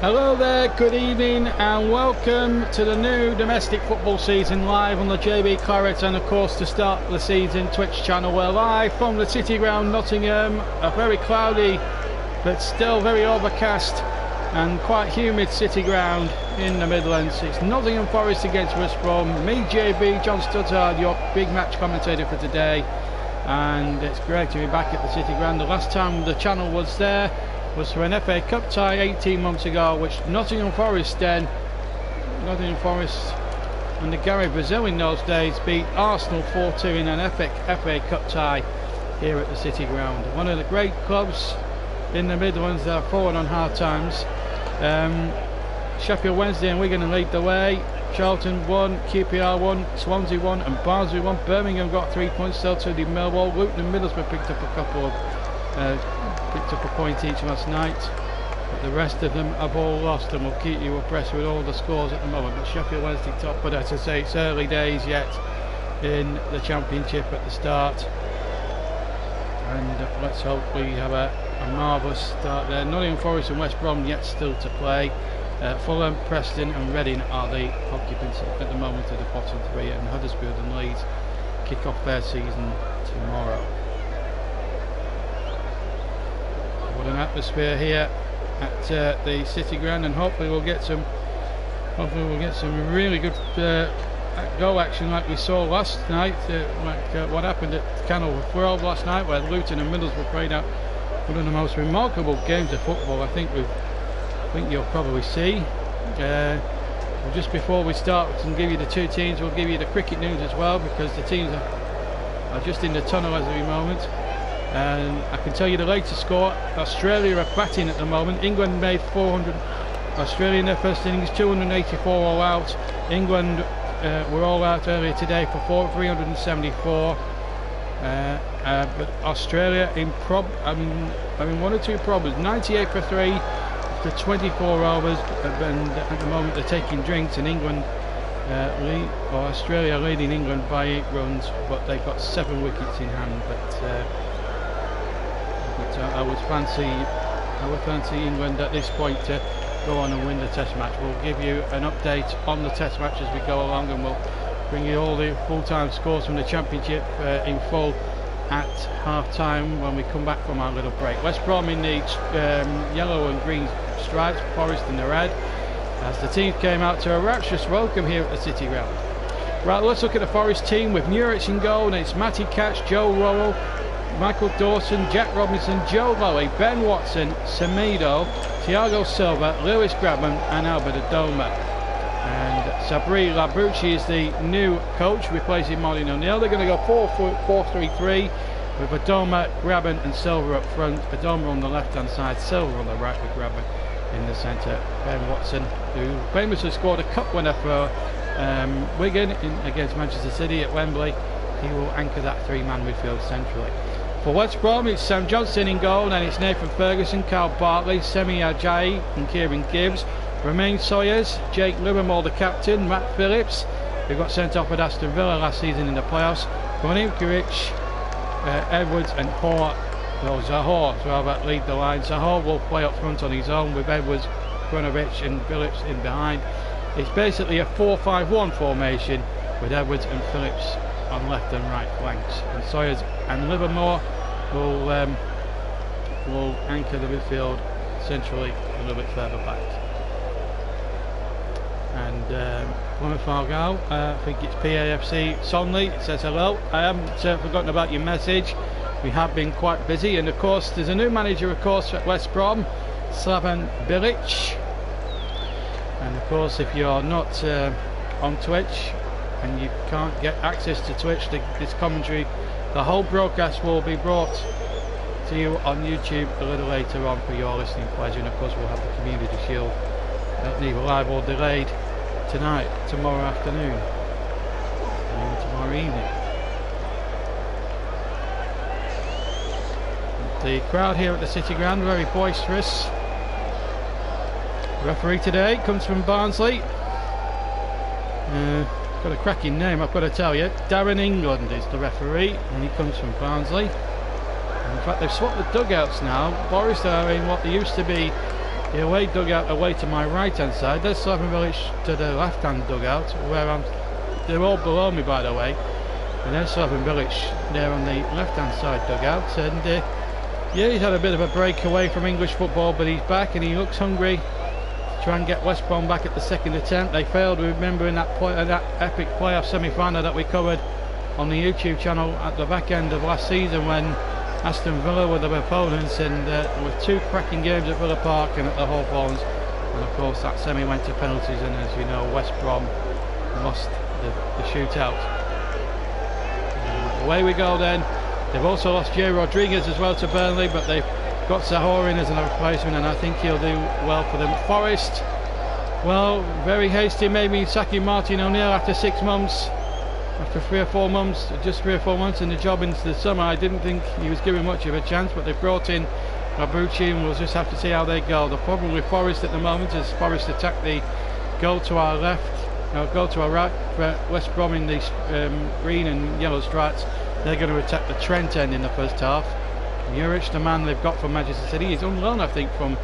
Hello there, good evening and welcome to the new domestic football season live on the JB Claret, and of course to start the season Twitch channel. We're live from the City Ground, Nottingham, a very cloudy but still very overcast and quite humid City Ground in the Midlands. It's Nottingham Forest against West Brom. Me, JB, John Studdard, your big match commentator for today, and it's great to be back at the City Ground. The last time the channel was there was for an FA Cup tie 18 months ago, which Nottingham Forest under Gary Brazil in those days beat Arsenal 4-2 in an epic FA Cup tie here at the City Ground. One of the great clubs in the Midlands that are falling on hard times. Sheffield Wednesday and Wigan lead the way. Charlton won, QPR won, Swansea won and Barnsley won. Birmingham got 3 points, so too did Millwall. Luton and Middlesbrough picked up a point each last night, but the rest of them have all lost, and we'll keep you abreast with all the scores at the moment. But Sheffield Wednesday top, but as I say, it's early days yet in the Championship at the start, and let's hope we have a marvellous start there. Nottingham Forest and West Brom yet still to play. Fulham, Preston and Reading are the occupants at the moment of the bottom three, and Huddersfield and Leeds kick off their season tomorrow. What an atmosphere here at the City Ground, and hopefully we'll get some really good goal action like we saw last night, what happened at Canolworth World last night, where Luton and Middlesbrough played out one of the most remarkable games of football I think you'll probably see. Just before we start and give you the two teams, we'll give you the cricket news as well, because the teams are just in the tunnel at the moment. And I can tell you the latest score. Australia are batting at the moment. England made 400. Australia in their first innings, 284 all out. England were all out earlier today for 374. But Australia in one or two problems. 98 for 3 after 24 overs, and at the moment they're taking drinks. And England Australia leading England by 8 runs, but they've got 7 wickets in hand. But I would fancy England at this point to go on and win the Test match. We'll give you an update on the Test match as we go along, and we'll bring you all the full-time scores from the Championship in full at half-time when we come back from our little break. West Brom in the yellow and green stripes, Forest in the red, as the team came out to a rapturous welcome here at the City Ground. Right, let's look at the Forest team with Muric in goal, and it's Matty Catch, Joe Worrell, Michael Dawson, Jack Robinson, Joe Lowy, Ben Watson, Semedo, Thiago Silva, Lewis Grabban and Albert Adoma. And Sabri Labucci is the new coach, replacing Martin O'Neill. They're going to go 4-3-3 with Adoma, Grabban and Silva up front. Adoma on the left hand side, Silva on the right with Grabban in the centre. Ben Watson, who famously scored a cup winner for Wigan against Manchester City at Wembley, he will anchor that 3-man midfield centrally. For West Brom, it's Sam Johnson in goal, and it's Nathan Ferguson, Carl Bartley, Semi Ajayi and Kieran Gibbs. Romain Sawyers, Jake Livermore the captain, Matt Phillips, who got sent off with Aston Villa last season in the playoffs. Bonimkirich, Edwards and Zahor lead the line. Zahor will play up front on his own with Edwards, Grunovich and Phillips in behind. It's basically a 4-5-1 formation with Edwards and Phillips on left and right flanks, and Sawyers and Livermore will anchor the midfield centrally a little bit further back. And Plymouth Argyle, I think it's PAFC Sonley, says hello. I haven't forgotten about your message. We have been quite busy, and of course there's a new manager of course at West Brom, Slaven Bilic. And of course if you're not on Twitch and you can't get access to Twitch, this commentary, the whole broadcast will be brought to you on YouTube a little later on for your listening pleasure. And of course we'll have the Community Shield either live or delayed tomorrow afternoon, and even tomorrow evening. The crowd here at the City Ground very boisterous. The referee today comes from Barnsley. Got a cracking name, I've got to tell you. Darren England is the referee, and he comes from Barnsley. And in fact, they've swapped the dugouts now. Forest are in what they used to be the away dugout away to my right hand side. There's Slaven Village to the left hand dugout, where they're all below me, by the way. And there's Slaven Village there on the left hand side dugout. And yeah, he's had a bit of a break away from English football, but he's back and he looks hungry to try and get West Brom back at the second attempt. They failed, remember, in that epic playoff semi-final that we covered on the YouTube channel at the back end of last season, when Aston Villa were their opponents, and there were 2 cracking games at Villa Park and at the Hawthorns, and of course that semi went to penalties, and as you know, West Brom lost the shootout. Away we go then. They've also lost Jay Rodriguez as well to Burnley, but they've got Zahor in as a replacement, and I think he'll do well for them. Forest, well, very hasty, maybe sacking Martin O'Neill after 6 months. After 3 or 4 months, just 3 or 4 months in the job into the summer, I didn't think he was given much of a chance, but they've brought in Abuchi, and we'll just have to see how they go. The problem with Forest at the moment is Forest attack the goal to our left, goal to our right, for West Brom in the green and yellow stripes. They're going to attack the Trent end in the first half. Juric, the man they've got from Manchester City, he's on loan I think from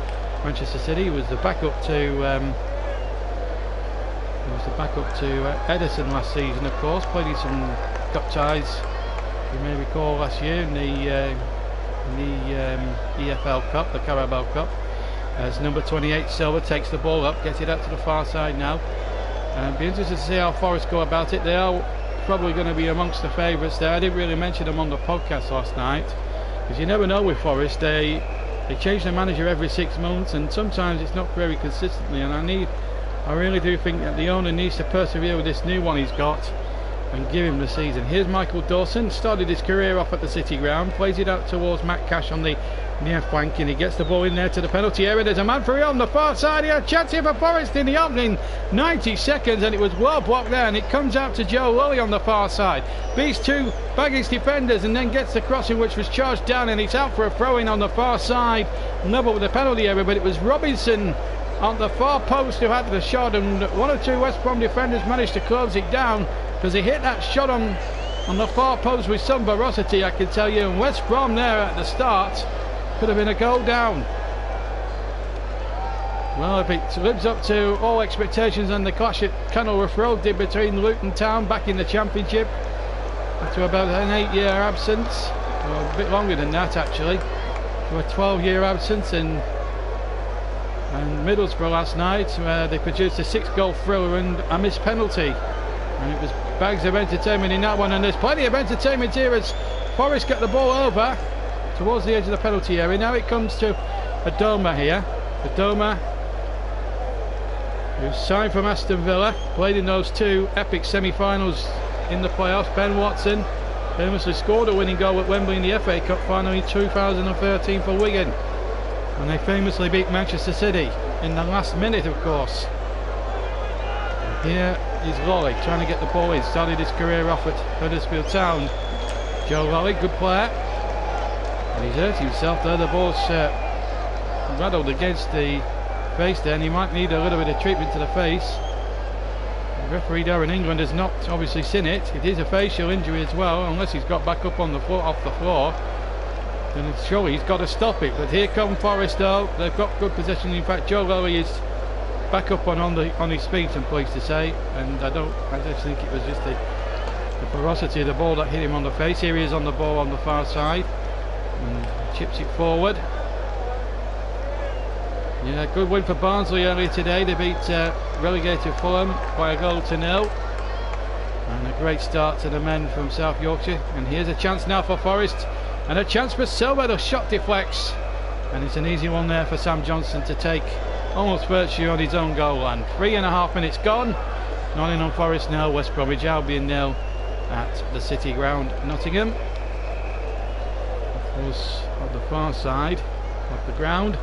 Manchester City. He was the backup to Edison last season, of course. Played in some cup ties, you may recall, last year in the EFL Cup, the Carabao Cup. As number 28 Silva takes the ball up, gets it out to the far side now. Be interested to see how Forest go about it. They are probably going to be amongst the favourites there. I didn't really mention them on the podcast last night, because you never know with Forest. They change their manager every 6 months, and sometimes it's not very consistently, and I really do think that the owner needs to persevere with this new one he's got and give him the season. Here's Michael Dawson, started his career off at the City Ground, plays it out towards Matt Cash on the near flank, and he gets the ball in there to the penalty area. There's a man for him on the far side. He had a chance here for Forest in the opening 90 seconds, and it was well blocked there, and it comes out to Joe Lully on the far side. Beats 2 baggage defenders and then gets the crossing, which was charged down, and it's out for a throw-in on the far side, level with the penalty area, but it was Robinson on the far post who had the shot, and 1 or 2 West Brom defenders managed to close it down, because he hit that shot on the far post with some ferocity, I can tell you. And West Brom there at the start could have been a goal down. Well, if it lives up to all expectations, and the clash at Kenilworth Road did between Luton Town back in the Championship after about an 8-year absence, or a bit longer than that actually, to a 12-year absence, and Middlesbrough last night, where they produced a 6-goal thriller and a missed penalty, and it was bags of entertainment in that one. And there's plenty of entertainment here as Forest get the ball over towards the edge of the penalty area. Now it comes to Adoma here. Adoma, who's signed from Aston Villa, played in those 2 epic semi-finals in the playoffs. Ben Watson famously scored a winning goal at Wembley in the FA Cup final in 2013 for Wigan, and they famously beat Manchester City in the last minute, of course. And here is Lolly trying to get the ball in. Started his career off at Huddersfield Town. Joe Lolly, good player, and he's hurt himself there. The ball's rattled against the face there, and he might need a little bit of treatment to the face. The referee there in England has not obviously seen it. It is a facial injury as well, unless he's got back up on the floor, off the floor. And surely he's got to stop it. But here come Forest though. They've got good possession. In fact, Joe Lowry is back up on his feet, I'm pleased to say. And I just think it was just the ferocity of the ball that hit him on the face. Here he is on the ball on the far side, and chips it forward. Yeah, good win for Barnsley earlier today. They beat relegated Fulham by 1-0. And a great start to the men from South Yorkshire. And here's a chance now for Forest. And a chance for Silva. The shot deflects, and it's an easy one there for Sam Johnson to take, almost virtually on his own goal line. 3.5 minutes gone. Nottingham Forest 0, West Bromwich Albion 0 at the City Ground, Nottingham. Of course, on the far side of the ground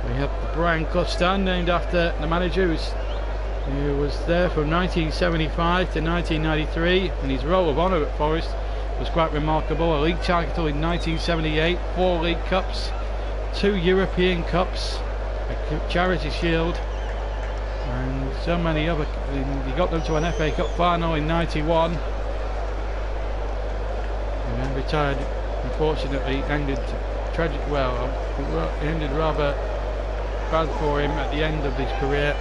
we have the Brian Clough stand, named after the manager who was there from 1975 to 1993, and his roll of honour at Forest was quite remarkable. A league title in 1978, 4 League Cups, 2 European Cups, a Charity Shield, and so many other. He got them to an FA Cup final in 91, and then retired. Unfortunately, ended tragic. Well, it ended rather bad for him at the end of his career.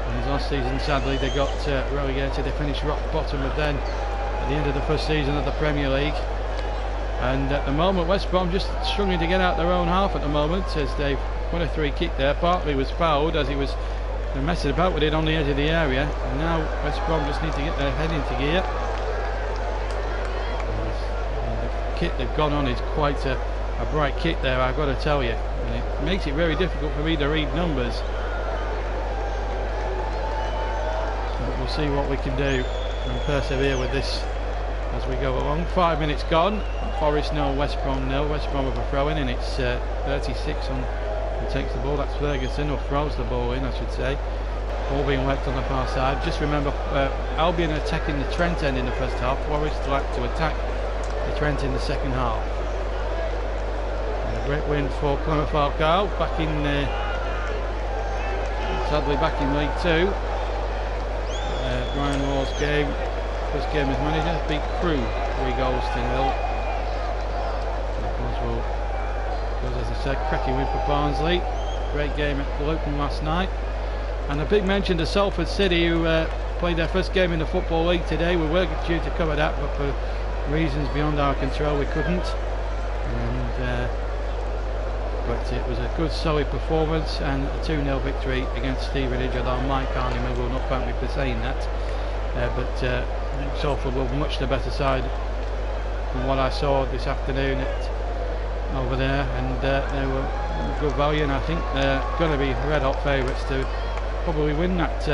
In his last season, sadly, they got relegated. They finished rock bottom, but then at the end of the first season of the Premier League. And at the moment, West Brom just struggling to get out their own half at the moment, as they've won a free kick there. Bartley was fouled as he was messing about with it on the edge of the area, and now West Brom just need to get their head into gear. And the kit they've gone on is quite a bright kit there, I've got to tell you, and it makes it very difficult for me to read numbers. But we'll see what we can do and persevere with this as we go along. 5 minutes gone. Forest 0, West Brom 0. West Brom have a throw in, and it's 36 on who takes the ball. That's Ferguson, or throws the ball in, I should say. Ball being worked on the far side. Just remember, Albion attacking the Trent end in the first half. Forest like to attack the Trent in the second half. And a great win for Plymouth Argyle, back in sadly back in League 2. Ryan Law's game, first game as manager, beat Crewe 3 goals to 0. As I said, cracking win for Barnsley. Great game at Luton last night. And a big mention to Salford City, who played their first game in the Football League today. We were due to cover that, but for reasons beyond our control we couldn't. And but it was a good solid performance and a 2-0 victory against Stevenage, although Mike Carneyman will not thank me for saying that. But Salford were much the better side from what I saw this afternoon over there, and they were good value, and I think they're going to be red hot favourites to probably win that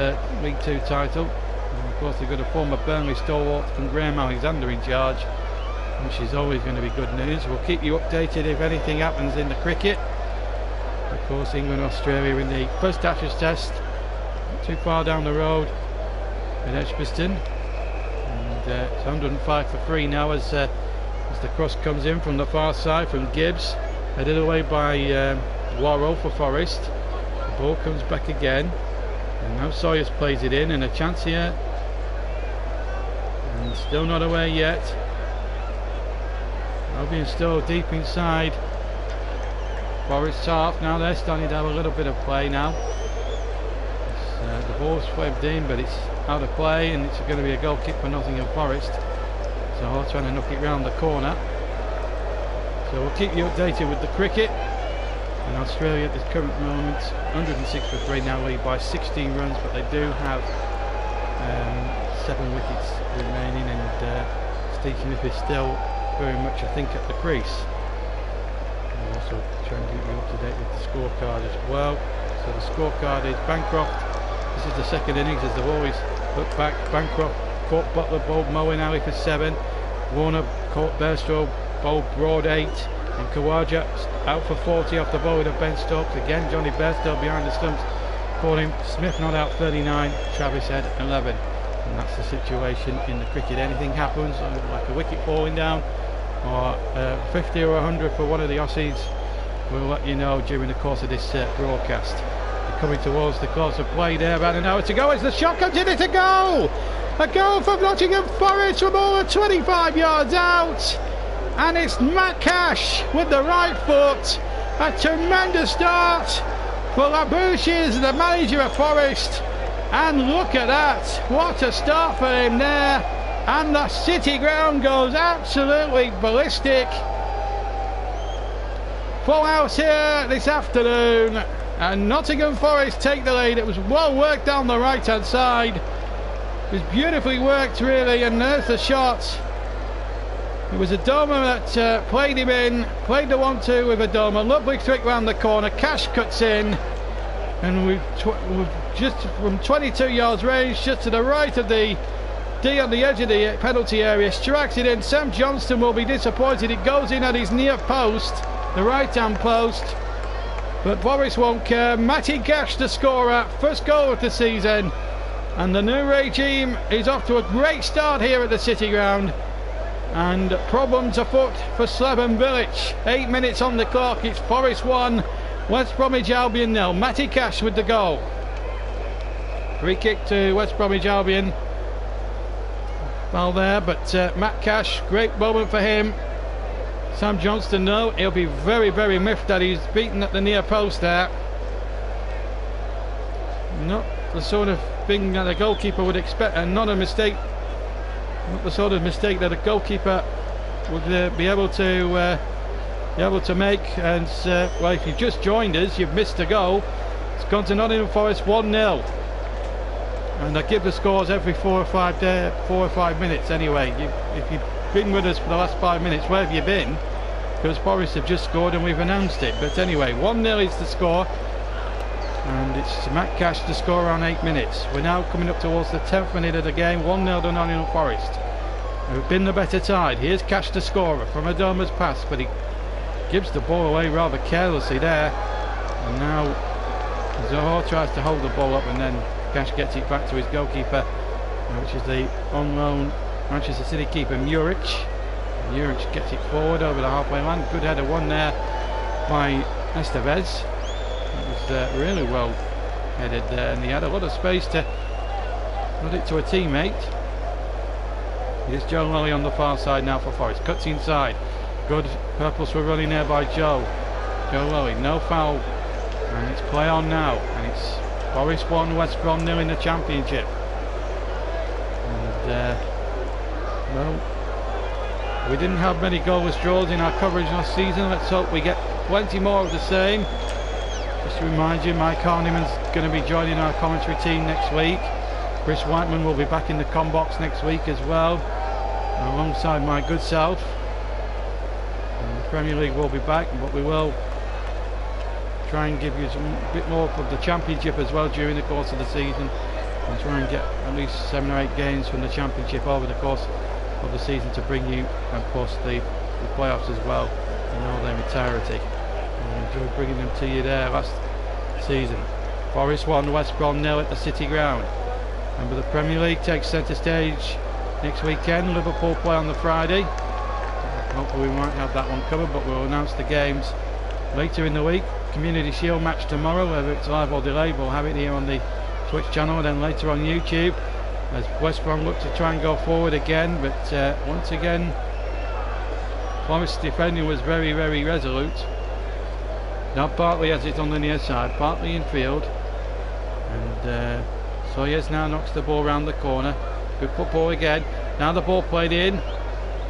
League 2 title. And of course they've got a former Burnley stalwart and Graham Alexander in charge, which is always going to be good news. We'll keep you updated if anything happens in the cricket. Of course, England and Australia in the first Ashes test, not too far down the road in Edgbaston, and it's 105 for 3 now as the cross comes in from the far side from Gibbs, headed away by Worrell for Forest. The ball comes back again, and now Sawyers plays it in, and a chance here, and still not away yet. Albion still deep inside Forest half. Now they're starting to have a little bit of play now. The ball's swept in, but it's out of play, and it's going to be a goal kick for Nottingham Forest. So Hall trying to knock it round the corner. So we'll keep you updated with the cricket. And Australia at this current moment, 106 for 3, now lead by 16 runs, but they do have 7 wickets remaining, and Steve Smith is still very much, I think, at the crease. And also try and keep you up to date with the scorecard as well. So the scorecard is Bancroft. This is the second innings, as they've always looked back. Bancroft caught Butler, bowled Moeen Ali for 7. Warner caught Bairstow, bowled Broad 8. And Khawaja out for 40 off the bowling of Ben Stokes. Again, Johnny Bairstow behind the stumps caught him. Smith not out 39. Travis Head 11. And that's the situation in the cricket. Anything happens, like a wicket falling down, or 50 or 100 for one of the Aussies, we'll let you know during the course of this broadcast. They're coming towards the close of play there, about an hour to go as the shot comes in. It's a goal! A goal from Nottingham Forest from over 25 yards out, and it's Matt Cash with the right foot. A tremendous start for Labouches, the manager of Forest, and look at that, what a start for him there. And the City ground goes absolutely ballistic. Full house here this afternoon, and Nottingham Forest take the lead. It was well worked down the right hand side. It was beautifully worked really, and there's the shot. It was Adoma that played him in, played the 1-2 with Adoma. Lovely trick round the corner. Cash cuts in, and we've just from 22 yards range, just to the right of the D on the edge of the penalty area, strikes it in. Sam Johnston will be disappointed. It goes in at his near post, the right hand post, but Boris won't care. Matty Cash the scorer, first goal of the season, and the new regime is off to a great start here at the City ground, and problems afoot for Slevin Village. 8 minutes on the clock. It's Forest 1, West Bromwich Albion 0. Matty Cash with the goal. Free kick to West Bromwich Albion. Foul there, but Matt Cash, great moment for him Sam Johnston, no, he'll be very, very miffed that he's beaten at the near post there. Not the sort of thing that a goalkeeper would expect, and not a mistake, not the sort of mistake that a goalkeeper would be able to make. And well, if you've just joined us, you've missed a goal. It's gone to Nottingham Forest 1-0, and I give the scores every 4 or 5 minutes anyway. If you've been with us for the last 5 minutes, where have you been? Because Forest have just scored and we've announced it. But anyway, 1-0 is the score, and it's Matt Cash to score around 8 minutes. We're now coming up towards the 10th minute of the game. 1-0 to Nottingham Forest. We've been the better side. Here's Cash the scorer from Adoma's pass, but he gives the ball away rather carelessly there. And now Zohar tries to hold the ball up, and then Cash gets it back to his goalkeeper, which is the on loan Manchester City keeper Muric. Muric gets it forward over the halfway line. Good header one there by Estevez. It was really well headed there, and he had a lot of space to put it to a teammate. Here's Joe Lolly on the far side now for Forest. Cuts inside. Good purpose were running there by Joe Lolly. No foul, and it's play on now, and it's Forest 1, West Brom 0 in the Championship. And well, we didn't have many goalless draws in our coverage last season. Let's hope we get plenty more of the same. Just to remind you, Mike Harniman's going to be joining our commentary team next week. Chris Whiteman will be back in the com box next week as well, alongside my good self. And the Premier League will be back, but we will try and give you a bit more of the Championship as well during the course of the season, and try and get at least 7 or 8 games from the Championship over the course of the season to bring you, of course, the playoffs as well in all their entirety. I enjoyed bringing them to you there last season. Forest 1, West Brom 0 at the City Ground. Remember, the Premier League takes centre stage next weekend. Liverpool play on the Friday. Hopefully we might have that one covered, but we'll announce the games later in the week. Community Shield match tomorrow, whether it's live or delayed, we'll have it here on the Twitch channel and then later on YouTube, as West Brom look to try and go forward again. But once again, Forest defending was very, very resolute. Now Bartley has it on the near side, Bartley in field, and Sawyers now knocks the ball round the corner. Good football again. Now the ball played in,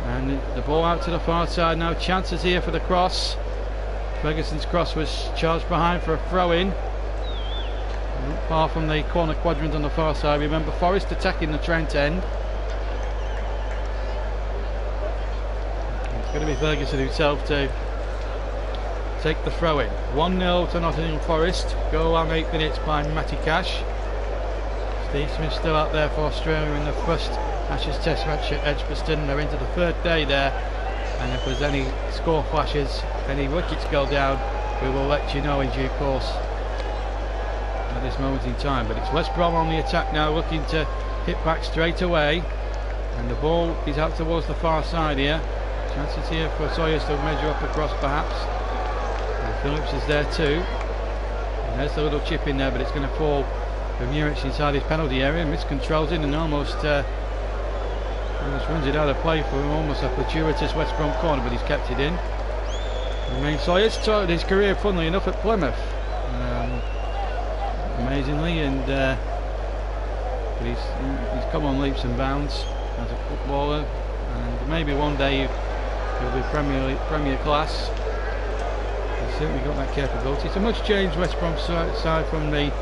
and the ball out to the far side. Now chances here for the cross. Ferguson's cross was charged behind for a throw-in. Not far from the corner quadrant on the far side. Remember, Forest attacking the Trent end. It's going to be Ferguson himself to take the throw-in. 1-0 to Nottingham Forest. Goal on 8 minutes by Matty Cash. Steve Smith still out there for Australia in the first Ashes Test match at Edgbaston. They're into the 3rd day there, and if there's any score flashes, any wickets go down, we will let you know in due course at this moment in time. But it's West Brom on the attack now, looking to hit back straight away, and the ball is out towards the far side here. Chances here for Sawyers to measure up across perhaps, and Phillips is there too, and there's the little chip in there, but it's going to fall for Muric inside his penalty area. Miscontrols it and almost runs it out of play for him, almost a fortuitous West Brom corner, but he's kept it in. Remain Sawyers started his career, funnily enough, at Plymouth, amazingly, and but he's come on leaps and bounds as a footballer, and maybe one day he'll be Premier class. He's certainly got that capability. So much changed West Brom side from the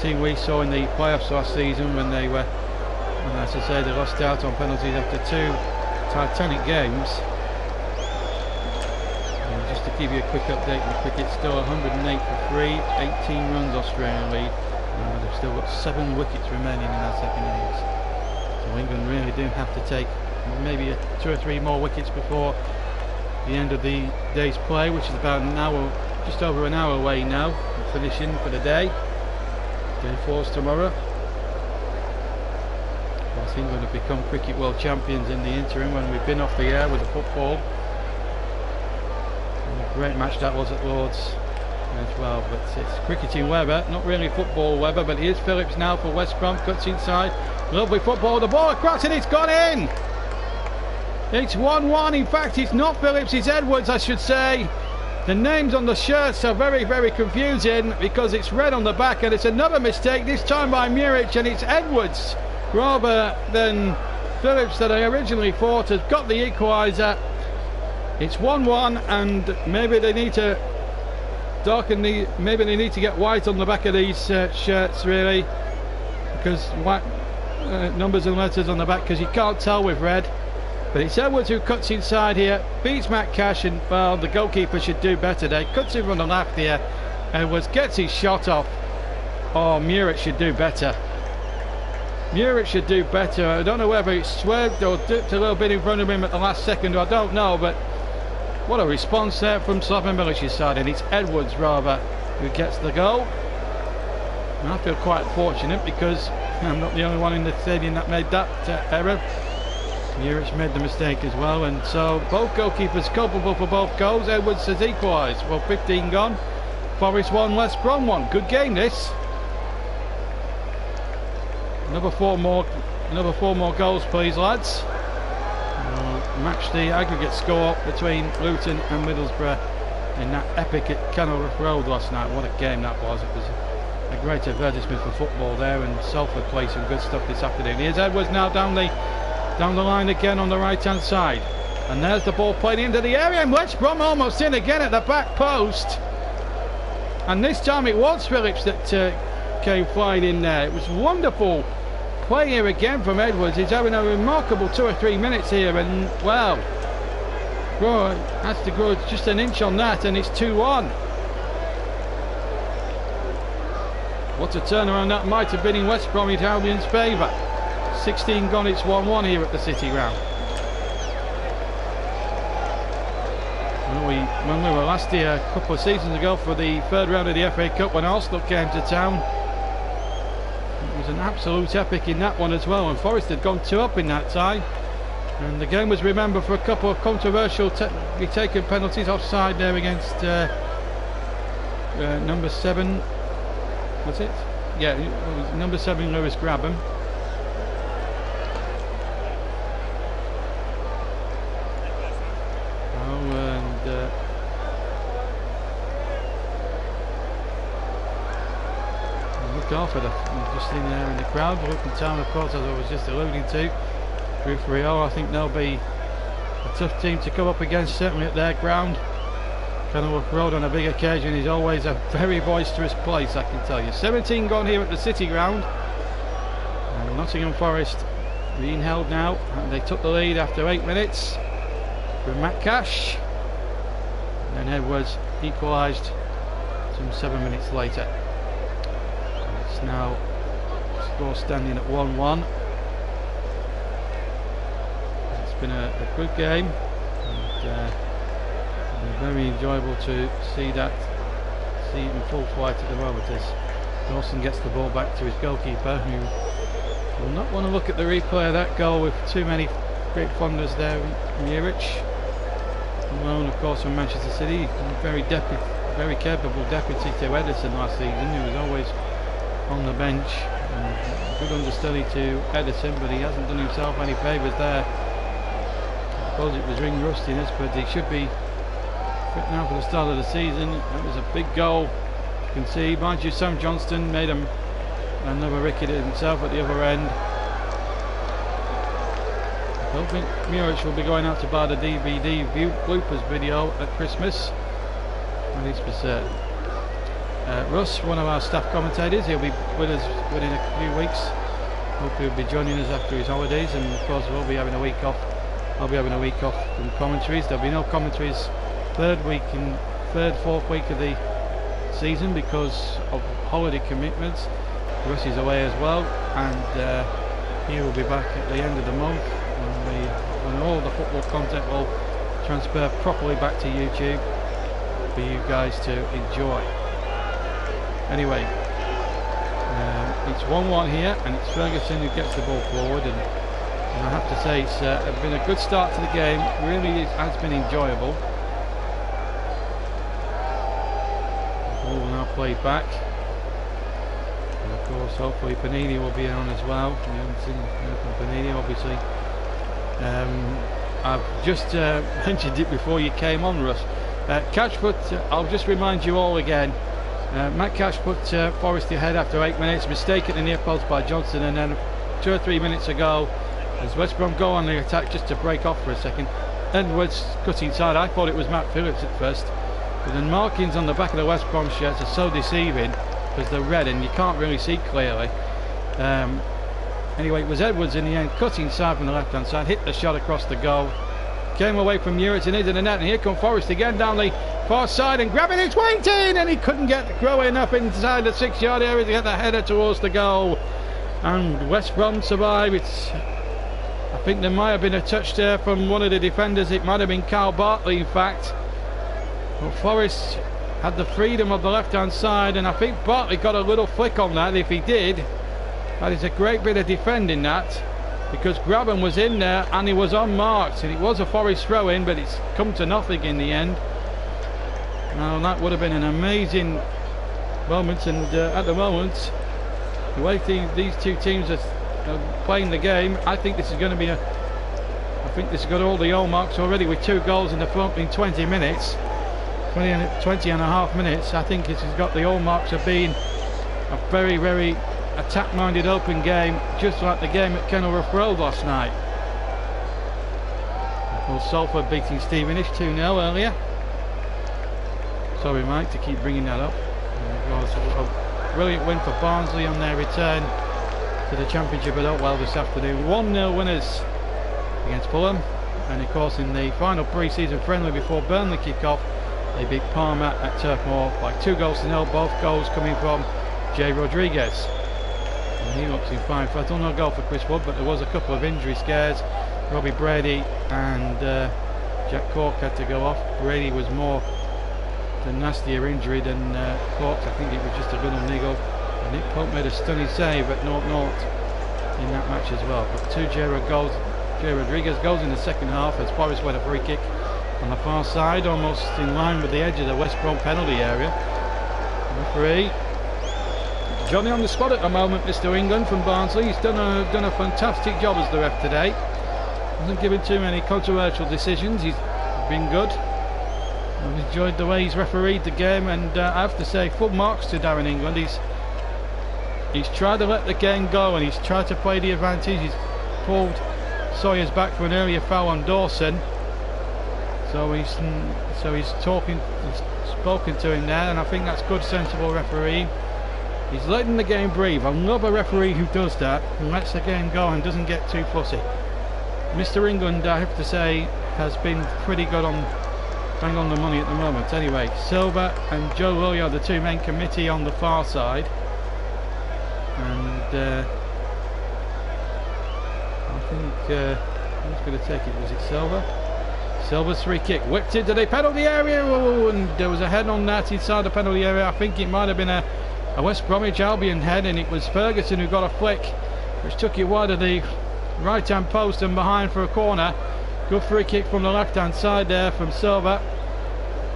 team we saw in the playoffs last season, when they were, and as I say, they lost out on penalties after 2 titanic games. And just to give you a quick update, the cricket still 108 for 3, 18 runs Australian lead, and they've still got 7 wickets remaining in that second innings. So England really do have to take maybe 2 or 3 more wickets before the end of the day's play, which is about an hour, just over an hour away now, finishing for the day. Day 4's tomorrow. Of course, England have become cricket world champions in the interim when we've been off the air with the football. And a great match that was at Lord's as well. But it's cricketing weather, not really football weather. But here's Phillips now for West Brom, cuts inside. Lovely football, the ball across, and it's gone in! It's 1-1. In fact, it's not Phillips, it's Edwards, I should say. The names on the shirts are very, very confusing because it's red on the back, and it's another mistake, this time by Muric, and it's Edwards rather than Phillips that I originally thought has got the equaliser. It's 1-1, and maybe they need to maybe they need to get white on the back of these shirts, really, because white numbers and letters on the back, because you can't tell with red. But it's Edwards who cuts inside here, beats Matt Cash, and well, the goalkeeper should do better there. Cuts in from the left here. Edwards gets his shot off. Oh, Muric should do better. Muric should do better. I don't know whether it swerved or dipped a little bit in front of him at the last second, I don't know, but what a response there from Slaven Milic's side, and it's Edwards rather who gets the goal. And I feel quite fortunate because I'm not the only one in the stadium that made that error. Muric made the mistake as well, and so both goalkeepers culpable for both goals. Edwards has equalised. Well, 15 gone. Forest 1, West Brom 1. Good game this. Another four more goals, please, lads. We'll match the aggregate score between Luton and Middlesbrough in that epic at Kenilworth Road last night. What a game that was. It was a great advertisement for football there, and Salford play some good stuff this afternoon. Here's Edwards now down the line again on the right hand side, and there's the ball played into the area, and West Brom almost in again at the back post, and this time it was Phillips that came flying in there. It was wonderful play here again from Edwards. He's having a remarkable 2 or 3 minutes here, and well, Bro has to go just an inch on that, and it's 2-1. What a turnaround that might have been in West Bromwich Albion's favour. 16 gone, it's 1-1 here at the City Ground. When we were last here a couple of seasons ago for the third round of the FA Cup, when Arsenal came to town, it was an absolute epic in that one as well, and Forest had gone 2-up in that tie, and the game was remembered for a couple of controversial taken penalties offside there against number 7, was it? Yeah, it was number 7 Lewis Grabham. Garford just in there in the crowd. Luton Town, of course, as I was just alluding to, through 3-0. I think they'll be a tough team to come up against, certainly at their ground. Kenilworth Road on a big occasion is always a very boisterous place, I can tell you. 17 gone here at the City Ground, and Nottingham Forest being held now, and they took the lead after 8 minutes from Matt Cash, and then Edwards equalised some 7 minutes later. Now score standing at 1-1. It's been a good game, and very enjoyable to see it in full flight at the moment as Dawson gets the ball back to his goalkeeper, who will not want to look at the replay of that goal with too many great fondness there. Muric, alone of course from Manchester City, very capable deputy to Ederson last season, who was always on the bench. Good understudy to Ederson, but he hasn't done himself any favours there. I suppose it was ring rustiness, but he should be fit now for the start of the season. That was a big goal. You can see, mind you, Sam Johnston made another ricket himself at the other end. I don't think Muric will be going out to buy the DVD bloopers video at Christmas, that is for certain. Russ, one of our staff commentators, he'll be with us within a few weeks. Hope he'll be joining us after his holidays, and of course we'll be having a week off. I'll be having a week off from commentaries. There'll be no commentaries fourth week of the season because of holiday commitments. Russ is away as well, and he will be back at the end of the month when all the football content will transfer properly back to YouTube for you guys to enjoy. Anyway, it's 1-1 here, and it's Ferguson who gets the ball forward, and I have to say it's been a good start to the game. Really has been enjoyable. The ball now played back, and of course hopefully Panini will be on as well. We haven't seen Panini obviously. I've just mentioned it before you came on, Russ. Cash put, I'll just remind you all again, Matt Cash put Forest ahead after 8 minutes, mistake at the near post by Johnson, and then 2 or 3 minutes ago, as West Brom go on the attack just to break off for a second, Edwards cut inside. I thought it was Matt Phillips at first, but the markings on the back of the West Brom shirts are so deceiving because they're red and you can't really see clearly. Anyway, it was Edwards in the end, cut inside from the left hand side, hit the shot across the goal, came away from Uric and into the net, and here come Forest again down the far side and grabbing it, waiting, and he couldn't get growing up inside the 6-yard area to get the header towards the goal, and West Brom survive. I think there might have been a touch there from one of the defenders. It might have been Carl Bartley, in fact. But Forest had the freedom of the left hand side, and I think Bartley got a little flick on that. If he did, that is a great bit of defending, that, because Grabban was in there and he was unmarked, and it was a Forest throw in, but it's come to nothing in the end. Now that would have been an amazing moment, and at the moment, the way these two teams are playing the game, I think this is going to be I think this has got all the hallmarks already, with 2 goals in the front in 20 minutes, 20 and a half minutes. I think this has got the hallmarks of being a very, very attack-minded open game, just like the game at Kenilworth Road last night. Of course, Salford beating Stevenage 2-0 earlier. Sorry, Mike, to keep bringing that up. It was a brilliant win for Barnsley on their return to the Championship at Oakwell this afternoon. 1-0 winners against Fulham, and of course in the final pre-season friendly before Burnley kick-off, they beat Parma at Turf Moor by 2-0, both goals coming from Jay Rodriguez. And he looks in fine form. No goal for Chris Wood, but there was a couple of injury scares. Robbie Brady and Jack Cork had to go off. Brady was more the nastier injury than Cork. I think it was just a little niggle. And Nick Pope made a stunning save at 0-0 in that match as well. But 2 Jay Rodriguez goals in the second half as Forest went a free kick on the far side, almost in line with the edge of the West Brom penalty area. Referee Johnny on the spot at the moment, Mr. England from Barnsley. He's done a fantastic job as the ref today. Hasn't given too many controversial decisions. He's been good. I've enjoyed the way he's refereed the game, and I have to say, full marks to Darren England. He's tried to let the game go, and he's tried to play the advantage. He's pulled Sawyers back for an earlier foul on Dawson. So he's spoken to him there, and I think that's good, sensible refereeing. He's letting the game breathe. I love a referee who does that and lets the game go and doesn't get too fussy. Mr. England, I have to say, has been pretty good on bang on the money at the moment. Anyway, Silva and Joe Willie are the 2 main committee on the far side, and I think who's going to take it? Was it Silva? Silva's free kick whipped into the penalty area. Ooh, and there was a head on that inside the penalty area. I think it might have been a West Bromwich Albion head, and it was Ferguson who got a flick which took it wide of the right hand post and behind for a corner. Good free kick from the left hand side there from Silva,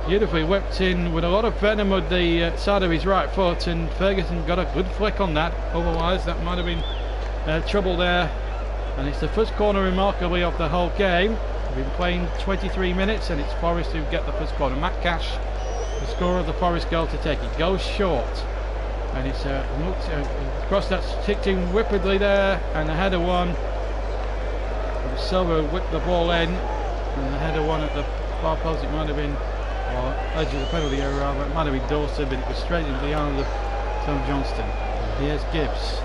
beautifully whipped in with a lot of venom with the side of his right foot, and Ferguson got a good flick on that. Otherwise that might have been trouble there. And it's the first corner remarkably of the whole game. We've been playing 23 minutes and it's Forest who get the first corner. Matt Cash, the scorer of the Forest goal, to take it. Goes short, and it's cross that's ticked in whippedly there, and the header one. Silva whipped the ball in, and the header one at the far post. It might have been, or edge of the penalty area, rather. It might have been Dawson, but it was straight into the arms of Tom Johnston. And here's Gibbs.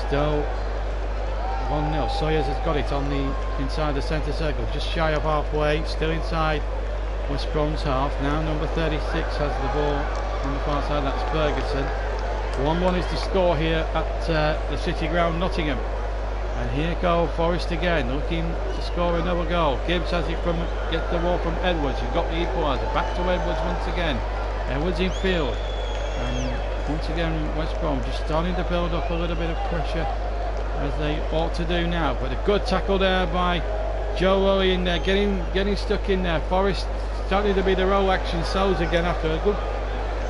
Still 1-0. Sawyers has got it on the inside the centre circle, just shy of halfway, still inside West Brom's half. Now number 36 has the ball on the far side. That's Ferguson. 1-1 is the score here at the City Ground, Nottingham. And here go Forest again, looking to score another goal. Gibbs has it from, gets the ball from Edwards, who got the equaliser. Back to Edwards once again. Edwards in field. And once again West Brom just starting to build up a little bit of pressure, as they ought to do now. But a good tackle there by Joe Willie in there, getting stuck in there. Forest starting to be the roll action souls again after a good,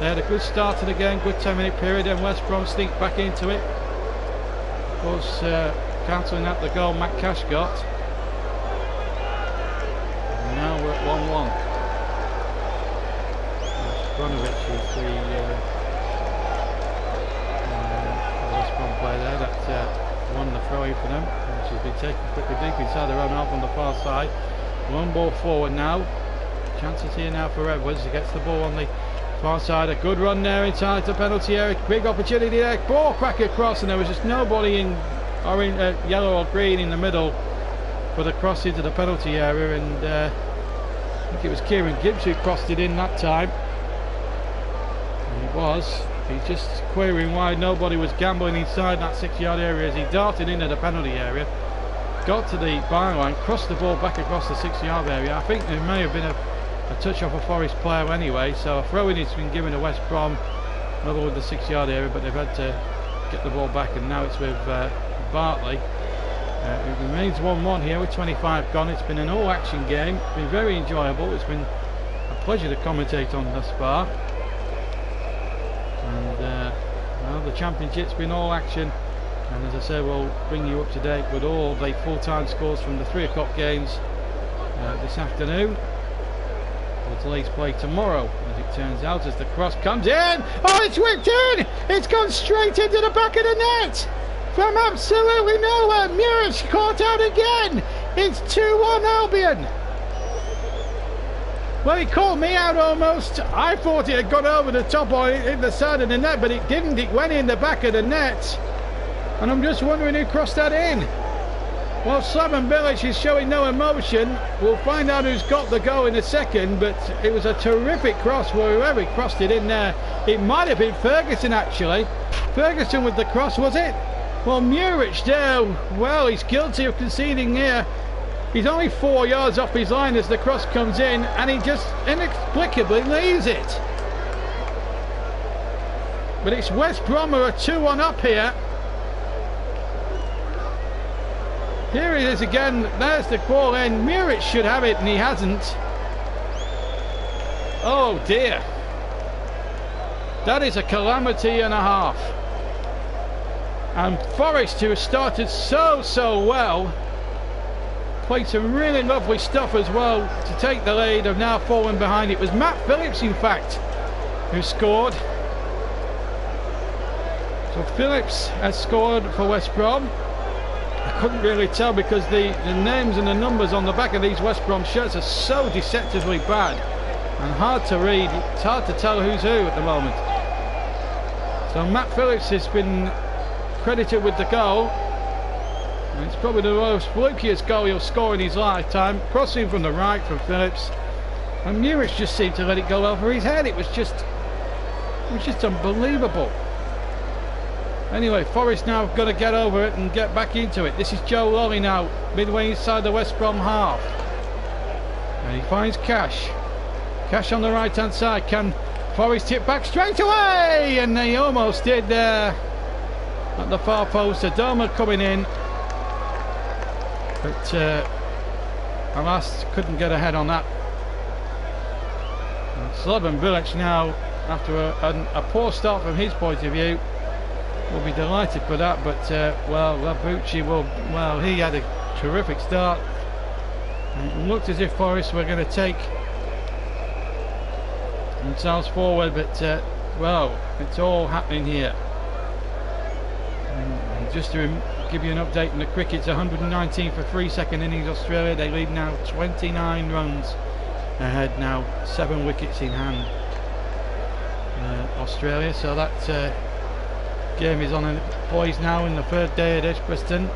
they had a good start to the game, good 10-minute period, and West Brom sneaked back into it. Of course, cancelling out the goal Matt Cash got. 1-1. Bronovich is the West Brom player there that won the throw-in for them, which has been taken quickly deep inside their own half on the far side. One ball forward now. Chances here now for Edwards. He gets the ball on the far side. A good run there inside the penalty area. Big opportunity there. Ball crack across, and there was just nobody in orange, yellow or green in the middle for the cross into the penalty area. And I think it was Kieran Gibbs who crossed it in that time. And it was. He's just querying why nobody was gambling inside that 6-yard area as he darted into the penalty area, got to the byline, crossed the ball back across the 6-yard area. I think there may have been a touch off a Forest player anyway, so a throw-in has been given to West Brom level with the 6-yard area, but they've had to get the ball back, and now it's with Bartley. It remains 1-1 here with 25 gone. It's been an all-action game, been very enjoyable. It's been a pleasure to commentate on thus far. And well, the championship's been all action, and as I say, we'll bring you up to date with all the full-time scores from the 3 o'clock games this afternoon. The Leeds play tomorrow, as it turns out, as the cross comes in. Oh, it's whipped in! It's gone straight into the back of the net from absolutely nowhere. Muric caught out again. It's 2-1 Albion. Well, he caught me out almost. I thought it had gone over the top or in the side of the net, but it didn't. It went in the back of the net. And I'm just wondering who crossed that in. Well, Slaven Bilic is showing no emotion. We'll find out who's got the goal in a second, but it was a terrific cross for whoever crossed it in there. It might have been Ferguson, actually. Ferguson with the cross, was it? Well, Muric there, well, he's guilty of conceding here. He's only 4 yards off his line as the cross comes in, and he just inexplicably leaves it. But it's West Brom who are 2-1 up here. Here it is again. There's the ball in. Muric should have it, and he hasn't. Oh dear. That is a calamity and a half. And Forest, who has started so well, played some really lovely stuff as well to take the lead, have now fallen behind. It was Matt Phillips, in fact, who scored. So Phillips has scored for West Brom. I couldn't really tell because the names and the numbers on the back of these West Brom shirts are so deceptively bad and hard to read. It's hard to tell who's who at the moment. So Matt Phillips has been credited with the goal. It's probably the most flukiest goal he'll score in his lifetime. Crossing from the right from Phillips, and Muric just seemed to let it go over his head. It was just unbelievable. Anyway, Forest now got to get over it and get back into it. This is Joe Lolly now, midway inside the West Brom half, and he finds Cash. Cash on the right hand side. Can Forest hit back straight away? And they almost did there at the far post. Adoma coming in, but alas, couldn't get ahead on that. Slaven Bilic now, after a poor start from his point of view, will be delighted for that. But well, Labucci will, well, he had a terrific start. It looked as if Forest were going to take themselves forward, but well, it's all happening here. And just to give you an update on the cricket, 119 for 3 second innings Australia. They lead now 29 runs ahead now, 7 wickets in hand, Australia. So that game is on a poise now in the 3rd day at Edgbaston.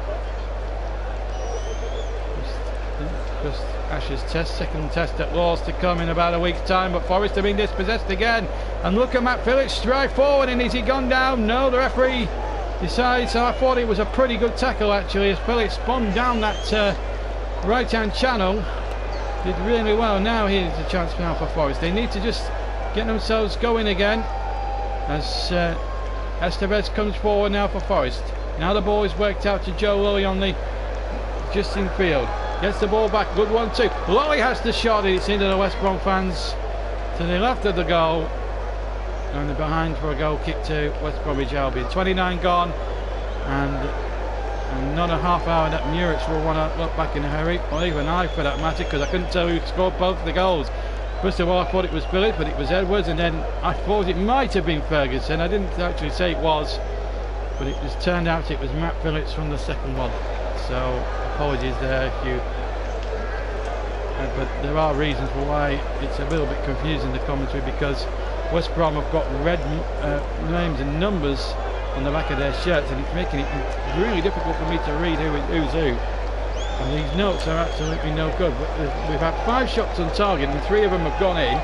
Just Ashes test, 2nd test at Lord's to come in about a week's time, but Forest have been dispossessed again. And look at Matt Phillips stride forward, and is he gone down? No, the referee decides. I thought it was a pretty good tackle actually, as Phillips spun down that right hand channel. Did really well. Now here's a chance now for Forest. They need to just get themselves going again, as Estevez comes forward now for Forest. Now the ball is worked out to Joe Lolly on the just in field. Gets the ball back, good one too. Lolly has the shot, it's into the West Brom fans to the left of the goal, and they're behind for a goal kick to West Bromwich Albion. 29 gone, and and not a half hour that Muric will want to look back in a hurry, or even I for that matter, because I couldn't tell who scored both the goals. First of all, I thought it was Billy, but it was Edwards, and then I thought it might have been Ferguson. I didn't actually say it was, but it was turned out it was Matt Phillips from the second one. So apologies there if you. But there are reasons for why it's a little bit confusing, the commentary, because West Brom have got red names and numbers on the back of their shirts, and it's making it really difficult for me to read who's who. And these notes are absolutely no good. We've had 5 shots on target, and 3 of them have gone in.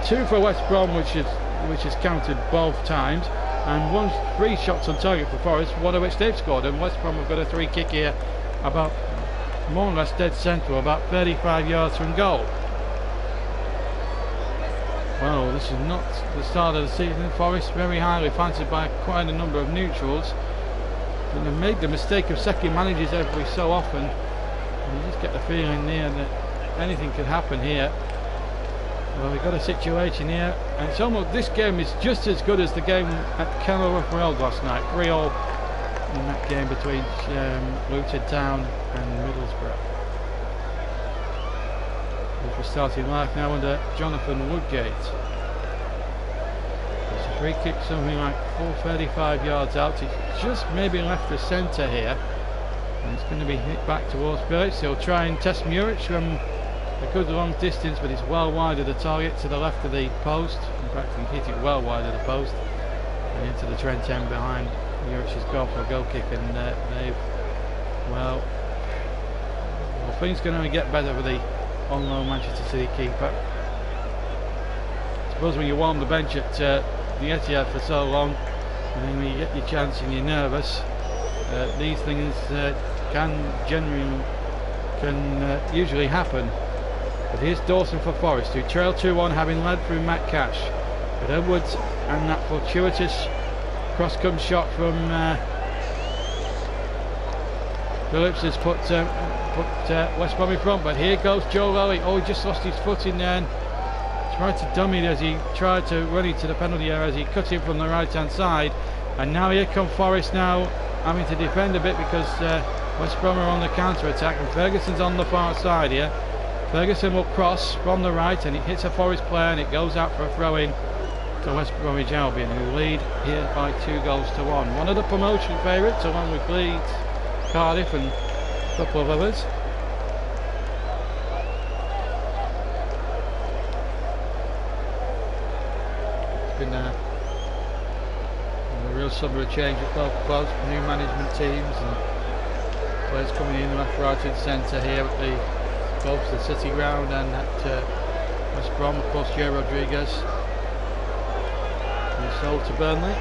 2 for West Brom, which is counted both times, and 3 shots on target for Forest, one of which they've scored. And West Brom have got a 3 kick here, about more or less dead central, about 35 yards from goal. Well, this is not the start of the season. Forest very highly fancied by quite a number of neutrals, and they've made the mistake of second managers every so often. You just get the feeling there that anything could happen here. Well, we've got a situation here, and it's almost, this game is just as good as the game at Kenilworth Road last night, 3-all in that game between Luton Town and Middlesbrough. We're starting life now under Jonathan Woodgate. It's a free kick, something like 35 yards out. It's just maybe left the centre here. And it's going to be hit back towards Phillips. He'll try and test Muric from a good long distance, but it's well wide of the target, to the left of the post. In fact, he hit it well wide of the post and into the Trent end behind Muric's goal for a goal kick. And they've, well, things can only get better for the on-loan Manchester City keeper. I suppose when you warm the bench at the Etihad for so long, and then when you get your chance and you're nervous, these things can usually happen. But here's Dawson for Forest, who trail 2-1, having led through Matt Cash. But Edwards and that fortuitous cross-come shot from Phillips has put West Brom in front. But here goes Joe Lally. Oh, he just lost his foot in there. Tried to dummy it as he tried to run into the penalty area, as he cut in from the right-hand side. And now here come Forest now, having to defend a bit, because West Brom are on the counter-attack, and Ferguson's on the far side here. Ferguson will cross from the right, and it hits a Forest player, and it goes out for a throw-in to West Bromwich Albion, who lead here by 2-1. One of the promotion favourites, along with Leeds, Cardiff and a couple of others. It's been a real summer of change at both clubs, new management teams and players coming in left, right and centre here at both the City Ground and at West Brom. Of course, Joe Rodriguez was sold to Burnley,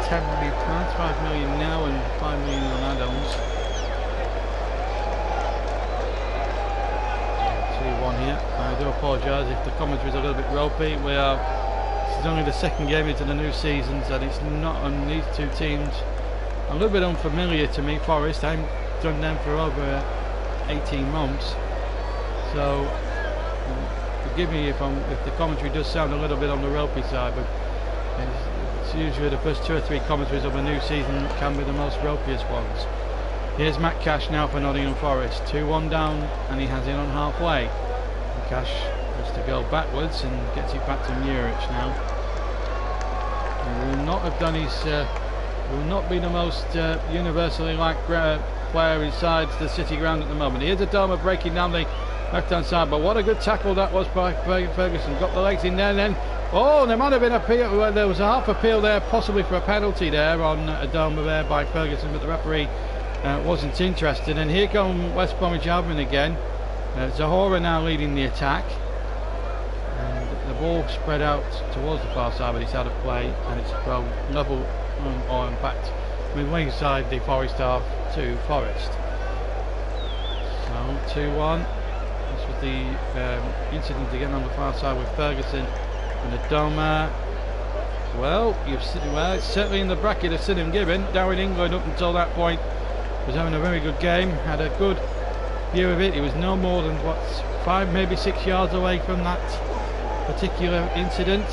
£10 million, £5 million now and £5 million on add-ons. 2-1 here. I do apologise if the commentary is a little bit ropey. This is only the second game into the new season, and it's not on these two teams. A little bit unfamiliar to me. Forest, I haven't done them for over 18 months. So forgive me if the commentary does sound a little bit on the ropey side, but it's usually the first 2 or 3 commentaries of a new season can be the most ropiest ones. Here's Matt Cash now for Nottingham Forest. 2-1 down, and he has it on halfway. And Cash has to go backwards and gets it back to Muric now. He will not have done his. Will not be the most universally liked player inside the City Ground at the moment. Here's Adoma breaking down the left-hand side, but what a good tackle that was by Ferguson. Got the legs in there, and then there might have been a appeal. Well, there was a half appeal there, possibly for a penalty there on Adoma there by Ferguson, but the referee wasn't interested. And here come West Bromwich Albion again. Zahora now leading the attack, and the ball spread out towards the far side, but it's out of play, and it's thrown level, or in fact midway inside the Forest half to Forest. So 2-1. This was the incident again on the far side with Ferguson and Adoma. Well, it's certainly in the bracket of Sid and Gibbon. Darren England up until that point was having a very good game, had a good view of it. He was no more than 5, maybe 6 yards away from that particular incident.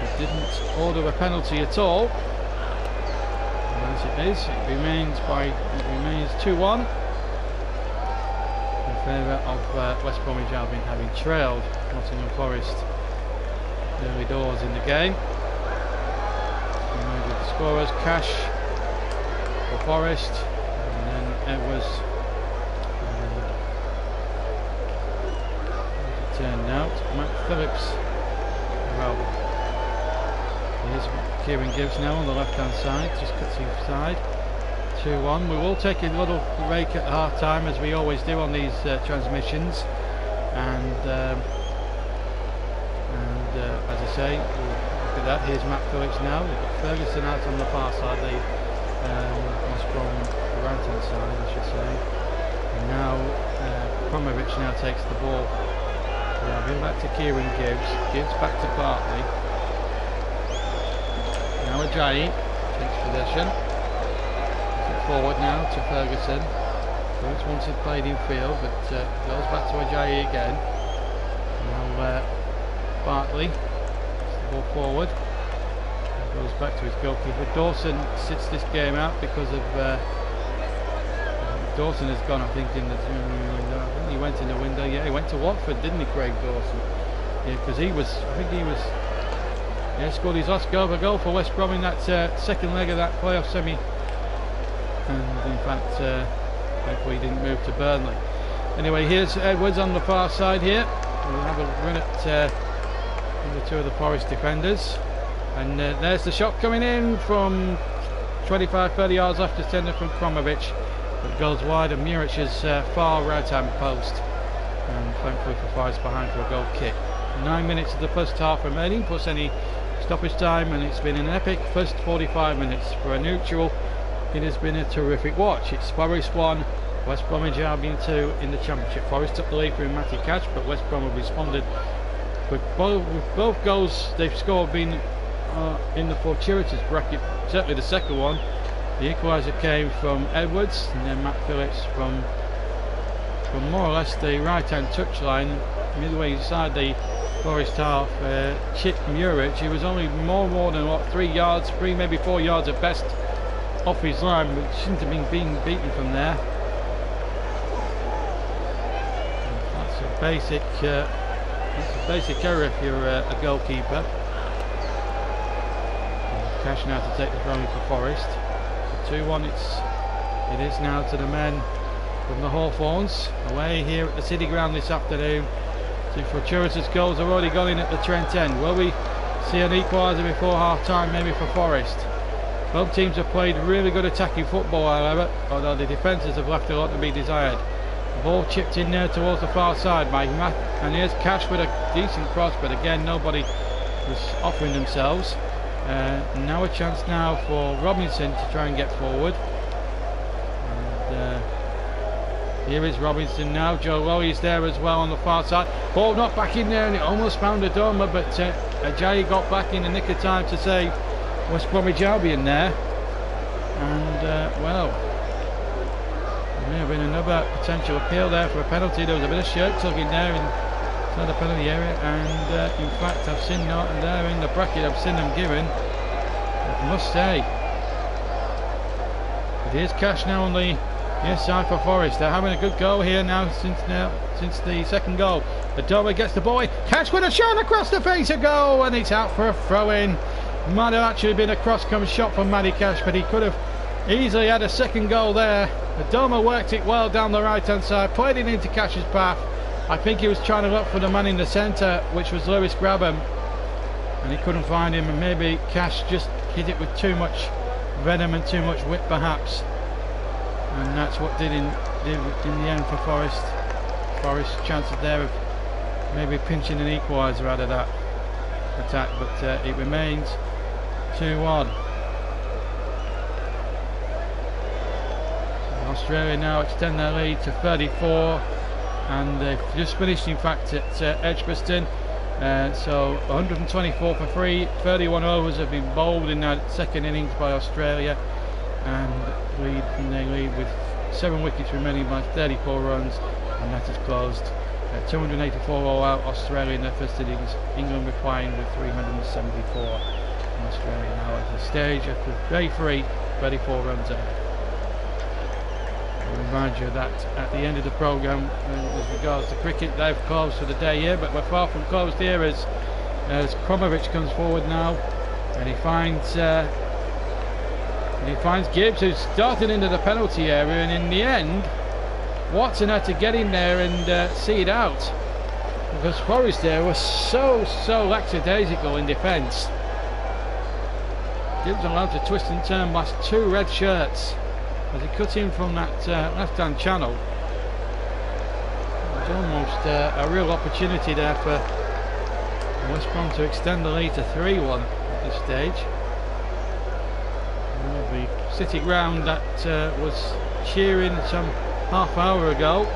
He didn't order a penalty at all. As it is, it remains 2-1 in favour of West Bromwich Albion, having trailed Nottingham Forest early doors in the game. With the scorers, Cash for Forest, and then Edwards. Turned out Matt Phillips. Well, here's Kieran Gibbs now on the left hand side, just cuts inside. 2-1. We will take a little break at half time, as we always do on these transmissions, and as I say, look at that. Here's Matt Phillips now. We've got Ferguson out on the far side, the West Brom right hand side, I should say, and now Kromovich now takes the ball. Going back to Kieran Gibbs. Gibbs back to Bartley. Now Ajayi takes possession. Forward now to Ferguson. First once it played in field, but goes back to Ajayi again. Now Bartley puts the ball forward. Goes back to his goalkeeper. Dawson sits this game out because of Dawson has gone, I think, in the he went in the window. Yeah, he went to Watford, didn't he, Craig Dawson? Yeah, because he was, I think he was, yeah, scored his last goal for West Brom in that second leg of that playoff semi, and in fact thankfully he didn't move to Burnley. Anyway, here's Edwards on the far side here. We'll have a run at the two of the Forest defenders, and there's the shot coming in from 25-30 yards after tender from Kromovich. It goes wide of Murich's far right hand post, and thankfully for Forest behind for a goal kick. 9 minutes of the first half remaining, plus any stoppage time, and it's been an epic first 45 minutes. For a neutral, it has been a terrific watch. It's Forest 1, West Bromwich Albion 2 in the Championship. Forest took the lead through Matty Cash, but West Brom have responded with both goals they've scored being in the fortuitous bracket. Certainly the second one. The equaliser came from Edwards, and then Matt Phillips from more or less the right hand touchline, midway inside the Forest half. Chip Murich, he was only more than what, 3 yards, maybe 4 yards at best off his line, but shouldn't have been being beaten from there. That's a basic error if you're a goalkeeper. Cash now to take the throw for Forest. 2-1 it is now to the men from the Hawthorns, away here at the City Ground this afternoon. Two fortuitous goals have already gone in at the Trent end. Will we see an equaliser before half time, maybe for Forest? Both teams have played really good attacking football, however, although the defences have left a lot to be desired. The ball chipped in there towards the far side by Matt, and here's Cash with a decent cross, but again nobody was offering themselves. Now a chance now for Robinson to try and get forward, and here is Robinson now. Joe Lowry is there as well on the far side. Ball knocked back in there, and it almost found Adoma, but Ajayi got back in the nick of time to save West Bromwich Albion there. And well, there may have been another potential appeal there for a penalty. There was a bit of shirt tugging there inside the penalty area, and in fact I've seen Norton there in the bracket. I've seen them given, I must say. It is Cash now on the near side for Forest. They're having a good go here now since the second goal. Adoma gets the ball in. Cash with a shot across the face, a goal, and it's out for a throw-in. Might have actually been a cross-come shot from Matty Cash, but he could have easily had a second goal there. Adoma worked it well down the right-hand side, played it into Cash's path. I think he was trying to look for the man in the centre, which was Lewis Grabham, and he couldn't find him, and maybe Cash just hit it with too much venom and too much whip perhaps, and that's what did in the end for Forest. Forest chances there of maybe pinching an equaliser out of that attack, but it remains 2-1. Australia now extend their lead to 34, and they've just finished in fact at Edgbaston, so 124 for free. 31 overs have been bowled in that second innings by Australia, and they lead with 7 wickets remaining by 34 runs, and that is closed. 284 all out Australia in their first innings, England replying with 374. Australia now at the stage after day 3, 34 runs ahead. I'll remind you that at the end of the programme, as regards to cricket, they've closed for the day here, but we're far from closed here as Kromovich comes forward now, and he finds Gibbs, who's started into the penalty area, and in the end Watson had to get in there and see it out, because Forrest there was so lackadaisical in defence. Gibbs allowed to twist and turn past 2 red shirts as he cut in from that left hand channel. It was almost a real opportunity there for West Brom to extend the lead to 3-1 at this stage. The city ground that was cheering some half hour ago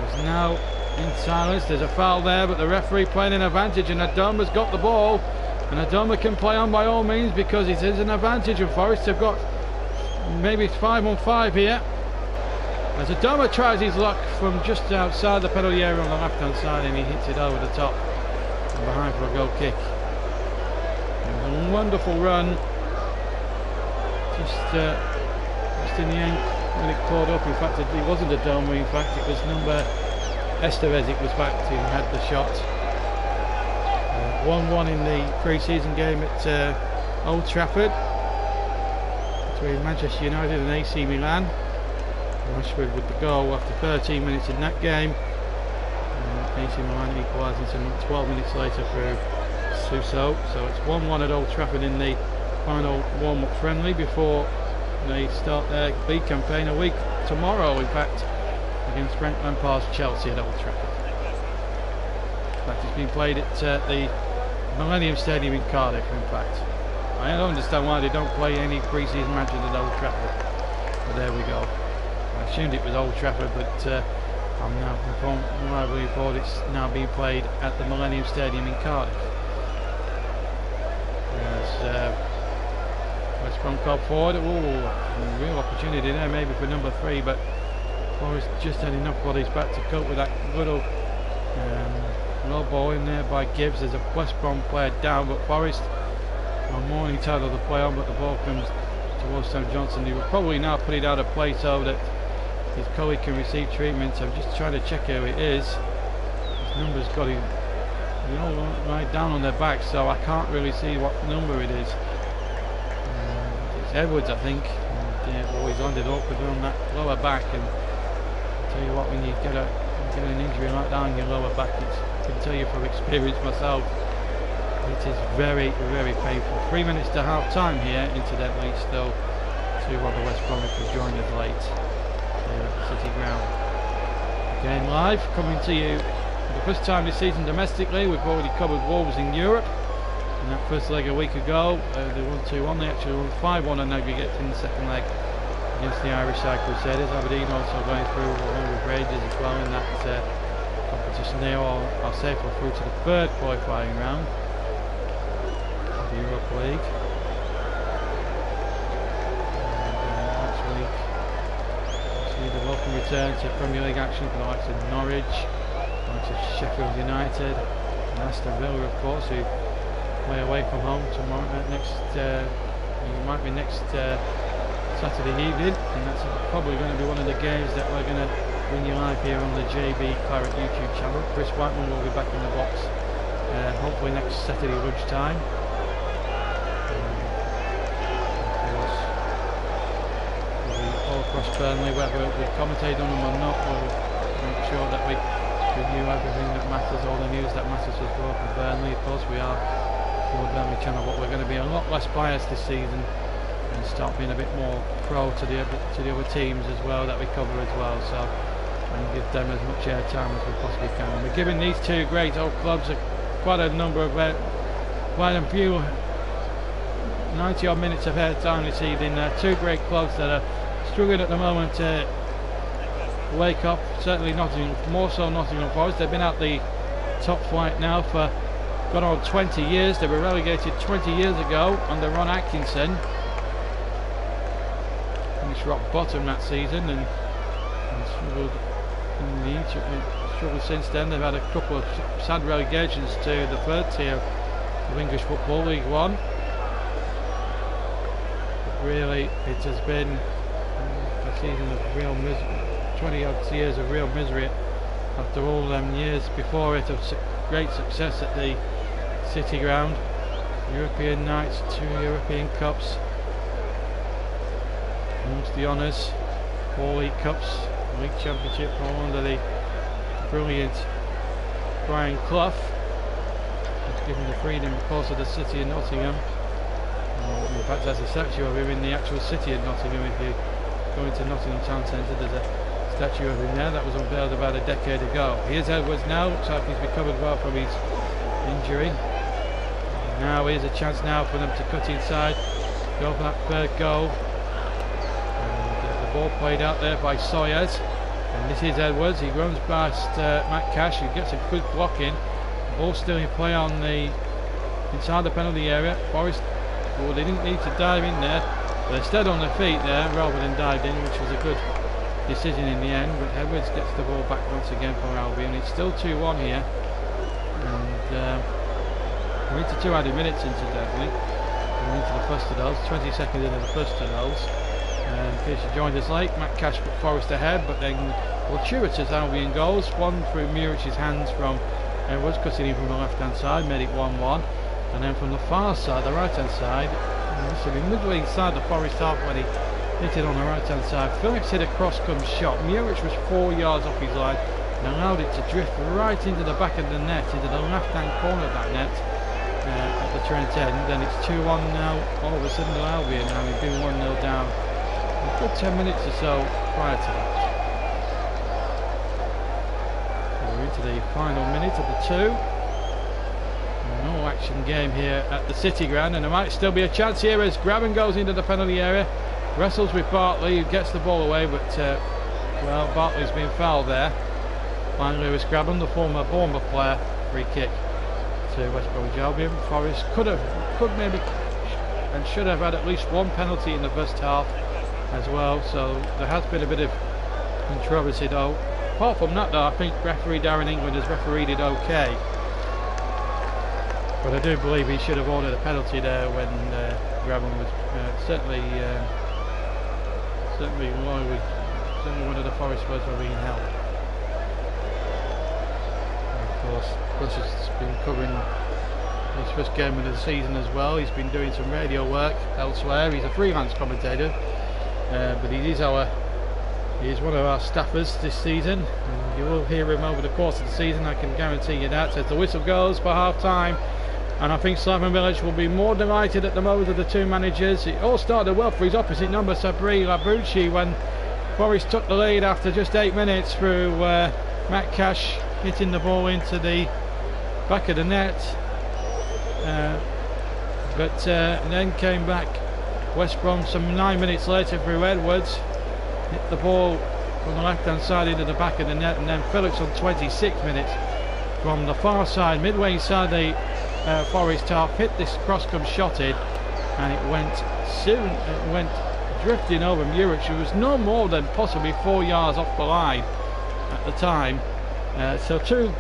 is now in silence. There's a foul there, but the referee playing an advantage, and Adoma's got the ball, and Adoma can play on by all means because it is an advantage, and Forest have got maybe 5-on-5 here as Adoma tries his luck from just outside the penalty area on the left hand side, and he hits it over the top and behind for a goal kick. It was a wonderful run, just in the end when it caught up. In fact, it wasn't Adoma, in fact it was number Estevez, it was back who had the shot. 1-1 in the pre-season game at Old Trafford between Manchester United and AC Milan. Rashford with the goal after 13 minutes in that game. AC Milan equalising some 12 minutes later through Suso. So it's 1-1 at Old Trafford in the final warm-up friendly before they start their league campaign a week tomorrow, in fact, against Frank Lampard's Chelsea at Old Trafford. In fact, it's been played at the Millennium Stadium in Cardiff, in fact. I don't understand why they don't play any pre-season matches at Old Trafford, but there we go. I assumed it was Old Trafford, but I'm now informed it's now being played at the Millennium Stadium in Cardiff. As West Brom called forward, a real opportunity there maybe for number 3, but Forrest just had enough bodies back to cope with that little low ball in there by Gibbs. There's a West Brom player down, but Forrest are more entitled to play on, but the ball comes towards Sam Johnson. He will probably now put it out of play so that his colleague can receive treatment. I'm just trying to check who it is. His number's got him right down on their back, so I can't really see what number it is. It's Edwards, I think. Always landed awkwardly on that lower back, and I'll tell you what, when you get an injury like that on your lower back, I can tell you from experience myself, it is very painful. 3 minutes to half time here, incidentally, still 2-1 the West Bromwich has joined us late here at the City Ground. Again live, coming to you for the first time this season domestically. We've already covered Wolves in Europe in that first leg a week ago. They won 2-1, they actually won 5-1 on aggregate in the second leg against the Irish side Crusaders. Aberdeen also going through along with Rangers as well in that competition. They are safely through to the 3rd qualifying round of the Europa League. Next week see the welcome return to Premier League action for the likes of Norwich, the likes of Sheffield United and Aston Villa, of course, who play away from home tomorrow. Next Saturday evening, and that's probably going to be one of the games that we're going to bring you live here on the JB Claret YouTube channel. Chris Whiteman will be back in the box hopefully next Saturday lunchtime. Of course, we'll be all across Burnley, whether we commentate on them or not. We'll make sure that we review everything that matters, all the news that matters as well from Burnley. Of course, we are for the Burnley channel, but we're going to be a lot less biased this season and start being a bit more pro to the other teams as well that we cover as well, so and give them as much air time as we possibly can. And we're giving these two great old clubs quite a number of quite a few 90 odd minutes of air time this evening. Two great clubs that are struggling at the moment to wake up, certainly Nottingham, more so Nottingham Forest. They've been at the top flight now for gone on 20 years. They were relegated 20 years ago under Ron Atkinson. Finished rock bottom that season and struggled struggled since then. They've had a couple of sad relegations to the 3rd tier of English football, League One. But really, it has been a season of real misery, 20 odd years of real misery after all them years before it of great success at the City Ground. European nights, 2 European Cups, amongst the honours, 4 League Cups, League Championship, all under the brilliant Brian Clough. He's given the freedom, of course, of the city of Nottingham. In fact, there's a statue of him in the actual city of Nottingham. If you go into Nottingham Town Centre, there's a statue of him there that was unveiled about a decade ago. Here's Edwards now, looks like he's recovered well from his injury. Now here's a chance now for them to cut inside, go for that third goal. And the ball played out there by Sawyers. And this is Edwards, he runs past Matt Cash, who gets a good block in. The ball still in play on the inside the penalty area. Forest, well, they didn't need to dive in there, but they stayed on their feet there rather than dived in, which was a good decision in the end. But Edwards gets the ball back once again for Albion. It's still 2-1 here, and we're into 2 added minutes, incidentally. We're into the first of those, 20 seconds into the first of those. In case you joined us late, Matt Cash put Forest ahead, but then fortuitous Albion goals. One through Murich's hands from Edwards, cutting in from the left hand side, made it 1-1. And then from the far side, the right hand side, must have been midway inside the Forest half when he hit it on the right hand side. Phillips hit a cross-come shot. Murich was 4 yards off his line and allowed it to drift right into the back of the net, into the left hand corner of that net. At the Trent end, and it's 2-1 now. All of a sudden, Albion having been 1-0 down a good 10 minutes or so prior to that. So we're into the final minute of the 2. No action game here at the City Ground, and there might still be a chance here as Graben goes into the penalty area, wrestles with Bartley, who gets the ball away, but well, Bartley's been fouled there by Lewis Graben, the former Bournemouth player. Free kick to West Bromwich Albion. Forest could maybe and should have had at least one penalty in the first half as well, so there has been a bit of controversy though. Apart from that though, I think referee Darren England has refereed it okay, but I do believe he should have ordered a penalty there when Graben was certainly one of the Forest players were being held. Of course, has been covering his first game of the season as well. He's been doing some radio work elsewhere. He's a freelance commentator, but he is one of our staffers this season. And you will hear him over the course of the season, I can guarantee you that. As the whistle goes for half time, and I think Simon Village will be more delighted at the moment of the two managers. It all started well for his opposite number, Sabri Labucci, when Forest took the lead after just 8 minutes through Matt Cash hitting the ball into the back of the net, but then came back West Brom some 9 minutes later through Edwards, hit the ball from the left hand side into the back of the net, and then Phillips on 26 minutes from the far side, midway inside the Forest half, hit this cross-come shot in, and it went drifting over Murich, who was no more than possibly 4 yards off the line at the time. So 2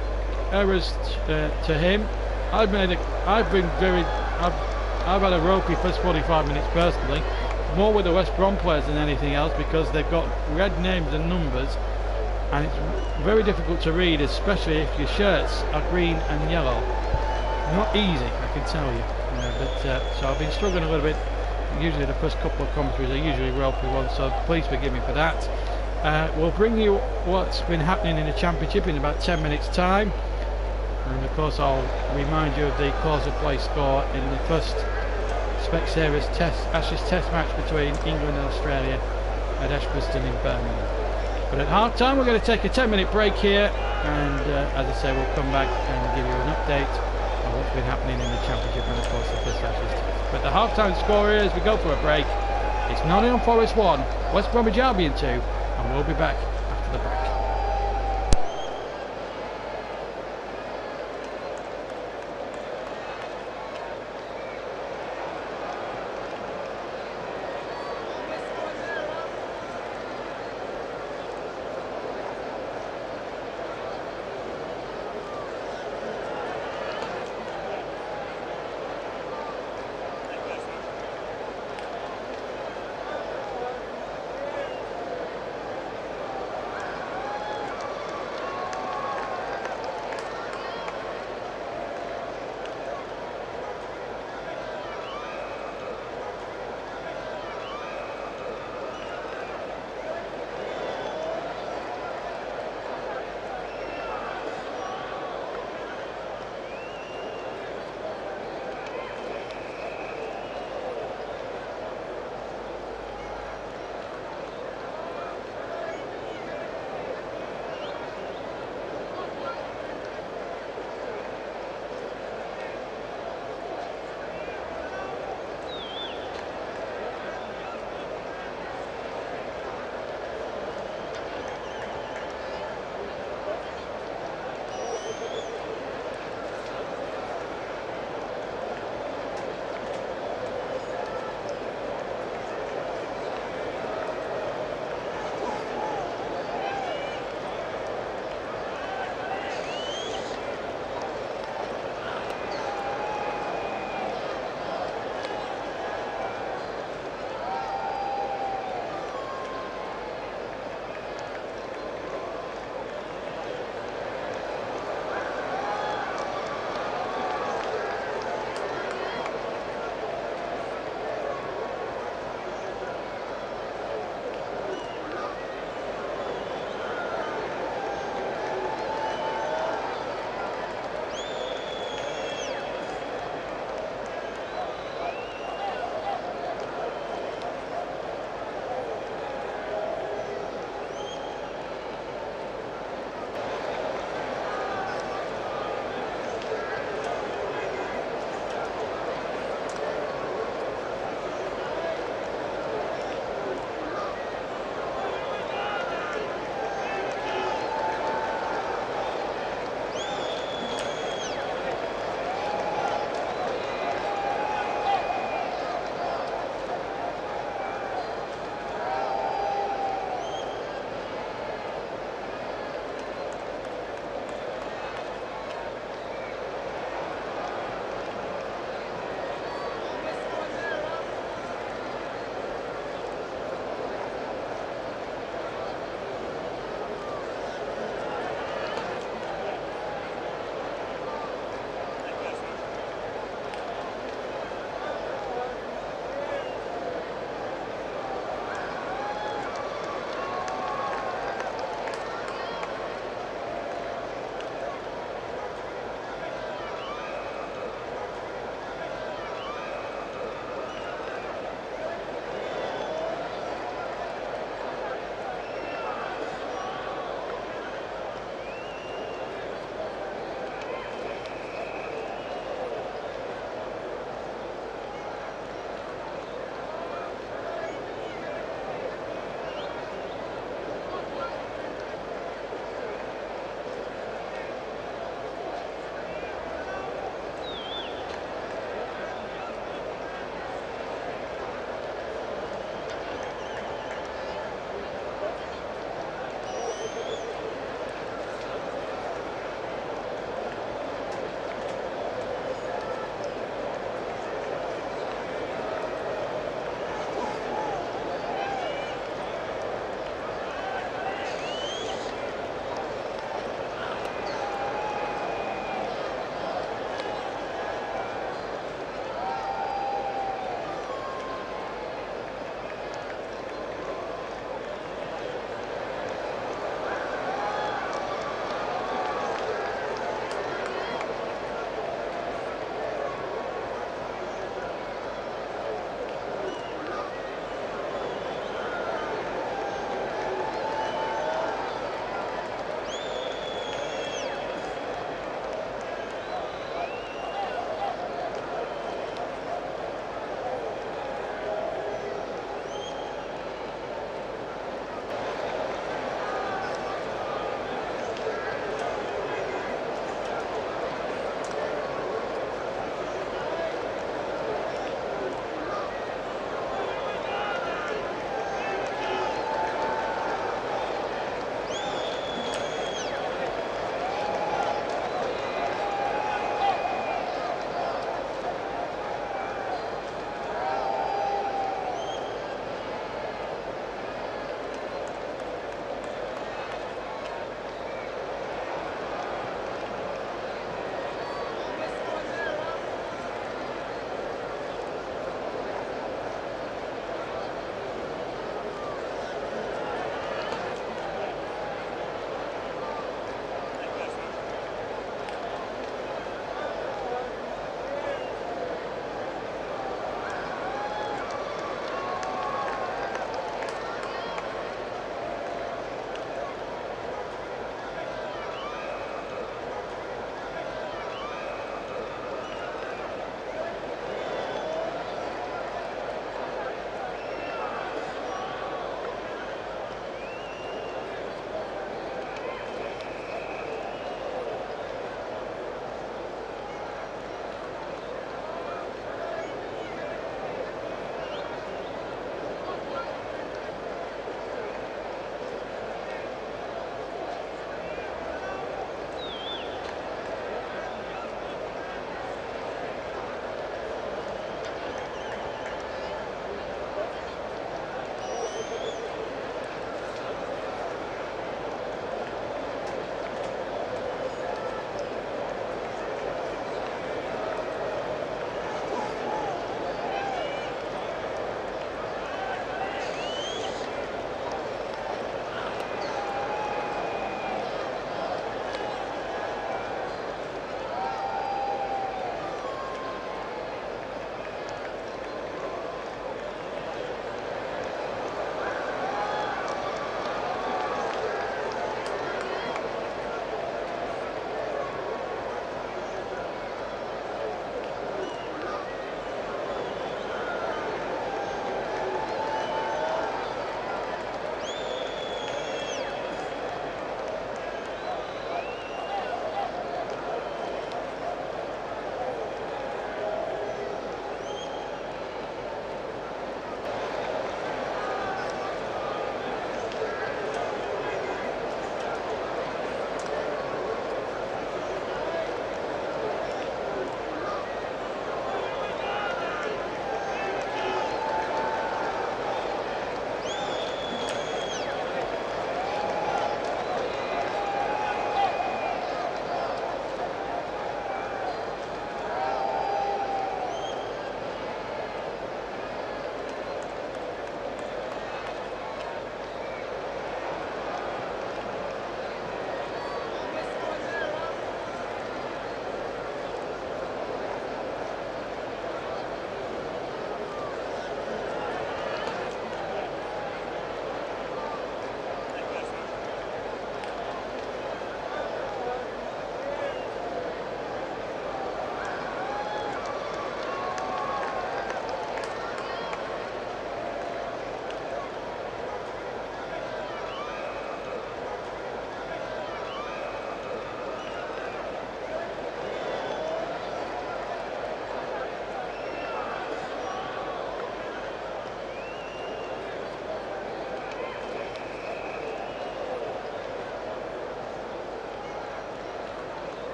errors to him. I've had a ropey first 45 minutes personally, more with the West Brom players than anything else, because they've got red names and numbers, and it's very difficult to read, especially if your shirts are green and yellow. Not easy, I can tell you. So I've been struggling a little bit. Usually the first couple of commentaries are usually ropey ones, so please forgive me for that. We'll bring you what's been happening in the Championship in about 10 minutes time, and of course I'll remind you of the close of play score in the first Specsavers Ashes Test match between England and Australia at Ashbriston in Birmingham. But at half time we're going to take a 10-minute break here, and as I say, we'll come back and give you an update on what's been happening in the Championship and of course the first Ashes Test. But the half time score here as we go for a break, it's Nottingham Forest 1, West Bromwich Albion 2, and we'll be back after the break.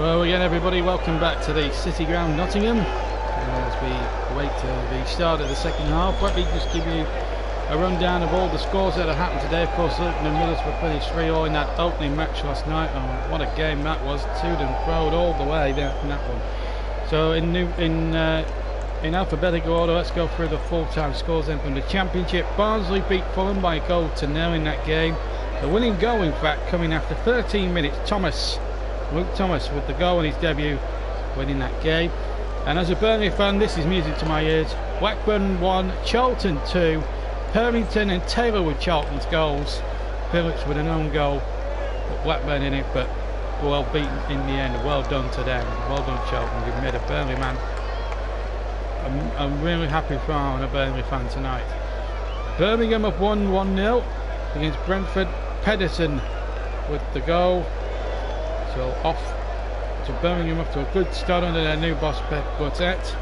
Well, again, everybody, welcome back to the City Ground, Nottingham. As we await the start of the second half, let me just give you a rundown of all the scores that have happened today. Of course, Luton and Middlesbrough finished 3-0 in that opening match last night. Oh, what a game that was! To and fro all the way there in that one. So in alphabetical order, let's go through the full-time scores then from the Championship. Barnsley beat Fulham by 1-0 in that game. The winning goal, in fact, coming after 13 minutes. Luke Thomas with the goal in his debut, winning that game. And as a Burnley fan, this is music to my ears. Blackburn 1, Charlton 2. Perrington and Taylor with Charlton's goals. Phillips with an own goal. Put Blackburn in it, but well beaten in the end. Well done to them. Well done, Charlton. You've made a Burnley man. I'm really happy for a Burnley fan tonight. Birmingham have won 1-0 against Brentford. Pedersen with the goal. So off to Birmingham after a good start under their new boss Pep Quartet.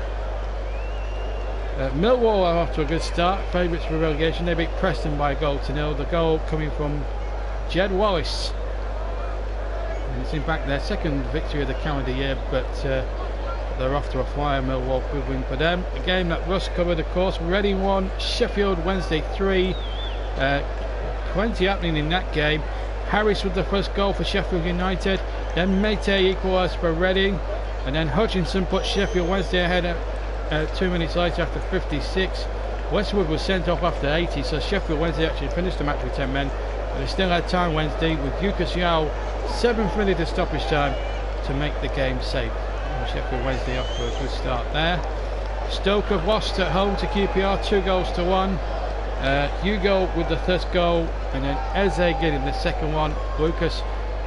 Millwall are off to a good start, favourites for relegation. They beat Preston by 1-0. The goal coming from Jed Wallace. And it's in fact their second victory of the calendar year, but they're off to a flyer. Millwall, good win for them. A game that Russ covered, of course. Reading 1, Sheffield Wednesday 3. Plenty happening in that game. Harris with the first goal for Sheffield United. Then Mate equalised for Reading. And then Hutchinson put Sheffield Wednesday ahead 2 minutes later after 56. Westwood was sent off after 80, so Sheffield Wednesday actually finished the match with 10 men. But they still had time Wednesday with Lucas Yao, 7th minute of stoppage time, to make the game safe. And Sheffield Wednesday off to a good start there. Stoke have lost at home to QPR, 2-1. Hugo with the first goal, and then Eze getting the second one. Lucas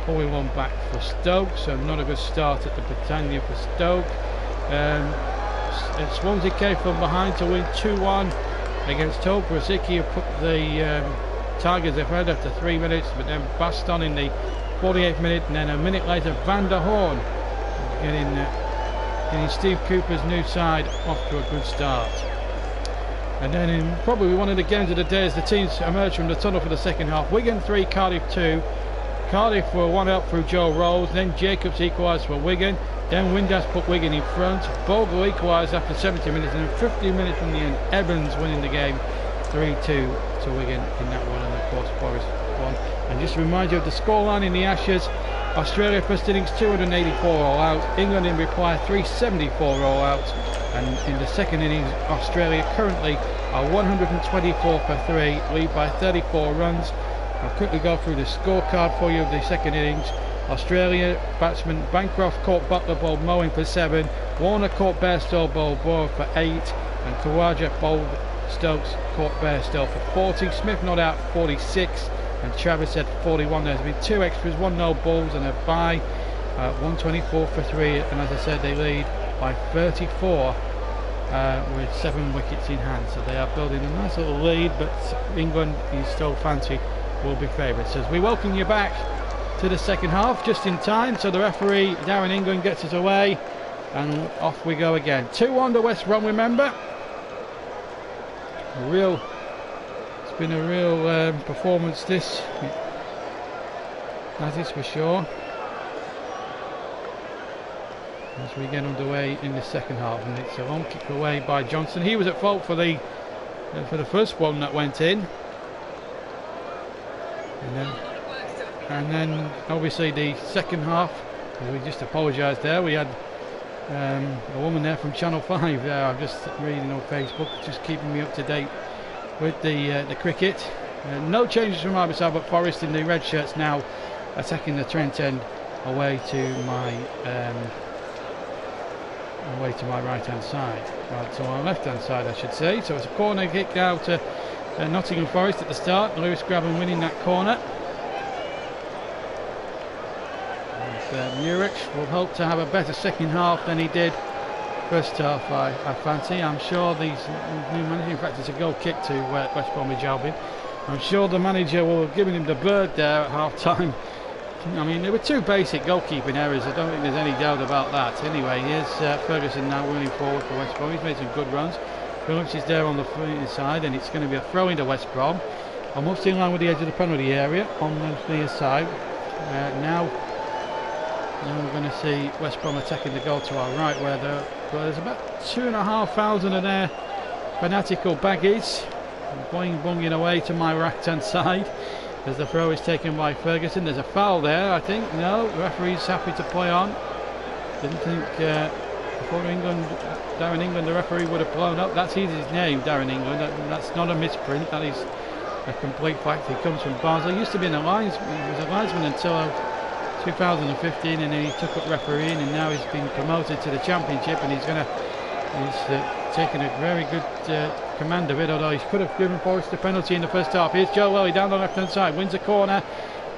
pulling one back for Stoke, so not a good start at the Britannia for Stoke. Swansea came from behind to win 2-1 against Hull. Brzezinski put the Tigers ahead after 3 minutes, but then Baston in the 48th minute, and then a minute later Van der Horn getting Steve Cooper's new side off to a good start. And then in probably one of the games of the day as the teams emerged from the tunnel for the second half. Wigan 3, Cardiff 2. Cardiff were 1-up through Joe Rolls. Then Jacobs equalised for Wigan. Then Windass put Wigan in front. Bogle equalised after 70 minutes. And then 15 minutes from the end, Evans winning the game 3-2 to Wigan in that one. And of course Forest won. And just to remind you of the scoreline in the Ashes. Australia first innings 284 all out. England in reply 374 all out. And in the second innings, Australia currently are 124 for 3, lead by 34 runs. I'll quickly go through the scorecard for you of the second innings. Australia batsman Bancroft caught Butler bowled Mowing for 7, Warner caught Bairstow bowled Boer for 8, and Khawaja bowled Stokes caught Bairstow for 40. Smith not out 46, and Travis had 41. There's been 2 extras, 1 no balls and a bye. 124 for 3, and as I said, they lead by 34 with 7 wickets in hand, so they are building a nice little lead, but England, you still fancy, will be favourites. As we welcome you back to the second half, just in time, so the referee Darren England gets us away, and off we go again. 2-1 to West Brom, remember. It's been a real performance this, that is for sure. As we get underway in the second half, and it's a long kick away by Johnson. He was at fault for the first one that went in, and then obviously the second half, we just apologised there. We had a woman there from Channel 5 there. I'm just reading on Facebook, just keeping me up to date with the cricket. No changes from our side, but Forest in the red shirts now attacking the Trent end away to my right hand side, to our left hand side I should say. So it's a corner kick now to Nottingham Forest at the start. Lewis Graben winning that corner, and Murich will hope to have a better second half than he did first half, I fancy. I'm sure these new manager, in fact it's a goal kick to West Bromwich Albion. I'm sure the manager will have given him the bird there at half time. I mean, there were 2 basic goalkeeping errors. I don't think there's any doubt about that. Anyway, here's Ferguson now running forward for West Brom. He's made some good runs. Phillips is there on the inside, and it's going to be a throw into West Brom. Almost in line with the edge of the penalty area on the near side. Now Now we're going to see West Brom attacking the goal to our right, where there's about 2,500 of their fanatical baggies bunging away to my right-hand side as the throw is taken by Ferguson. There's a foul there, I think. No, the referee's happy to play on. Didn't think before Darren England, the referee, would have blown up. That's his name, Darren England. That's not a misprint. That is a complete fact. He comes from Basel. He used to be an linesman. He was a linesman until 2015, and then he took up refereeing, and now he's been promoted to the Championship, and he's taken a very good command of it, although he could have given Forest a penalty in the first half. Here's Joe Welly down the left hand side, wins a corner,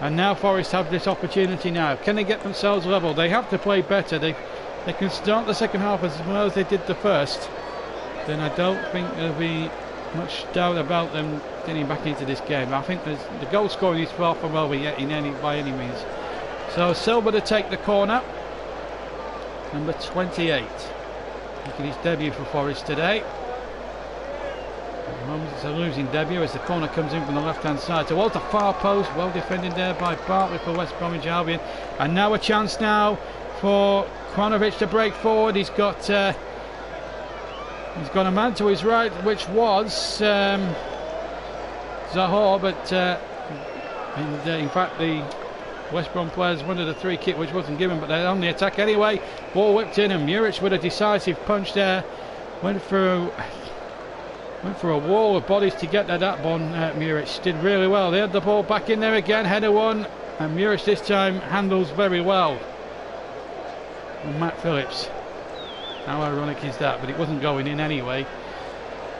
and now Forest have this opportunity now. Can they get themselves level? They have to play better. They can start the second half as well as they did the first, then I don't think there'll be much doubt about them getting back into this game. I think the goal scoring is far from over yet by any means. So Silva to take the corner, number 28, making his debut for Forest today. At the moment it's a losing debut as the corner comes in from the left hand side towards the far post. Well defended there by Bartley for West Bromwich Albion, and now a chance now for Kronovic to break forward. He's got a man to his right, which was Zahor, but in fact the West Brom players wanted a free kick which wasn't given, but they're on the attack anyway. Ball whipped in, and Muric with a decisive punch there. Went for a wall of bodies to get that one. Muric did really well. They had the ball back in there again, header one, and Muric this time handles very well. And Matt Phillips. How ironic is that? But it wasn't going in anyway.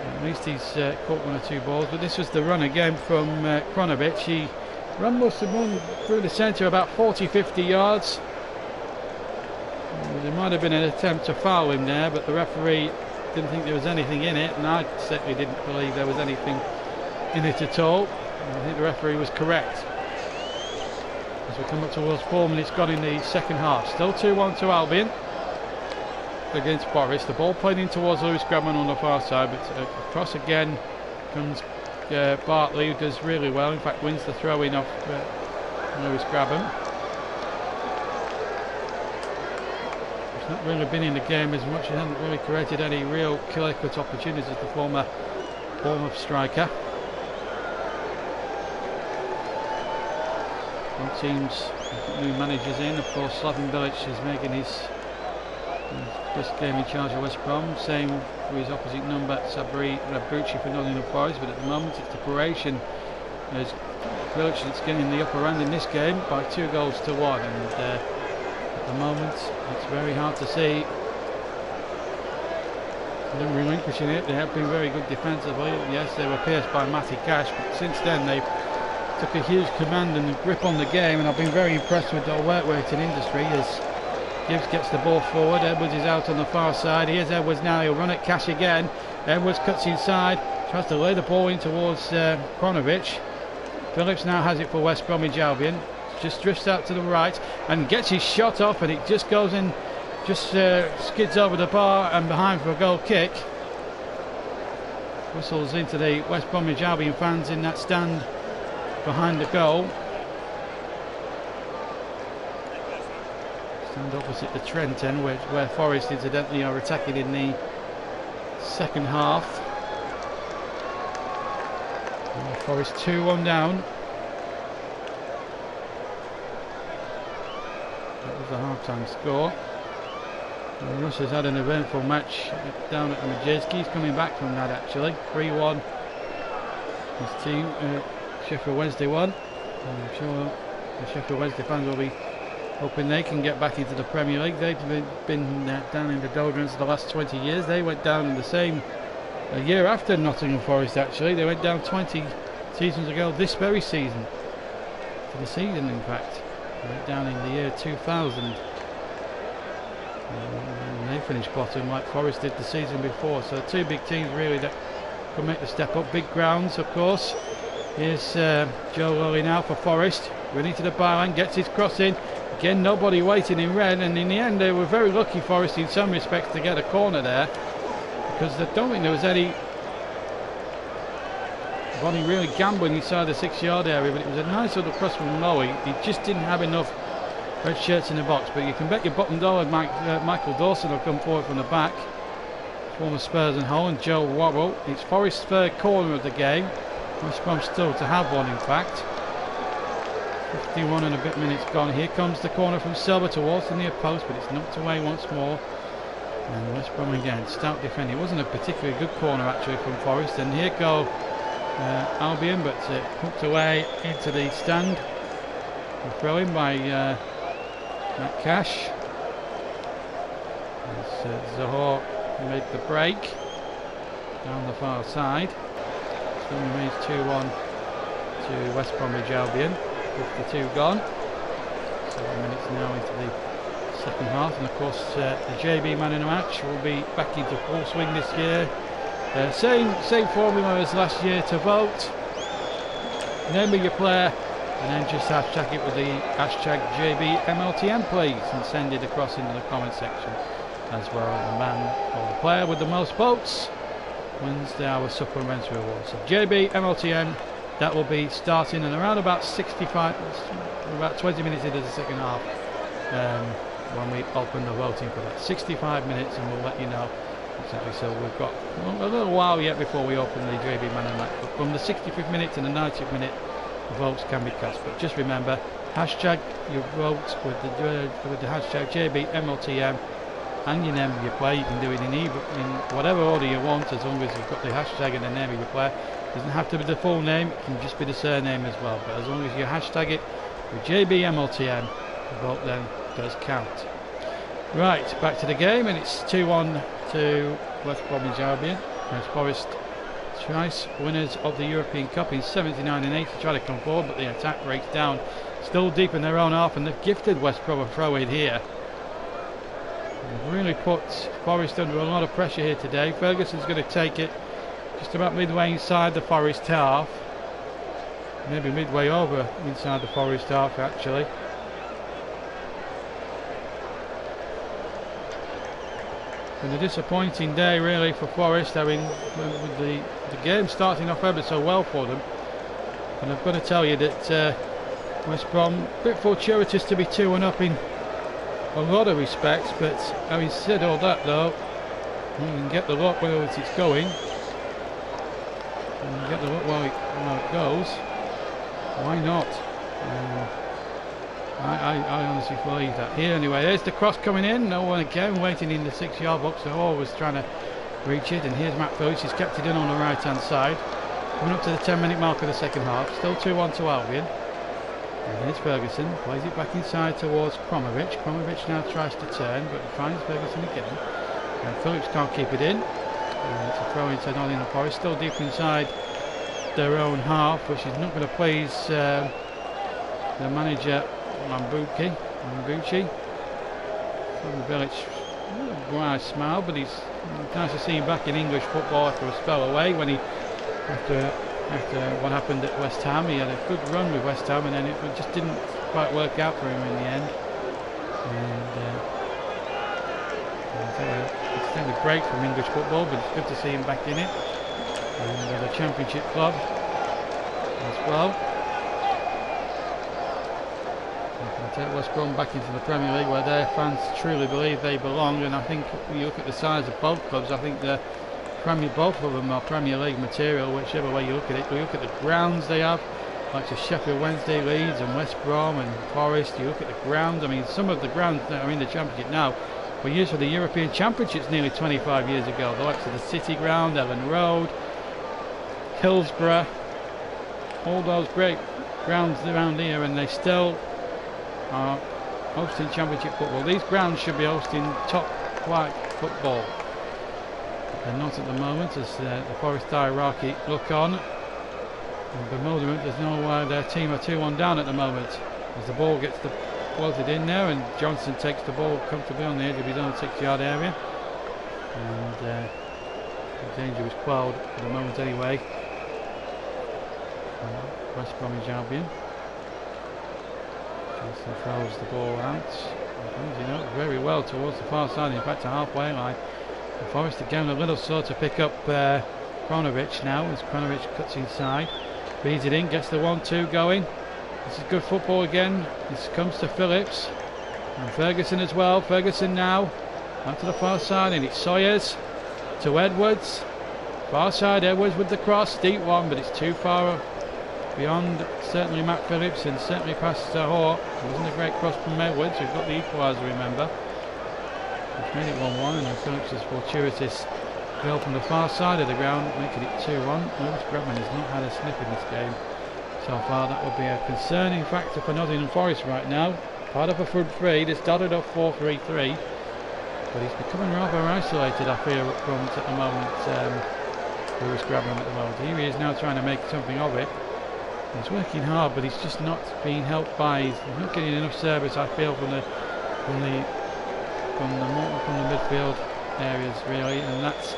At least he's caught one or two balls. But this was the run again from Kronovic. He must have run through the centre about 40-50 yards. There might have been an attempt to foul him there, but the referee didn't think there was anything in it, and I certainly didn't believe there was anything in it at all. I think the referee was correct. As we come up towards 4 minutes gone in the second half. Still 2-1 to Albion against Forest. The ball played in towards Lewis Grabman on the far side, but across again comes Bartley, who does really well. In fact, wins the throw-in off Lewis Grabman. He's not really been in the game as much. He hasn't really created any real clear-cut opportunities as the former Bournemouth striker. Both teams, new managers in. Of course, Slaven Bilic is making his first game in charge of West Brom. Same for his opposite number, Sabri Rabucci for Nottingham Forest. But at the moment, it's the Croatian as Bilic that's getting the upper hand in this game by 2-1. And at the moment, it's very hard to see them relinquishing it. They have been very good defensively. Yes, they were pierced by Matty Cash, but since then they've took a huge command and grip on the game, and I've been very impressed with their work rate in industry as Gibbs gets the ball forward. Edwards is out on the far side. Here's Edwards now. He'll run at Cash again. Edwards cuts inside, tries to lay the ball in towards Kronovic. Phillips now has it for West Bromwich Albion. Just drifts out to the right and gets his shot off, and it just goes in, just skids over the bar and behind for a goal kick. Whistles into the West Bromwich Albion fans in that stand behind the goal. Stand opposite the Trent end, where Forest incidentally are attacking in the second half. And Forest 2-1 down. That was the half-time score. And Russ has had an eventful match down at the Majeski. He's coming back from that actually. 3-1. His team. Sheffield Wednesday won. I'm sure the Sheffield Wednesday fans will be hoping they can get back into the Premier League. They've been down in the doldrums for the last 20 years. They went down in the same year after Nottingham Forest actually. They went down 20 seasons ago this very season. For the season in fact. They went down in the year 2000. And they finished bottom like Forest did the season before. So two big teams really that could make the step up. Big grounds of course. Here's Joe Lowry now for Forest, running to the byline, gets his cross in. Again, nobody waiting in red, and in the end they were very lucky, Forest, in some respects to get a corner there, because I don't think there was anybody really gambling inside the 6-yard area, but it was a nice little cross from Lowy. He just didn't have enough red shirts in the box, but you can bet your bottom dollar Michael Dawson will come forward from the back. Former Spurs and Holland, Joe Worrell. It's Forest's third corner of the game. West Brom still to have one, in fact. 51 and a bit minutes gone. Here comes the corner from Silva towards the near post, but it's knocked away once more. And West Brom again, stout defending. It wasn't a particularly good corner actually from Forest. And here go Albion, but hooked away into the stand. A throw in by Matt Cash. As Zahor made the break down the far side. Still remains 2-1 to West Bromwich Albion. 52 gone. 7 minutes now into the second half, and of course the JB man in the match will be back into full swing this year. Same formula as last year to vote. Name of your player, and then just hashtag it with the hashtag JBMLTM please, and send it across into the comment section as well. The man or the player with the most votes wins our supplementary award. So JBMLTM, that will be starting in around about about 20 minutes into the second half when we open the voting for that. 65 minutes, and we'll let you know exactly. So we've got a little while yet before we open the JB Man of the Match, but from the 65th minute to the 90th minute the votes can be cast. But just remember, hashtag your vote with the hashtag JBMLTM and your name of your player. You can do it in whatever order you want, as long as you've got the hashtag and the name of your player. It doesn't have to be the full name, it can just be the surname as well, but as long as you hashtag it with JBMLTM, the vote then does count. Right, back to the game, and it's 2-1 to West Bromwich Albion. West Forest twice winners of the European Cup in 79 and 80 try to come forward, but the attack breaks down still deep in their own half, and they've gifted West Brom a throw in here. They've really put Forest under a lot of pressure here today. Ferguson's going to take it just about midway inside the Forest half, maybe midway over inside the Forest half actually. Been a disappointing day really for Forest. I mean, with the game starting off ever so well for them, and I've got to tell you that West Brom, a bit fortuitous to be 2-1 up in a lot of respects, but having said all that though, you can get the luck where it's going, and you get the luck while it goes. Why not? I honestly believe that. Here anyway, there's the cross coming in. No one again waiting in the 6-yard box. They're always trying to reach it, and here's Matt Phillips. He's kept it in on the right hand side. Coming up to the 10-minute mark of the second half. Still 2-1 to Albion. And here's Ferguson, plays it back inside towards Kromovich. Kromovich now tries to turn, but finds Ferguson again. And Phillips can't keep it in. And it's a throw into Nottingham Forest, still deep inside their own half, which is not going to please the manager Mambucci. From the village, a bright smile, but it's nice to see him back in English football after a spell away. When he, after what happened at West Ham, he had a good run with West Ham, and then it just didn't quite work out for him in the end. And it's taken a break from English football, but it's good to see him back in it, and the Championship club as well. Take West Brom back into the Premier League, where their fans truly believe they belong. And I think when you look at the size of both clubs, I think both of them are Premier League material, whichever way you look at it. You look at the grounds they have, like the Sheffield Wednesday, Leeds and West Brom and Forest. You look at the grounds, I mean some of the grounds that are in the Championship now were used for the European Championships nearly 25 years ago. The likes of the City Ground, Ellen Road, Hillsborough, all those great grounds around here, and they still are hosting Championship football. These grounds should be hosting top flight football. They're not at the moment, as the Forest hierarchy look on in bewilderment. There's no why their team are 2-1 down at the moment, as the ball gets floated in there, and Johnson takes the ball comfortably on the edge of his own 6-yard area, and the danger was quelled at the moment anyway. West Bromwich Albion. Johnson throws the ball out. Brings it out very well towards the far side, in fact a halfway line. The Forest again a little slow to pick up Kronovich now, as Kronovich cuts inside, feeds it in, gets the 1-2 going. This is good football again. This comes to Phillips. And Ferguson as well. Ferguson now out to the far side, and it's Sawyers to Edwards. Far side, Edwards with the cross, deep one, but it's too far beyond certainly Matt Phillips and certainly past Hawke. It wasn't a great cross from Edwards, who's got the equaliser, remember. Which made it 1-1, and then Phillips' fortuitous goal from the far side of the ground, making it 2-1. Lewis Grabman has not had a sniff in this game so far. That would be a concerning factor for Nottingham Forest right now. Part of a front three, they started off 4-3-3, but he's becoming rather isolated, I fear, up front at the moment. Lewis Grabman at the moment. Here he is now trying to make something of it. He's working hard, but he's just not being helped by. He's not getting enough service, I feel, from the midfield areas, really, and that's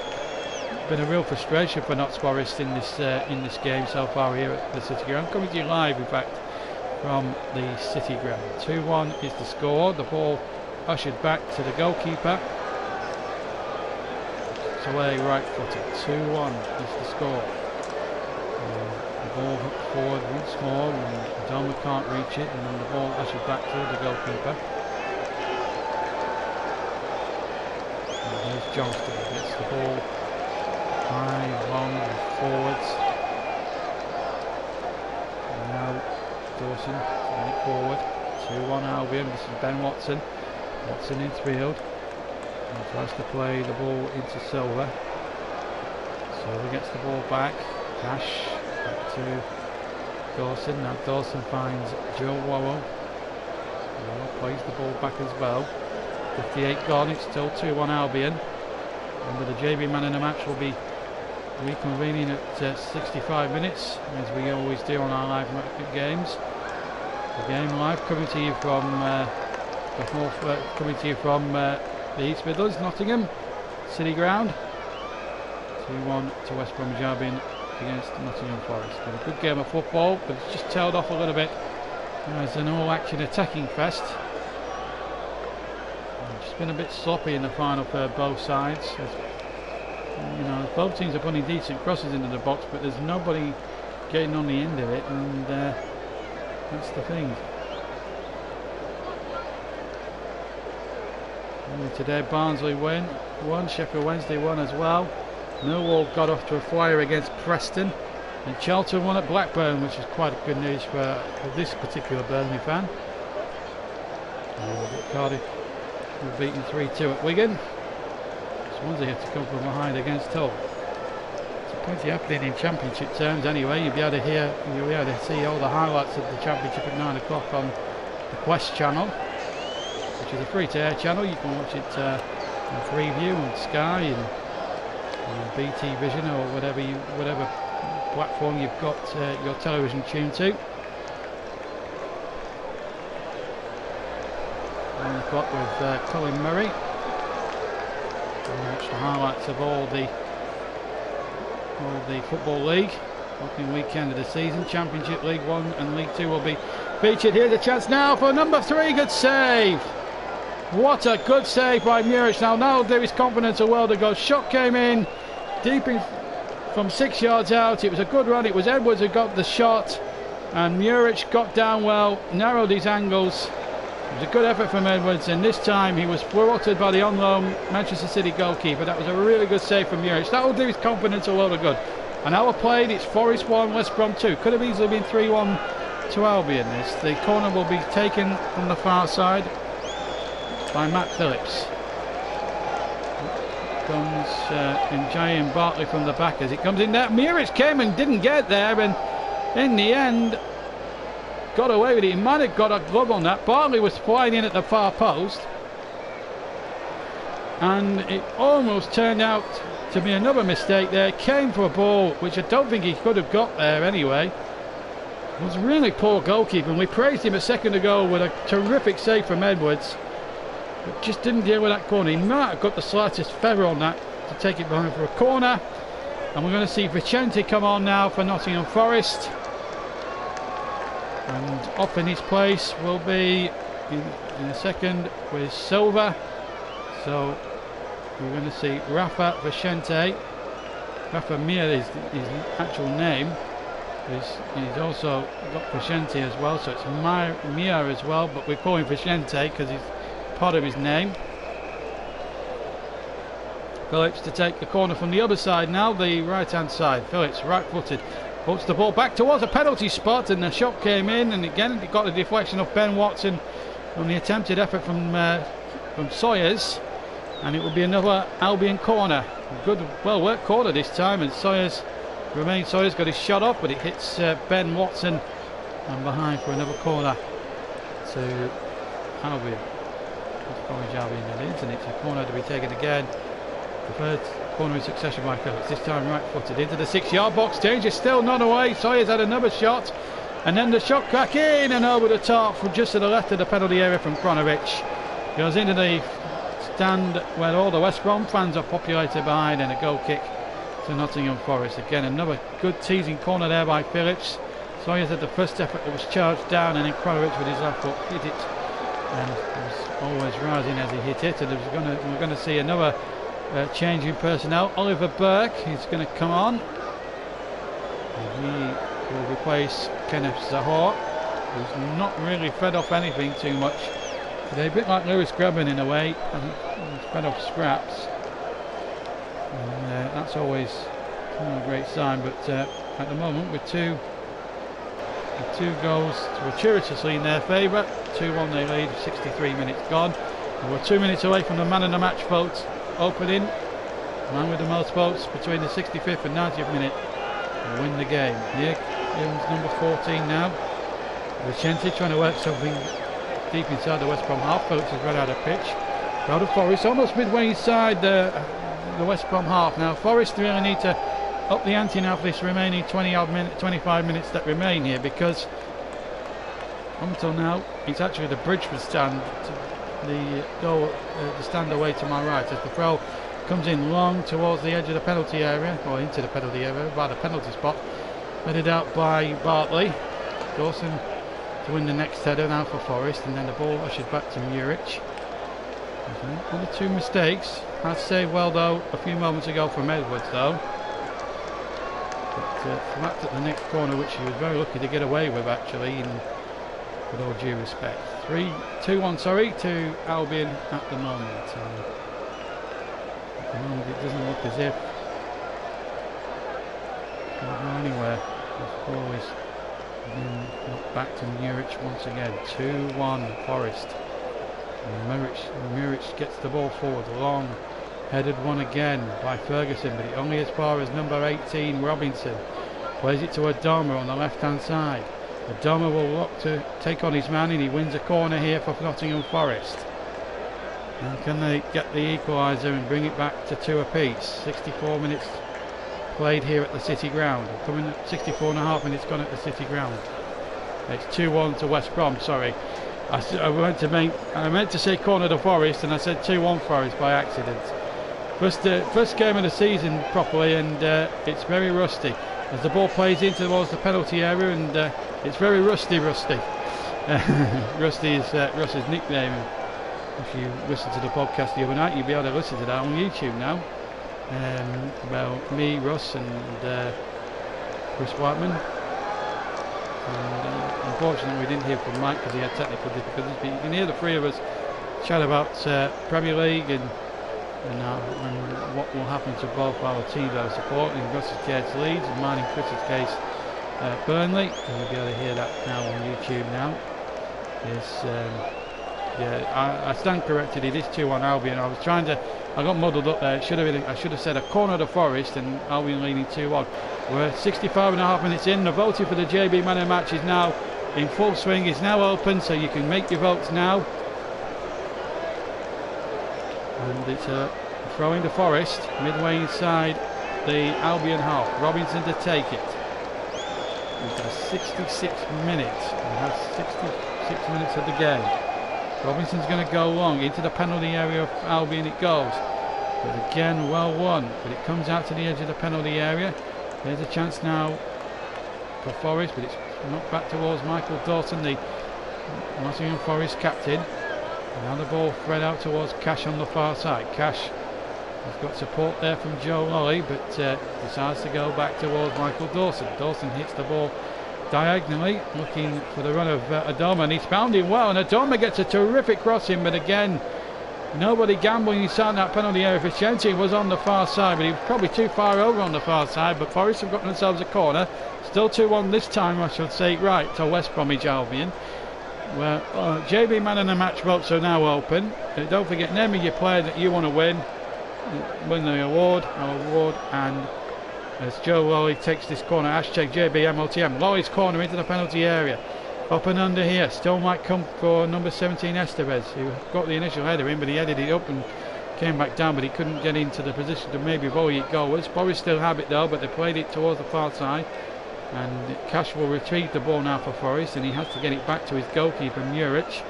been a real frustration for Notts Forest in this game so far here at the City Ground. Coming to you live, in fact, from the City Ground. 2-1 is the score. The ball ushered back to the goalkeeper. It's away right-footed. 2-1 is the score. The ball hooked forward once more, and Doma can't reach it, and then the ball ushered back to the goalkeeper. And here's Johnston. Gets the ball high, long, and forwards. And now Dawson throwing it forward. 2-1 Albion. This is Ben Watson. Watson in field. And tries to play the ball into Silver. Silver gets the ball back. Cash back to Dawson. Now Dawson finds Joe Worrell. Worrell plays the ball back as well. 58 gone. It's still 2-1 Albion. Remember, the JB man in the match will be reconvening at 65 minutes, as we always do on our live games. The game live coming to you from the East Midlands, Nottingham City Ground. 2-1 to West Bromwich Albion against Nottingham Forest. Been a good game of football, but it's just tailed off a little bit as an all-action attacking fest. It's been a bit sloppy in the final third, both sides. You know, both teams are putting decent crosses into the box, but there's nobody getting on the end of it, and that's the thing. And today Barnsley won, Sheffield Wednesday won as well. Millwall got off to a flyer against Preston, and Charlton won at Blackburn, which is quite good news for this particular Burnley fan. Cardiff were beaten 3-2 at Wigan. Swansea had to come from behind against Hull. There's plenty happening in Championship terms anyway. You'll be able to see all the highlights of the Championship at 9 o'clock on the Quest channel, which is a free-to-air channel. You can watch it on Freeview and Sky and BT Vision, or whatever platform you've got your television tuned to. 1 o'clock with Colin Murray. Watch the highlights of all the Football League. Opening weekend of the season. Championship, League 1 and League 2 will be featured. Here's a chance now for number 3. Good save. What a good save by Muric. Now that'll do his confidence a world ago. Shot came in deep in from 6 yards out. It was a good run. It was Edwards who got the shot, and Muric got down well, narrowed his angles. It was a good effort from Edwards, and this time he was thwarted by the on-loan Manchester City goalkeeper. That was a really good save from Muric. That will do his confidence a lot of good. An hour played, it's Forest 1, West Brom 2. Could have easily been 3-1 to Albion. The corner will be taken from the far side by Matt Phillips. Comes in Jay Bartley from the back as it comes in there. Muric came and didn't get there, and in the end got away with it. He might have got a glove on that. Bartley was flying in at the far post, and it almost turned out to be another mistake there. Came for a ball which I don't think he could have got there anyway. It was really poor goalkeeping. We praised him a second ago with a terrific save from Edwards, but just didn't deal with that corner. He might have got the slightest feather on that to take it behind for a corner. And we're going to see Vicente come on now for Nottingham Forest. And off in his place will be in a second with Silva. So we're going to see Rafa Vicente. Rafa Mir is his actual name. He's also got Vicente as well, so it's Mir as well, but we call him Vicente because part of his name. Phillips to take the corner from the other side now, the right hand side. Phillips, right footed, puts the ball back towards a penalty spot, and the shot came in, and again it got a deflection of Ben Watson from the attempted effort from Sawyers, and it will be another Albion corner. A good, well worked corner this time, and Sawyers got his shot off, but it hits Ben Watson, and behind for another corner to Albion. It's Albion that is, and it's a corner to be taken again. The third corner in succession by Phillips, this time right footed into the 6-yard box. Danger still not away. Sawyers had another shot, and then the shot crack in and over the top from just to the left of the penalty area from Kronovich. Goes into the stand where all the West Brom fans are populated behind, and a goal kick to Nottingham Forest. Again another good teasing corner there by Phillips. Sawyers had the first effort, it was charged down, and then Kronovich with his left foot hit it, and it was always rising as he hit it. And we're going to see another change in personnel. Oliver Burke is going to come on, and he will replace Kenneth Zahor, who's not really fed off anything too much today, a bit like Lewis Grabban in a way, and he's fed off scraps, and that's always a great sign. But at the moment, with two goals fortuitously in their favour, 2-1 they lead, 63 minutes gone, and we're 2 minutes away from the man of the match vote opening. Man with the most votes between the 65th and 90th minute will win the game. Here comes number 14 now. Vicente trying to work something deep inside the West Brom half. Phillips has run out of pitch. Crowd of Forest almost midway inside the West Brom half. Now Forest really need to up the ante now for this remaining 25 minutes that remain here, because up until now it's actually the Bridgeford stand, the goal, the stand away to my right, as the throw comes in long towards the edge of the penalty area, or into the penalty area by the penalty spot, headed out by Bartley. Dawson to win the next header now for Forest, and then the ball rushes back to Muric. Only two mistakes. I'd say well though a few moments ago from Edwards though, but flat at the next corner, which he was very lucky to get away with actually, with all due respect. 2-1 to Albion at the moment. At the moment it doesn't look as if it can't go anywhere. The ball is knocked back to Muric once again. 2-1 Forest. Muric gets the ball forward, long headed one again by Ferguson, but only as far as number 18 Robinson. Plays it to Adama on the left hand side. Adama will look to take on his man, and he wins a corner here for Nottingham Forest. And can they get the equaliser and bring it back to 2 apiece? 64 minutes played here at the City Ground. Coming at 64 and a half minutes gone at the City Ground. It's 2-1 to West Brom, sorry. I meant to say corner to Forest, and I said 2-1 Forest by accident. First game of the season properly, and it's very rusty as the ball plays in towards the penalty area, and it's very rusty. Rusty is Russ's nickname. If you listen to the podcast the other night, you'll be able to listen to that on YouTube now. About me, Russ, and Chris Whiteman. And unfortunately, we didn't hear from Mike because he had technical difficulties. But you can hear the three of us chat about Premier League and what will happen to both our teams I support. In Russ's case, Leeds, and mine in Chris's case, Burnley. And you'll be able to hear that now on YouTube now. I stand corrected. It is 2-1 Albion. I got muddled up there. I should have said a corner to Forest and Albion leading 2-1. We're 65 and a half minutes in. The voting for the JB Man of the Match is now in full swing. It's now open, so you can make your votes now. And it's a throw into Forest, midway inside the Albion half. Robinson to take it. Into the 66th minute. We have 66 minutes of the game. Robinson's going to go long into the penalty area of Albion. It goes, but again well won. But it comes out to the edge of the penalty area. There's a chance now for Forest, but it's knocked back towards Michael Dawson, the Nottingham Forest captain. And now the ball thread out towards Cash on the far side. Cash has got support there from Joe Lolly, but decides to go back towards Michael Dawson. Dawson hits the ball diagonally, looking for the run of Adoma, and he's found him well, and Adoma gets a terrific crossing, but again, nobody gambling inside that penalty area. Vicente was on the far side, but he was probably too far over on the far side, but Forest have got themselves a corner. Still 2-1 this time, I should say, right, to West Bromwich Albion. Well, JB Man and the match votes are now open. Don't forget, name of your player that you want to win the award, and as Joe Lolly takes this corner, hashtag JBMOTM. Lolly's corner into the penalty area. Up and under here, still might come for number 17 Estevez, who got the initial header in, but he headed it up and came back down, but he couldn't get into the position to maybe volley it goalwards. Boris still have it though, but they played it towards the far side, and Cash will retrieve the ball now for Forest, and he has to get it back to his goalkeeper Muric.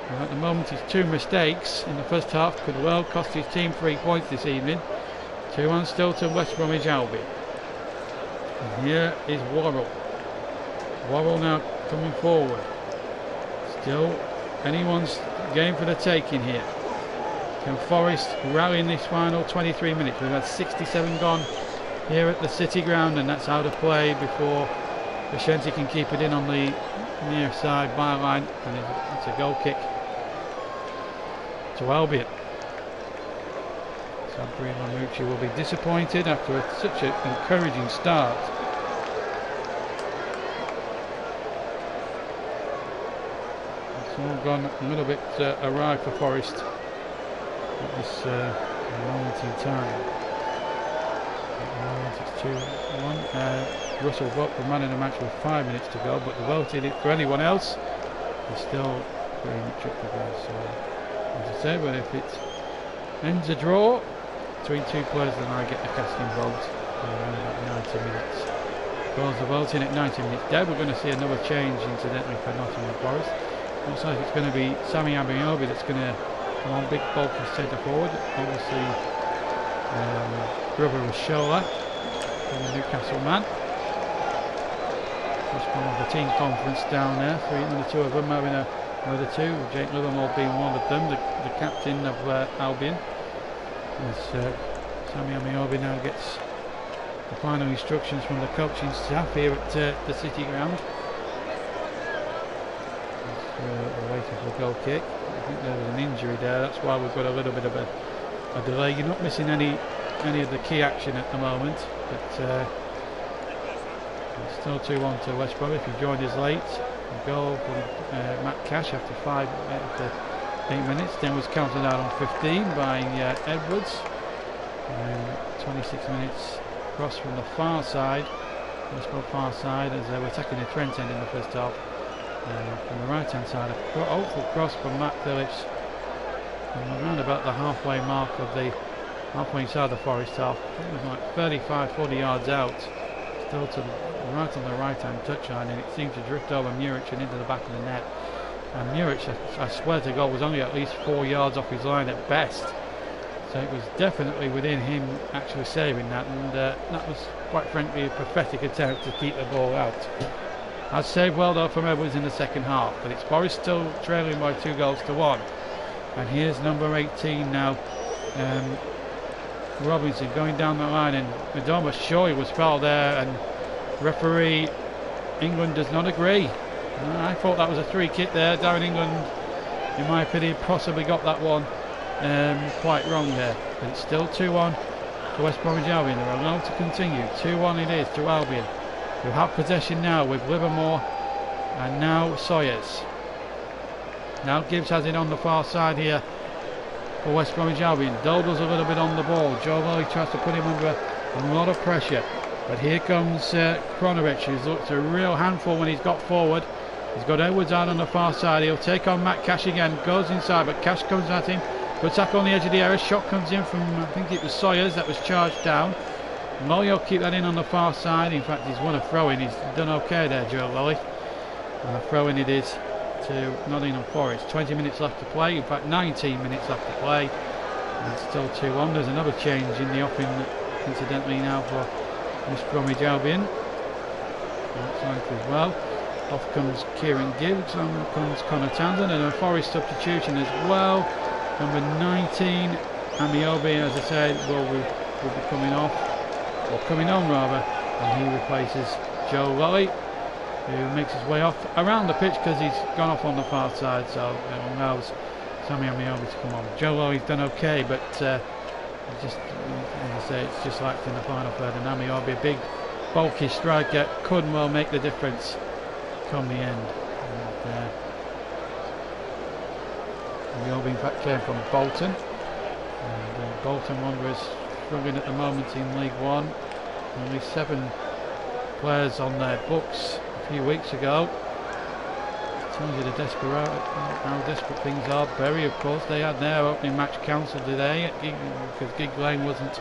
And at the moment his 2 mistakes in the first half could well cost his team 3 points this evening. 2-1 still to West Bromwich Albion. And here is Worrell. Worrell now coming forward. Still anyone's game for the taking here. Can Forest rally in this final 23 minutes? We've had 67 gone here at the City Ground, and that's out of play before Vicente can keep it in on the near side byline, and it's a goal kick to Albion. Sabri Mamucci will be disappointed after such an encouraging start. It's all gone a little bit awry for Forest at this moment in time. At the moment it's 2-1. Russell vote for man in the match with 5 minutes to go, but the voted it for anyone else is still very much up for grabs. So, as I say, but if it ends a draw between 2 players, then I get the casting vote around about 90 minutes. Goals are voting at 90 minutes dead. We're going to see another change incidentally for Nottingham Forest. Looks like it's going to be Sammy Abiobi that's going to come on, big bulky centre forward. Obviously, brother of Shola from the Newcastle man. Just one of the team conference down there, the 2 of them having another 2, Jake Livermore being one of them, the captain of Albion. As Sammy Abiobi now gets the final instructions from the coaching staff here at the City Ground. Waiting for a goal kick. I think there was an injury there, that's why we've got a little bit of a delay. You're not missing any of the key action at the moment, but it's still 2-1 to West Brom. If you joined us late, a goal from Matt Cash after 8 minutes, then was counted out on 15 by Edwards. 26 minutes cross from the far side, West Brom far side, as they were attacking the Trent end in the first half. From the right hand side, a hopeful cross from Matt Phillips from around about the halfway mark of the halfway inside the Forest half. It was like 35-40 yards out, still to the right on the right hand touchline, and it seemed to drift over Muric and into the back of the net. And Muric, I swear to God, was only at least 4 yards off his line at best, so it was definitely within him actually saving that, and that was quite frankly a pathetic attempt to keep the ball out. I'd saved well though from Edwards in the second half, but it's Forest still trailing by 2-1. And here's number 18 now, Robinson going down the line, and Adoma sure he was fouled there, and referee England does not agree. I thought that was a free kick there. Darren England, in my opinion, possibly got that one quite wrong there, but it's still 2-1 to West Bromwich Albion. They're allowed to continue. 2-1 it is to Albion, who have possession now with Livermore and now Sawyers. Now Gibbs has it on the far side here for West Bromwich Albion. Doble's a little bit on the ball. Joe Lolly tries to put him under a lot of pressure, but here comes Kronovich, who's looked a real handful when he's got forward. He's got Edwards out on the far side. He'll take on Matt Cash again, goes inside, but Cash comes at him. Good tackle on the edge of the area. Shot comes in from, I think it was Sawyers that was charged down. Lolly will keep that in on the far side. In fact, he's won a throw-in. He's done okay there, Joe Lolly. And a throw-in it is to Nottingham Forest. 20 minutes left to play. In fact, 19 minutes left to play. And it's still 2-1. There's another change in the offing, incidentally, now for West Bromwich Albion. Outside as well. Off comes Kieran Gibbs. On comes Connor Townsend. And a Forest substitution as well. Number 19, Amiobi, as I said, will be coming off. Or coming on rather, and he replaces Joe Lolly. who makes his way off around the pitch because he's gone off on the far side, so it allows Sammy Amiobi to come on. Joe Lowry's done okay, but just, as I say, it's just like in the final third, and Amiobi, a big bulky striker, could well make the difference come the end. And, Amiobi in fact came from Bolton, and Bolton Wanderers struggling at the moment in League One. Only 7 players on their books a few weeks ago. Tells you how desperate things are. Bury, of course, they had their opening match cancelled today because Gig Lane wasn't.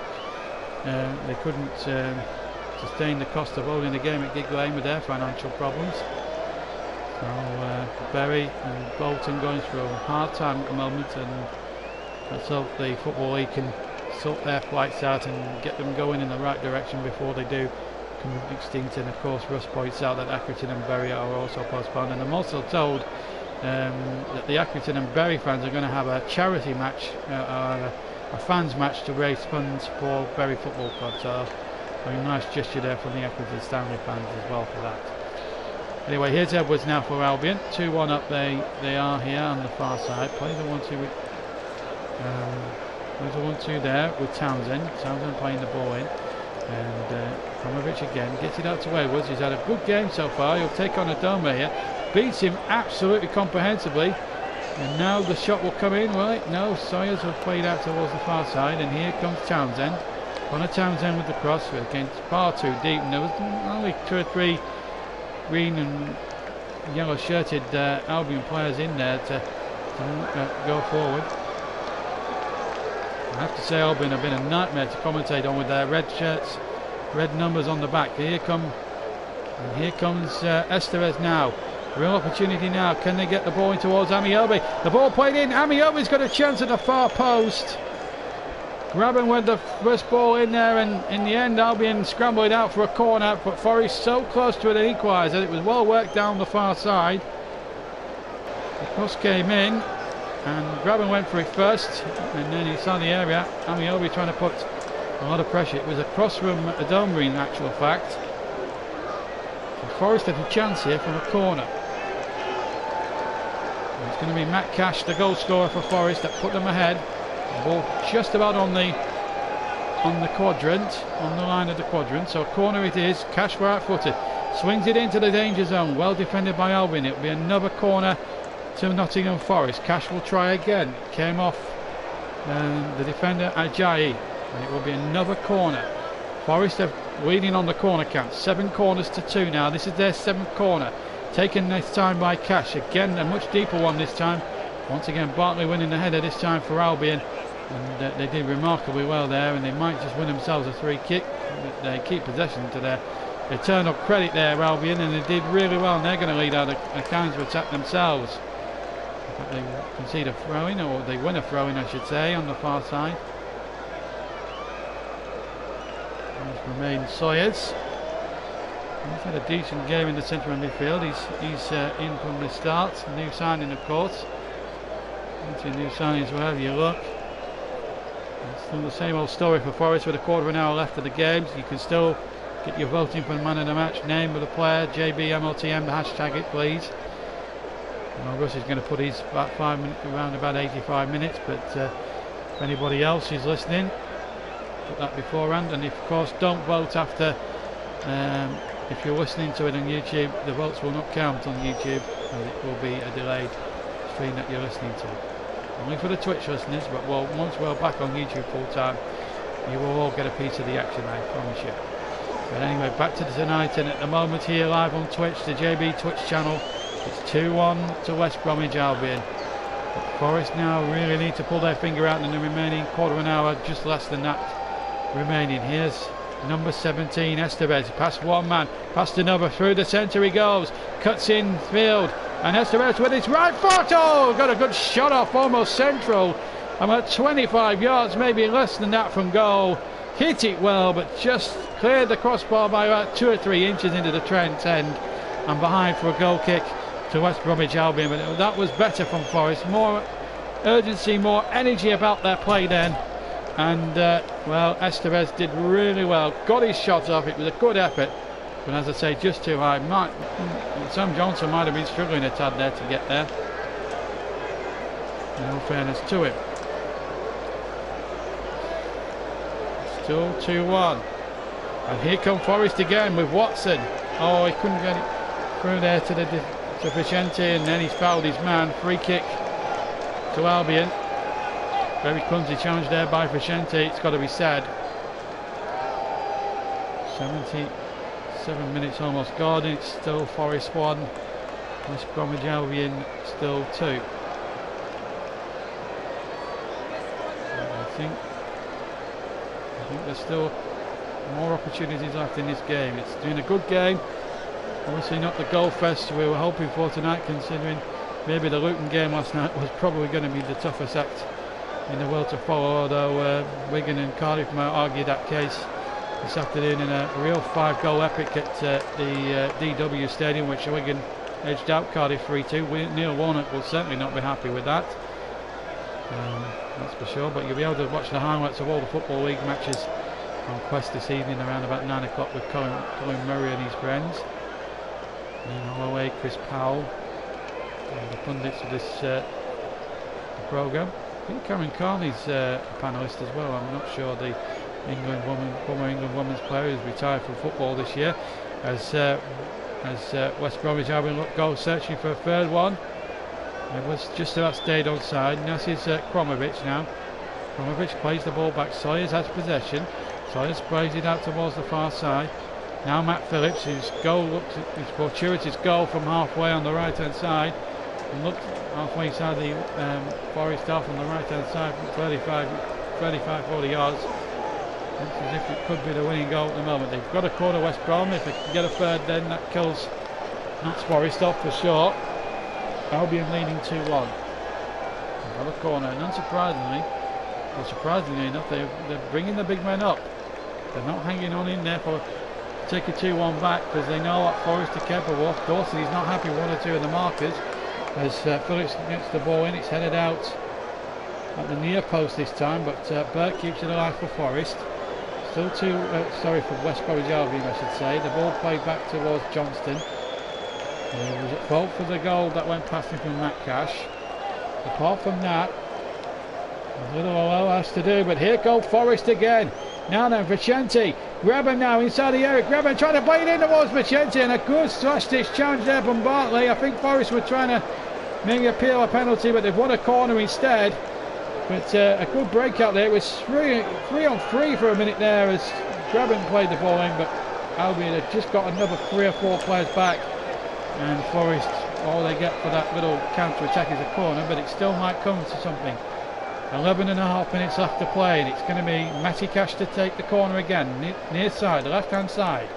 They couldn't sustain the cost of holding the game at Gig Lane with their financial problems. So Bury and Bolton going through a hard time at the moment, and let's hope the Football League can sort their flights out and get them going in the right direction before they do come extinct. And of course Russ points out that Accrington and Bury are also postponed, and I'm also told that the Accrington and Bury fans are going to have a charity match, a fans match to raise funds for Bury Football Club, so a nice gesture there from the Accrington Stanley fans as well for that. Anyway, here's Edwards now for Albion. 2-1 up they are here on the far side. Plays a 1-2 with there's a 1-2 there with Townsend. Townsend playing the ball in, and Kromovich again gets it out to Edwards. He's had a good game so far. He'll take on Adoma here, beats him absolutely comprehensively, and now the shot will come in. Well, no, Sawyers will play it out towards the far side, and here comes Townsend. Connor Townsend with the cross against far too deep, and there was only 2 or 3 green and yellow shirted Albion players in there to go forward. I have to say Albion have been a nightmare to commentate on with their red shirts, red numbers on the back. Here comes Estevez now. Real opportunity now. Can they get the ball in towards Amiobi? The ball played in. Amiobi's got a chance at the far post. Grabbing with the first ball in there, and in the end Albion scrambled out for a corner, but Forest so close to an equaliser. It was well worked down the far side. The cross came in, and Graben went for it first, and then he saw the area. Amiobi trying to put a lot of pressure. It was a cross from Adoma in actual fact. So Forest had a chance here from a corner. And it's going to be Matt Cash, the goal scorer for Forest, that put them ahead. The ball just about on the quadrant, on the line of the quadrant. So a corner it is. Cash for out-footed. Swings it into the danger zone. Well defended by Albion. It will be another corner to Nottingham Forest. Cash will try again. It came off the defender Ajayi, and it will be another corner. Forest are leading on the corner count. 7 corners to 2 now. This is their 7th corner. Taken this time by Cash. Again, a much deeper one this time. Once again, Bartley winning the header this time for Albion. And they did remarkably well there, and they might just win themselves a free kick. They keep possession to their eternal credit there, Albion, and they did really well, and they're going to lead out a counter-attack themselves. But they concede a throw-in, or they win a throw-in I should say, on the far side. There's Romain Sawyers. He's had a decent game in the centre of midfield. He's in from the start. New signing, of course. Into new signings wherever you look. It's still the same old story for Forest with a quarter of an hour left of the games. You can still get your voting for the man of the match, name of the player, JBMLTM, the hashtag it please. Well, Russ is going to put his about 5 minutes, around about 85 minutes, but if anybody else is listening, put that beforehand. And of course don't vote after, if you're listening to it on YouTube, the votes will not count on YouTube, as it will be a delayed stream that you're listening to. Only for the Twitch listeners, but once we're back on YouTube full time, you will all get a piece of the action, I promise you. But anyway, back to tonight, and at the moment here live on Twitch, the JB Twitch channel, it's 2-1 to West Bromwich Albion. But Forest now really need to pull their finger out in the remaining quarter of an hour, just less than that remaining. Here's number 17, Estevez, past one man, past another, through the centre he goes, cuts in field, and Estevez with his right foot, oh, got a good shot off, almost central, about 25 yards, maybe less than that from goal. Hit it well, but just cleared the crossbar by about 2 or 3 inches into the Trent end, and behind for a goal kick to West Bromwich Albion. But that was better from Forest, more urgency, more energy about their play then. And well, Estevez did really well, got his shot off. It was a good effort, but as I say, just too high. Sam Johnson might have been struggling a tad there to get there. In all fairness to him. Still 2-1. And here come Forest again with Watson. Oh, he couldn't get it through there to Vicente, and then he's fouled his man. Free kick to Albion. Very clumsy challenge there by Vicente, it's got to be said. 77 minutes almost gone. It's still Forest 1, West Bromwich Albion still 2. I think there's still more opportunities left in this game. It's been a good game. Obviously not the goal fest we were hoping for tonight, considering maybe the Luton game last night was probably going to be the toughest act in the world to follow, although Wigan and Cardiff might argue that case this afternoon in a real 5-goal epic at the DW Stadium, which Wigan edged out Cardiff 3-2. Neil Warnock will certainly not be happy with that. That's for sure, but you'll be able to watch the highlights of all the Football League matches on Quest this evening around about 9 o'clock with Colin Murray and his friends. Ian Holloway, Chris Powell, the pundits of this programme. I think Karen Carney's a panellist as well. I'm not sure. The former England women's player who's retired from football this year, as West Bromwich Albion go searching for a third one. It was just about stayed onside. Now this is Kromovich now. Kromovich plays the ball back. Sawyers has possession. Sawyers plays it out towards the far side. Now Matt Phillips, whose goal looks his fortuitous goal from halfway on the right hand side, and looked halfway inside the Forest half on the right hand side, 35-40 yards. Looks as if it could be the winning goal at the moment. They've got a corner West Brom. If they can get a third, then that kills Forest off for sure. Albion leading 2-1. Got a corner, and unsurprisingly, or surprisingly enough, they're bringing the big men up. They're not hanging on in there for take a 2-1 back, because they know what Forest are capable of. Dawson is not happy with 1 or 2 of the markers. As Phillips gets the ball in, it's headed out at the near post this time, but Burke keeps it alive for Forest. Still for West Bromwich Albion, I should say. The ball played back towards Johnston. He was at fault for the goal that went past him from Matt Cash. Apart from that, a little has to do, but here goes Forest again. Now then, Vicente, Grabban now inside the area. Grabban trying to play it in towards Vicente, and a good slash-stitch challenge there from Bartley. I think Forest were trying to maybe appeal a penalty, but they've won a corner instead. But a good breakout there. It was 3 on 3 for a minute there as Grabban played the ball in, but Albion had just got another 3 or 4 players back. And Forest, all they get for that little counter-attack is a corner, but it still might come to something. 11.5 minutes left to play, and it's going to be Matty Cash to take the corner again, near side, the left-hand side.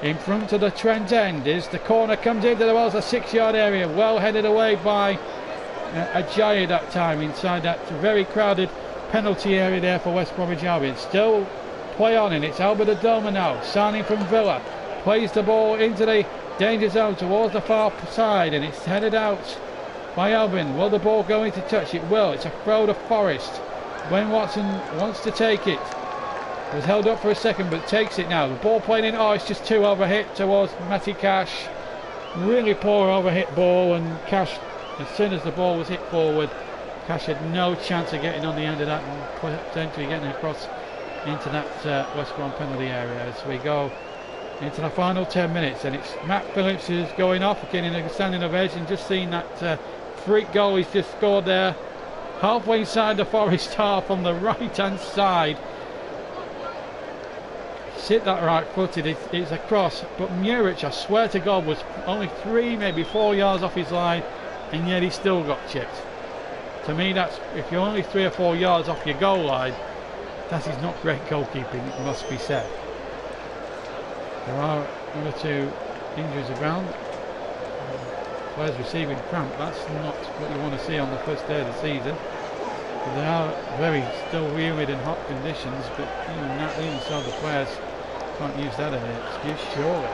In front of the Trent end is the corner, comes into the Wells, a 6-yard area, well headed away by Ajayi that time, inside that very crowded penalty area there for West Bromwich Albion. Still play on, and it's Albert Adoma now, signing from Villa, plays the ball into the danger zone towards the far side, and it's headed out by Albion. Will the ball go into touch? It will. It's a throw to Forest. When Watson wants to take it, was held up for a second, but takes it now. The ball playing in. Oh, it's just 2 overhit towards Matty Cash. Really poor overhit ball, and Cash, as soon as the ball was hit forward, Cash had no chance of getting on the end of that and potentially getting across into that West Brom penalty area as we go into the final 10 minutes. And it's Matt Phillips who's going off, getting a standing ovation. Just seen that freak goal he's just scored there, halfway inside the Forest half on the right hand side. Hit that right footed, it's a cross, but Muric, I swear to God, was only 3, maybe 4 yards off his line, and yet he still got chipped. To me, that's, if you're only 3 or 4 yards off your goal line, that is not great goalkeeping, it must be said. There are 1 or 2 injuries around. Players receiving cramp, that's not what you want to see on the first day of the season. But they are very still humid and hot conditions, but even so the players can't use that as an excuse, surely.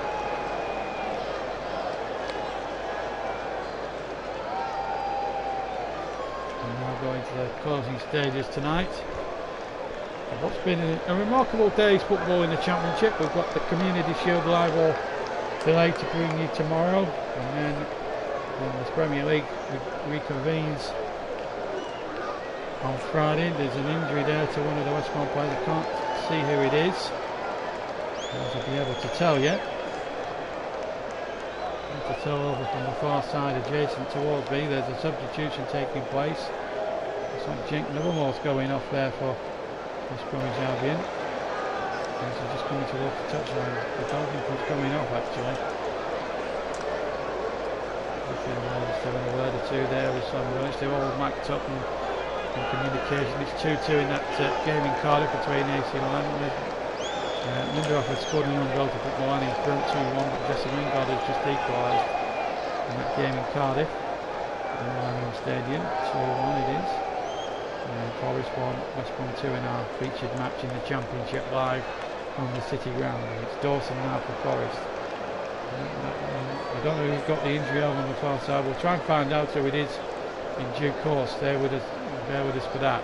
And now going to the closing stages tonight. What's been a remarkable day's football in the Championship. We've got the Community Shield Live all delayed to bring you tomorrow, and then the Premier League reconvenes on Friday. There's an injury there to one of the West Brom players. I can't see who it is. I'll be able to tell yet. To tell over from the far side, adjacent towards me. There's a substitution taking place. It's like Jink Livermore's going off there for West Bromwich Albion. He's just coming towards the touchline. I don't think he's coming off actually. Just having a word or two there with some Welsh. They're all macked up and in communication. It's 2-2 in that game in Cardiff between AC Milan. Lindelof has scored an own goal to put Milan in front 2-1, but Jesse Lingard has just equalised in that game in Cardiff at the Millennium Stadium. 2-1 it is. Forest 1, West Brom 2 in our featured match in the Championship live on the City ground. It's Dawson now for Forest. I don't know who's got the injury over on the far side. We'll try and find out who it is in due course. Bear with us for that.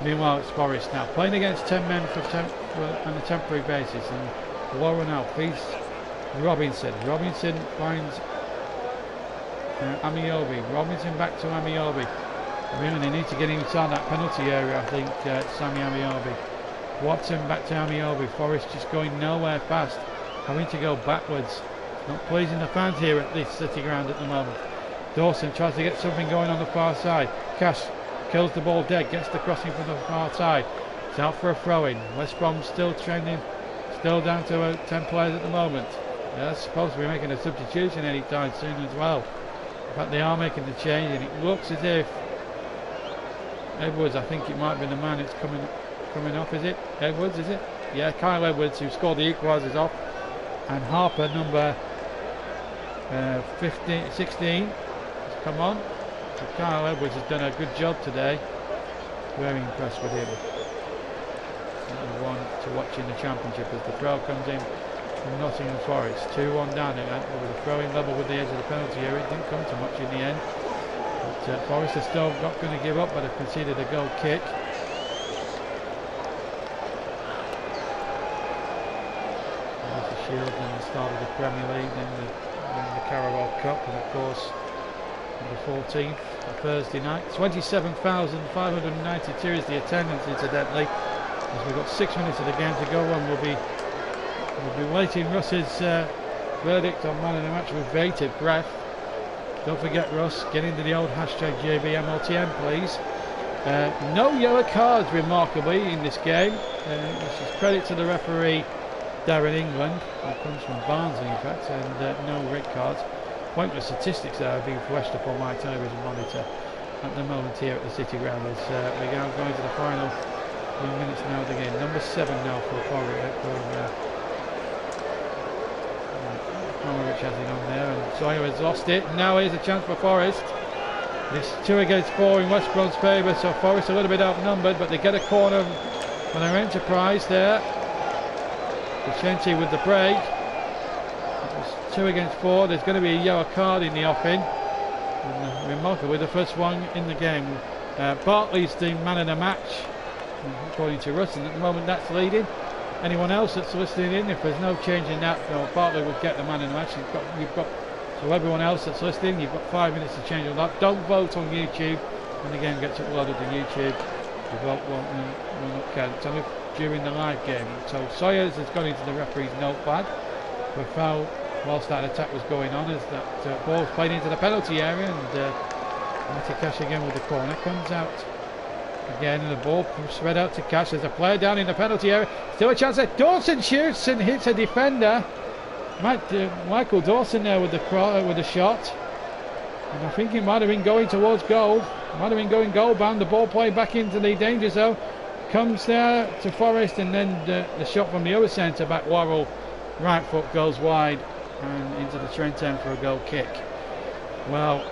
Meanwhile, it's Forest now playing against 10 men on a temporary basis, and Warren out feeds Robinson. Robinson finds Amiobi. Robinson back to Amiobi. Really, they need to get inside that penalty area, I think. Sammy Amiobi. Watson back to Amiobi. Forest just going nowhere fast, having to go backwards. Not pleasing the fans here at this City ground at the moment. Dawson tries to get something going on the far side. Cash kills the ball dead, gets the crossing from the far side. It's out for a throw-in. West Brom still trending, still down to 10 players at the moment. They're supposed to be making a substitution anytime soon as well. In fact, they are making the change, and it looks as if Edwards, I think it might be the man that's coming off, is it? Edwards, is it? Yeah, Kyle Edwards, who scored the equalisers off, and Harper, number 16, has come on. So Kyle Edwards has done a good job today. Very impressed with him. One to watch in the Championship as the throw comes in from Nottingham Forest. 2-1 down it with a throwing level with the edge of the penalty area. It didn't come to much in the end. But Forest are still not going to give up, but have conceded a goal kick. There's the Shield and the start of the Premier League, then the Carabao Cup, and of course the 14th, Thursday night. 27,592 is the attendance, incidentally, as we've got 6 minutes of the game to go on. We'll be waiting Russ's verdict on man of the match with bated breath. Don't forget, Russ, get into the old hashtag JBMLTM, please. No yellow cards, remarkably, in this game, which is credit to the referee Darren England, who comes from Barnsley, in fact, and no red cards. Pointless statistics that are being flashed up on my television monitor at the moment here at the City ground as we're now going to the final few minutes now of the game. Number 7 now for Forest has it on there, and Sawyer has lost it. Now here's a chance for Forest. It's 2 against 4 in West Brom's favour, so Forest a little bit outnumbered, but they get a corner for their Enterprise there. Vicente with the break. 2 against 4. There's going to be a yellow card in the offing. And, remarkably, the first one in the game. Bartley's the man of the match, according to Russ, and at the moment that's leading. Anyone else that's listening in, if there's no change in that, no, Bartley will get the man of the match. So everyone else that's listening, you've got 5 minutes to change all that. Don't vote on YouTube when the game gets uploaded to YouTube. The vote will not count. It's only during the live game. So Sawyers has gone into the referee's notepad for a foul whilst that attack was going on, as that ball was played into the penalty area, and Matty Cash again with the corner comes out again, and the ball spread out to Cash. There's a player down in the penalty area, still a chance there. Dawson shoots and hits a defender. Michael Dawson there with the shot, and I think he might have been going towards goal. Might have been going goal bound. The ball played back into the danger zone, comes there to Forest, and then the shot from the other centre back, Worrell, right foot goes wide and into the Trent end for a goal kick. Well,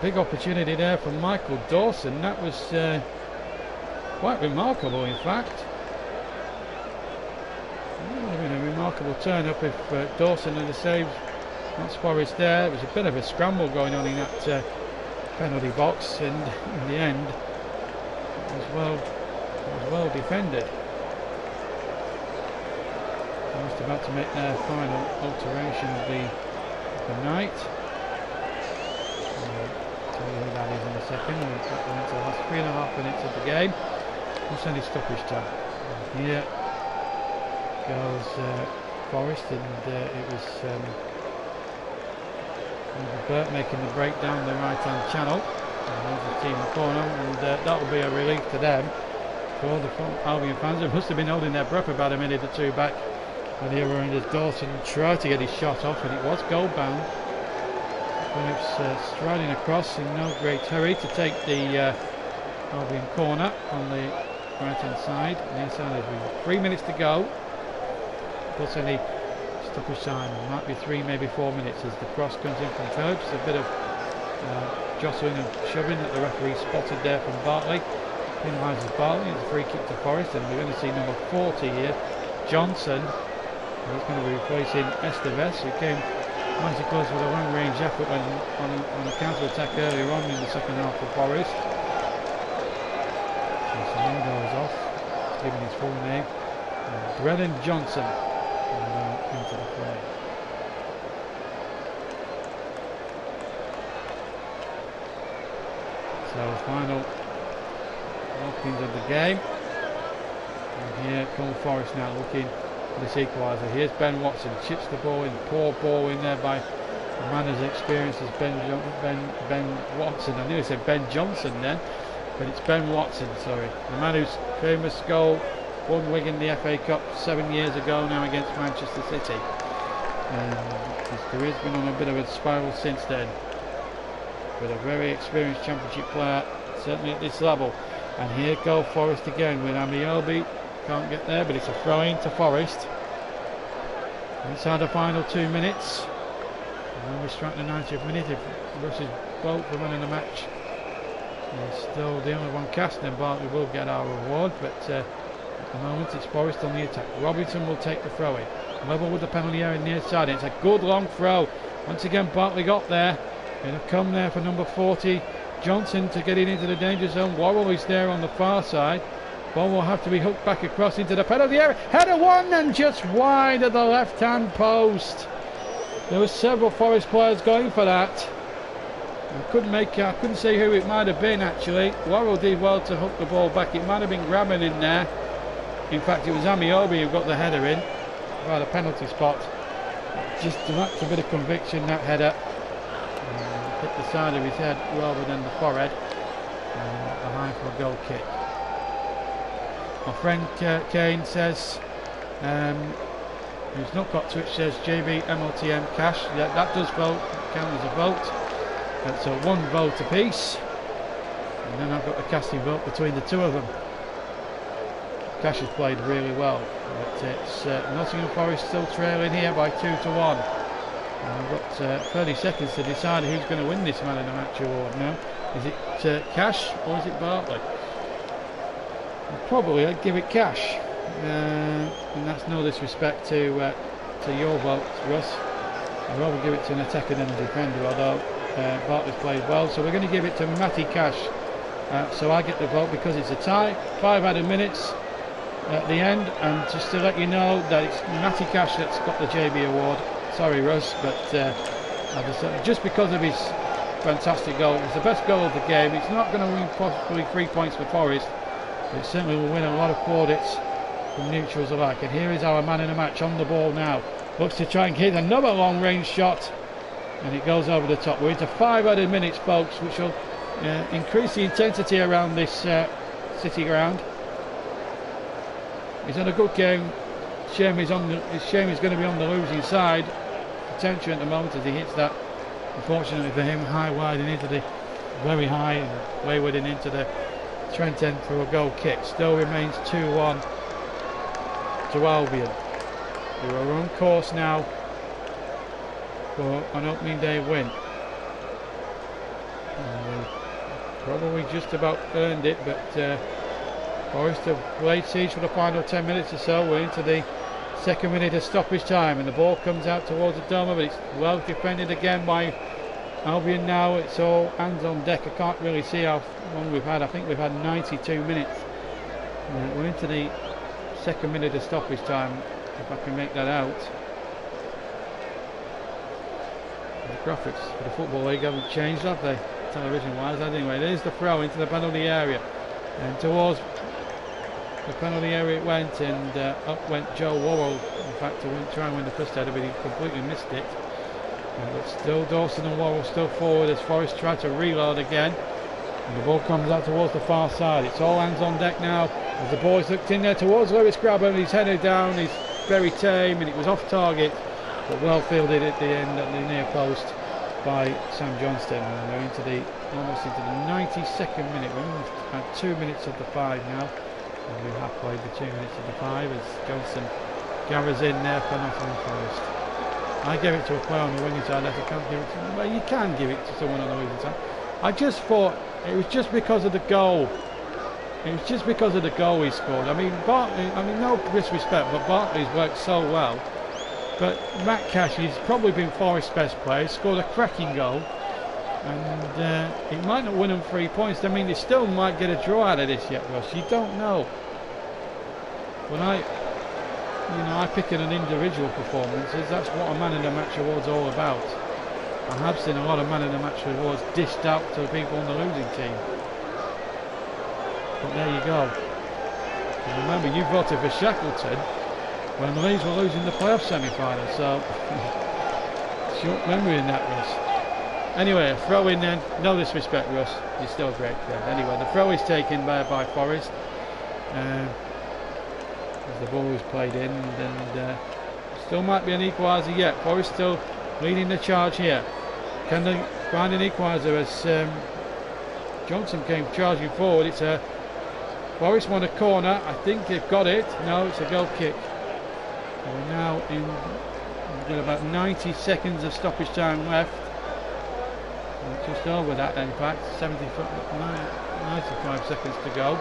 big opportunity there for Michael Dawson. That was quite remarkable, in fact. It would have been a remarkable turn up if Dawson had saved that's Forest there. It was a bit of a scramble going on in that penalty box, and in the end it was well defended. Just about to make their final alteration of the night. I'll tell you who that is in a second. We've got into the last 3.5 minutes of the game. What's any stoppage time? Here goes Forest, and it was Burt making the break down the right hand channel. And there's the team in the corner, and that will be a relief to them. For all the Albion fans, they must have been holding their breath about a minute or two back when the other end as Dawson tried to get his shot off, and it was goal bound. Phillips striding across in no great hurry to take the Albion corner on the right hand side. Near side as we 3 minutes to go. Plus any stoppage time, might be 3, maybe 4 minutes as the cross comes in from Phillips. A bit of jostling and shoving that the referee spotted there from Bartley. Penalises Bartley. It's a free kick to Forest, and we're going to see number 40 here, Johnson. He's going to be replacing Estevez, who came mighty close with a long-range effort when on a counter-attack earlier on in the second half for Forest. So Samino is off, giving his full name. Brennan Johnson into the play. So final walkings of the game. And here comes Forest now looking for this equaliser. Here's Ben Watson, chips the ball in, poor ball in there by a man as experienced as Ben Watson. I knew I said Ben Johnson then, but it's Ben Watson, sorry. The man whose famous goal won Wigan the FA Cup 7 years ago now against Manchester City. And his career's been on a bit of a spiral since then. But a very experienced championship player, certainly at this level. And here go Forest again with Amiobi. Can't get there, but it's a throw-in to Forest. Inside the final 2 minutes. And then we strike the 90th minute. If Russ's vote for winning the match is still the only one cast, then Bartley will get our reward. But at the moment it's Forest on the attack. Robinson will take the throw-in. Level with the penalty area near side. It's a good long throw. Once again Bartley got there. It'll come there for number 40 Johnson to get it into the danger zone. Worrell is there on the far side. Ball will have to be hooked back across into the penalty area. Header one and just wide of the left hand post. There were several Forest players going for that. I couldn't say who it might have been actually. Worrell did well to hook the ball back. It might have been grabbing in there. In fact it was Amiobi who got the header in by the penalty spot. Just lacks a bit of conviction, that header. Hit the side of his head rather than the forehead. Behind for a goal kick. My friend Kane says, who's not got Twitch, says JB MLTM cash. Yeah, that does vote, count as a vote. So 1 vote apiece. And then I've got the casting vote between the two of them. Cash has played really well. But it's Nottingham Forest still trailing here by 2-1. And we've got 30 seconds to decide who's going to win this man of the match award now. Is it Cash or is it Bartley? Probably I'd give it Cash. And that's no disrespect to your vote, Russ. I'd rather give it to an attacker than a defender, although Bartley's played well. So we're going to give it to Matty Cash. So I get the vote because it's a tie. 5 added minutes at the end. And just to let you know that it's Matty Cash that's got the JB award. Sorry Russ, but just because of his fantastic goal, it's the best goal of the game. It's not going to win possibly 3 points for Forest, but it certainly will win a lot of plaudits from neutrals alike. And here is our man in the match on the ball now. Looks to try and hit another long range shot, and it goes over the top. We're into 5 added minutes, folks, which will increase the intensity around this City ground. He's had a good game. Shame he's going to be on the losing side. Attention at the moment as he hits that, unfortunately for him, high wide and into the very high and wayward and into the Trent end for a goal kick. Still remains 2-1 to Albion. They are on course now for an opening day win. Probably just about earned it, but Forest have laid siege for the final 10 minutes or so. We're into the 2nd minute of stoppage time, and the ball comes out towards the Doma, but it's well defended again by Albion now. It's all hands on deck. I can't really see how long we've had. I think we've had 92 minutes. We're into the 2nd minute of stoppage time. if I can make that out. The graphics for the Football League haven't changed, have they? Television wise. Anyway, there's the throw into the penalty area, and towards the penalty area it went, and up went Joe Worrell, in fact, to try and win the first header, but he completely missed it. But still Dawson and Worrell still forward as Forest try to reload again, and the ball comes out towards the far side. It's all hands on deck now as the boys looked in there towards Lewis Grabber, and he's headed down. He's very tame, and it was off target, but well fielded at the end at the near post by Sam Johnston. And we're into the almost into the 92nd minute. We're at 2 minutes of the 5 now, and we have played the 2 minutes of the 5 as Johnston gathers in there for Nottingham Forest. I gave it to a player on the winning side. I can't give it to, well, you can give it to someone on the winning side. I just thought it was just because of the goal. It was just because of the goal he scored. I mean, Bartley, I mean, no disrespect, but Bartley's worked so well. But Matt Cashie's probably been Forest's best player, scored a cracking goal, and he might not win them 3 points. I mean, they still might get a draw out of this yet, Ross. You don't know. When I pick an individual performances, that's what a man in the match award's all about. I have seen a lot of man in the match awards dished out to people on the losing team. But there you go. And remember, you voted for Shackleton when the Leeds were losing the playoff semi-final, so short memory in that, Russ. Anyway, a throw in then, no disrespect, Russ, you're still a great friend. Anyway, the throw is taken by Forest as the ball is played in, and still might be an equaliser yet. Forest still leading the charge here. Can they find an equaliser as Johnson came charging forward? It's a Forest won a corner. I think they've got it. No, it's a goal kick. We're now in, we've got about 90 seconds of stoppage time left. Just over that, in fact, 95 seconds to go.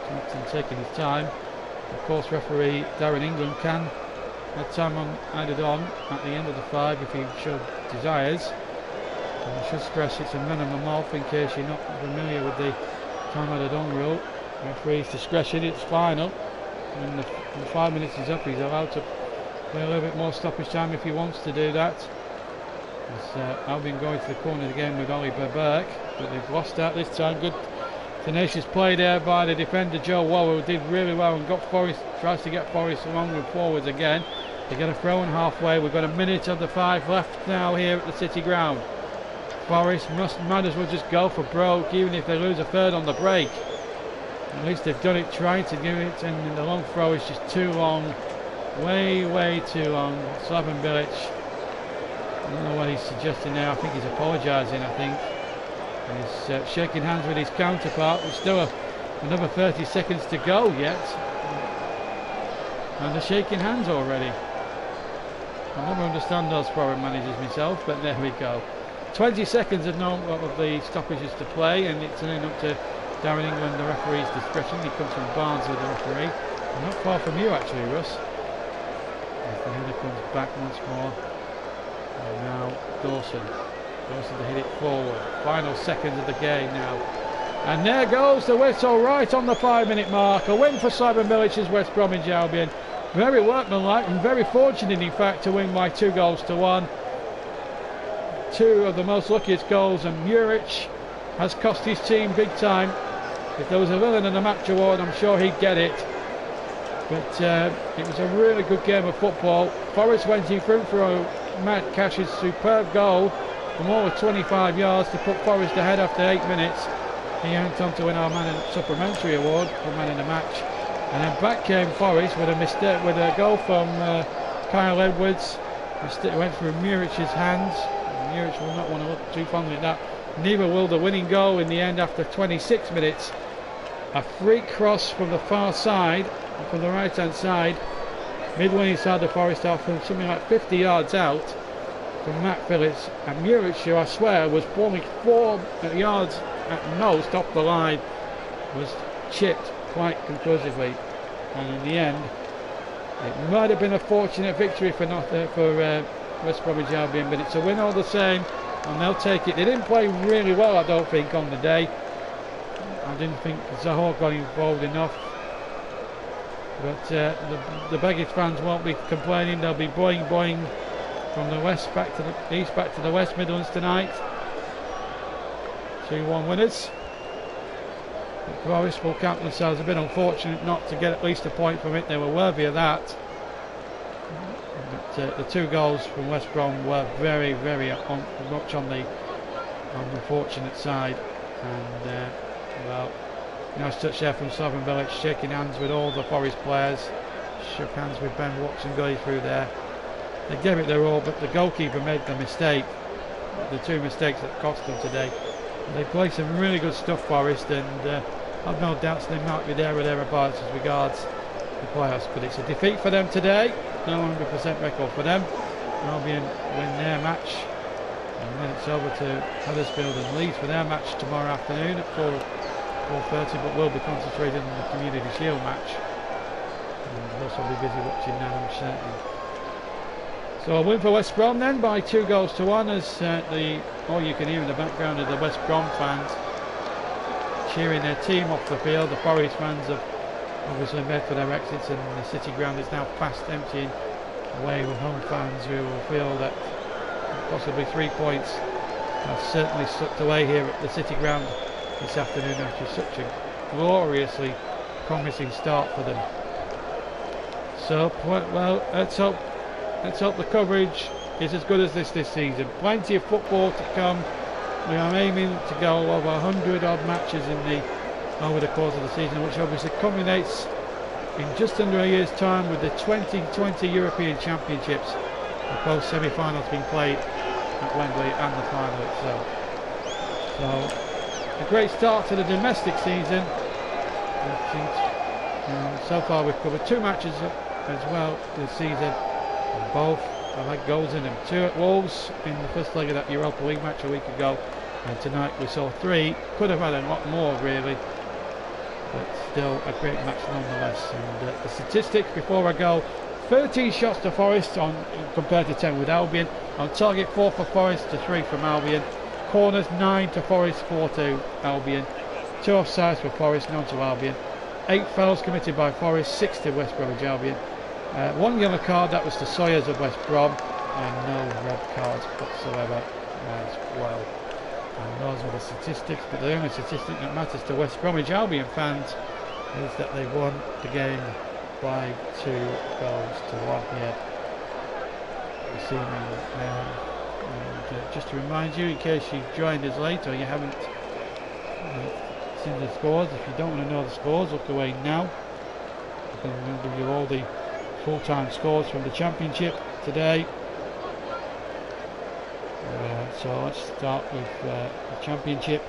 Johnson taking his time. Of course, referee Darren England can add time added on at the end of the 5 if he should desires. And I should stress it's a minimum off in case you're not familiar with the time added on rule. Referee's discretion, it's final. When the 5 minutes is up, he's allowed to play a little bit more stoppage time if he wants to do that. Albion going to the corner again with Oliver Burke, but they've lost out this time. Good tenacious play there by the defender Joe Worrell, who did really well and got Forest, tries to get Forest along with forwards again. They get a throw in halfway. We've got a minute of the 5 left now here at the City Ground. Forest might as well just go for broke, even if they lose a third on the break. At least they've done it, trying to give it, and the long throw is just too long, way too long. Slaven Bilic, I don't know what he's suggesting there. I think he's apologising, I think. And he's shaking hands with his counterpart. There's still another 30 seconds to go yet, and they're shaking hands already. I never understand those foreign managers myself, but there we go. 20 seconds of the stoppages to play, and it's turning up to Darren England, the referee's discretion. He comes from Barnes with the referee. And not far from you actually, Russ. As the header comes back once more. And now Dawson to hit it forward. Final seconds of the game now. And there goes the whistle right on the 5-minute mark. A win for Slaven Bilic's West Bromwich Albion. Very workmanlike and very fortunate, in fact, to win by 2-1. 2 of the most luckiest goals, and Muric has cost his team big time. If there was a villain in the match award, I'm sure he'd get it. But it was a really good game of football. Forest went in front for Matt Cash's superb goal from over 25 yards to put Forest ahead after 8 minutes. He went on to win our supplementary award for man in the match. And then back came Forest with a mistake, with a goal from Kyle Edwards. It went through Muric's hands. Muric will not want to look too fondly at that. Neither will the winning goal in the end after 26 minutes. A free cross from the far side, from the right hand side, midway inside the Forest half, from something like 50 yards out from Matt Phillips, and Muric, who I swear was only 4 yards at most off the line, was chipped quite conclusively, and in the end it might have been a fortunate victory for West Bromwich Albion, but it's a win all the same, and they'll take it. They didn't play really well, I don't think, on the day. I didn't think Zahor got involved enough. But the Beggies fans won't be complaining. They'll be boing boing from the west back to the east, back to the West Midlands tonight. 2-1 winners. But Forest will count themselves a bit unfortunate not to get at least a point from it. They were worthy of that. But the 2 goals from West Brom were very, very much on the unfortunate side. And well, nice touch there from Slaven Bilic, shaking hands with all the Forest players. Shook hands with Ben Watson going through there. They gave it their all, but the goalkeeper made the mistake. The 2 mistakes that cost them today. They played some really good stuff, Forest, and I've no doubts they might be there or thereabouts as regards the playoffs. But it's a defeat for them today. No 100% record for them. Albion win their match, and then it's over to Huddersfield and Leeds for their match tomorrow afternoon at 4:30. But we'll be concentrating on the Community Shield match, and also be busy watching that, I'm certain. So a win for West Brom then by 2-1 as all you can hear in the background of the West Brom fans cheering their team off the field. The Forest fans have obviously made for their exits, and the City ground is now fast emptying away with home fans who will feel that possibly 3 points have certainly sucked away here at the City ground this afternoon after such a gloriously promising start for them. So well, let's hope the coverage is as good as this season. Plenty of football to come. We are aiming to go over 100 odd matches over the course of the season, which obviously culminates in just under a year's time with the 2020 European Championships, with both semi-finals being played at Wembley and the final itself. So a great start to the domestic season. So far we've covered 2 matches as well this season. Both have had goals in them. 2 at Wolves in the first leg of that Europa League match a week ago, and tonight we saw 3. Could have had a lot more really, but still a great match nonetheless. And the statistics before I go: 13 shots to Forest compared to 10 with Albion. On target 4 for Forest to 3 from Albion. Corners 9 to Forest, 4 to Albion. 2 offsides for Forest, none to Albion. 8 fouls committed by Forest, 6 to West Bromwich Albion. 1 yellow card, that was to Sawyers of West Brom, and no red cards whatsoever as well. And those are the statistics, but the only statistic that matters to West Bromwich Albion fans is that they won the game by 2-1 here this evening. And just to remind you, in case you joined us late or you haven't seen the scores, if you don't want to know the scores, look away now. We'll give you all the full-time scores from the Championship today. So let's start with the Championship.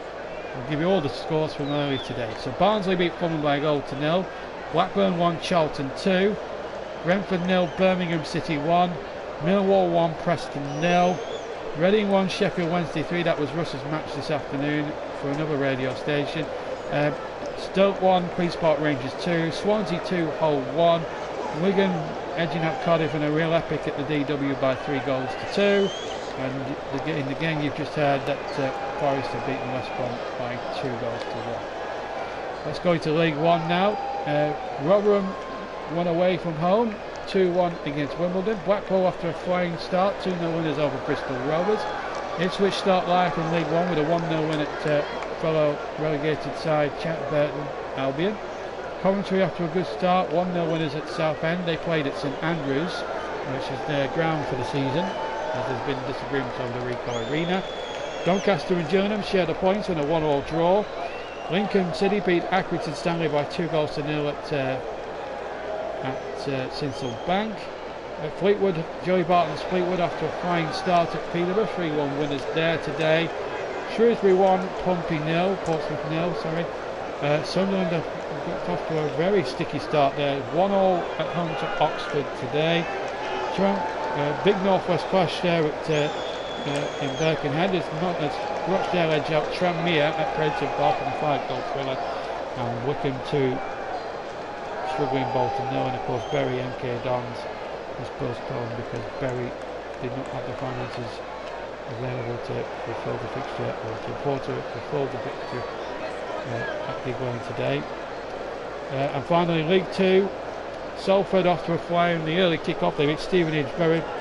I'll give you all the scores from early today. So Barnsley beat Fulham by 1-0. Blackburn 1, Charlton 2. Brentford 0, Birmingham City 1. Millwall 1, Preston 0. Reading 1, Sheffield Wednesday 3. That was Russ's match this afternoon for another radio station. Stoke 1, Queen's Park Rangers 2. Swansea 2, Hull 1. Wigan edging up Cardiff in a real epic at the DW by 3-2. And in the game you've just heard that Forest have beaten West Brom by 2-1. Let's go to League One now. Rotherham won away from home, 2-1 against Wimbledon. Blackpool after a flying start, 2-0 winners over Bristol Rovers. Ipswich start live from League One with a 1-0 win at fellow relegated side Burton Albion. Coventry after a good start, 1-0 winners at Southend. They played at St Andrews, which is their ground for the season, as there's been disagreements over the Ricoh Arena. Doncaster and Gillingham shared the points in a 1-1 draw. Lincoln City beat Accrington Stanley by 2-0 at Sinsel Bank. Fleetwood, Joey Barton's Fleetwood after a flying start at Peterborough, 3-1 winners there today. Shrewsbury 1, Pompey 0, Portsmouth 0, sorry. Sunderland have got off to a very sticky start there, 1-1 at home to Oxford today. Big Northwest clash there at in Birkenhead as Rochdale edge out Tranmere at Prenton Park in a 5-goal thriller, and Wycombe 2, struggling Bolton 0, and of course Bury MK Dons was postponed because Bury did not have the finances available to fulfil the fixture, or to afford to fulfil the fixture at League One today. And finally League 2, Salford off to a fly in the early kick-off. They beat Stevenage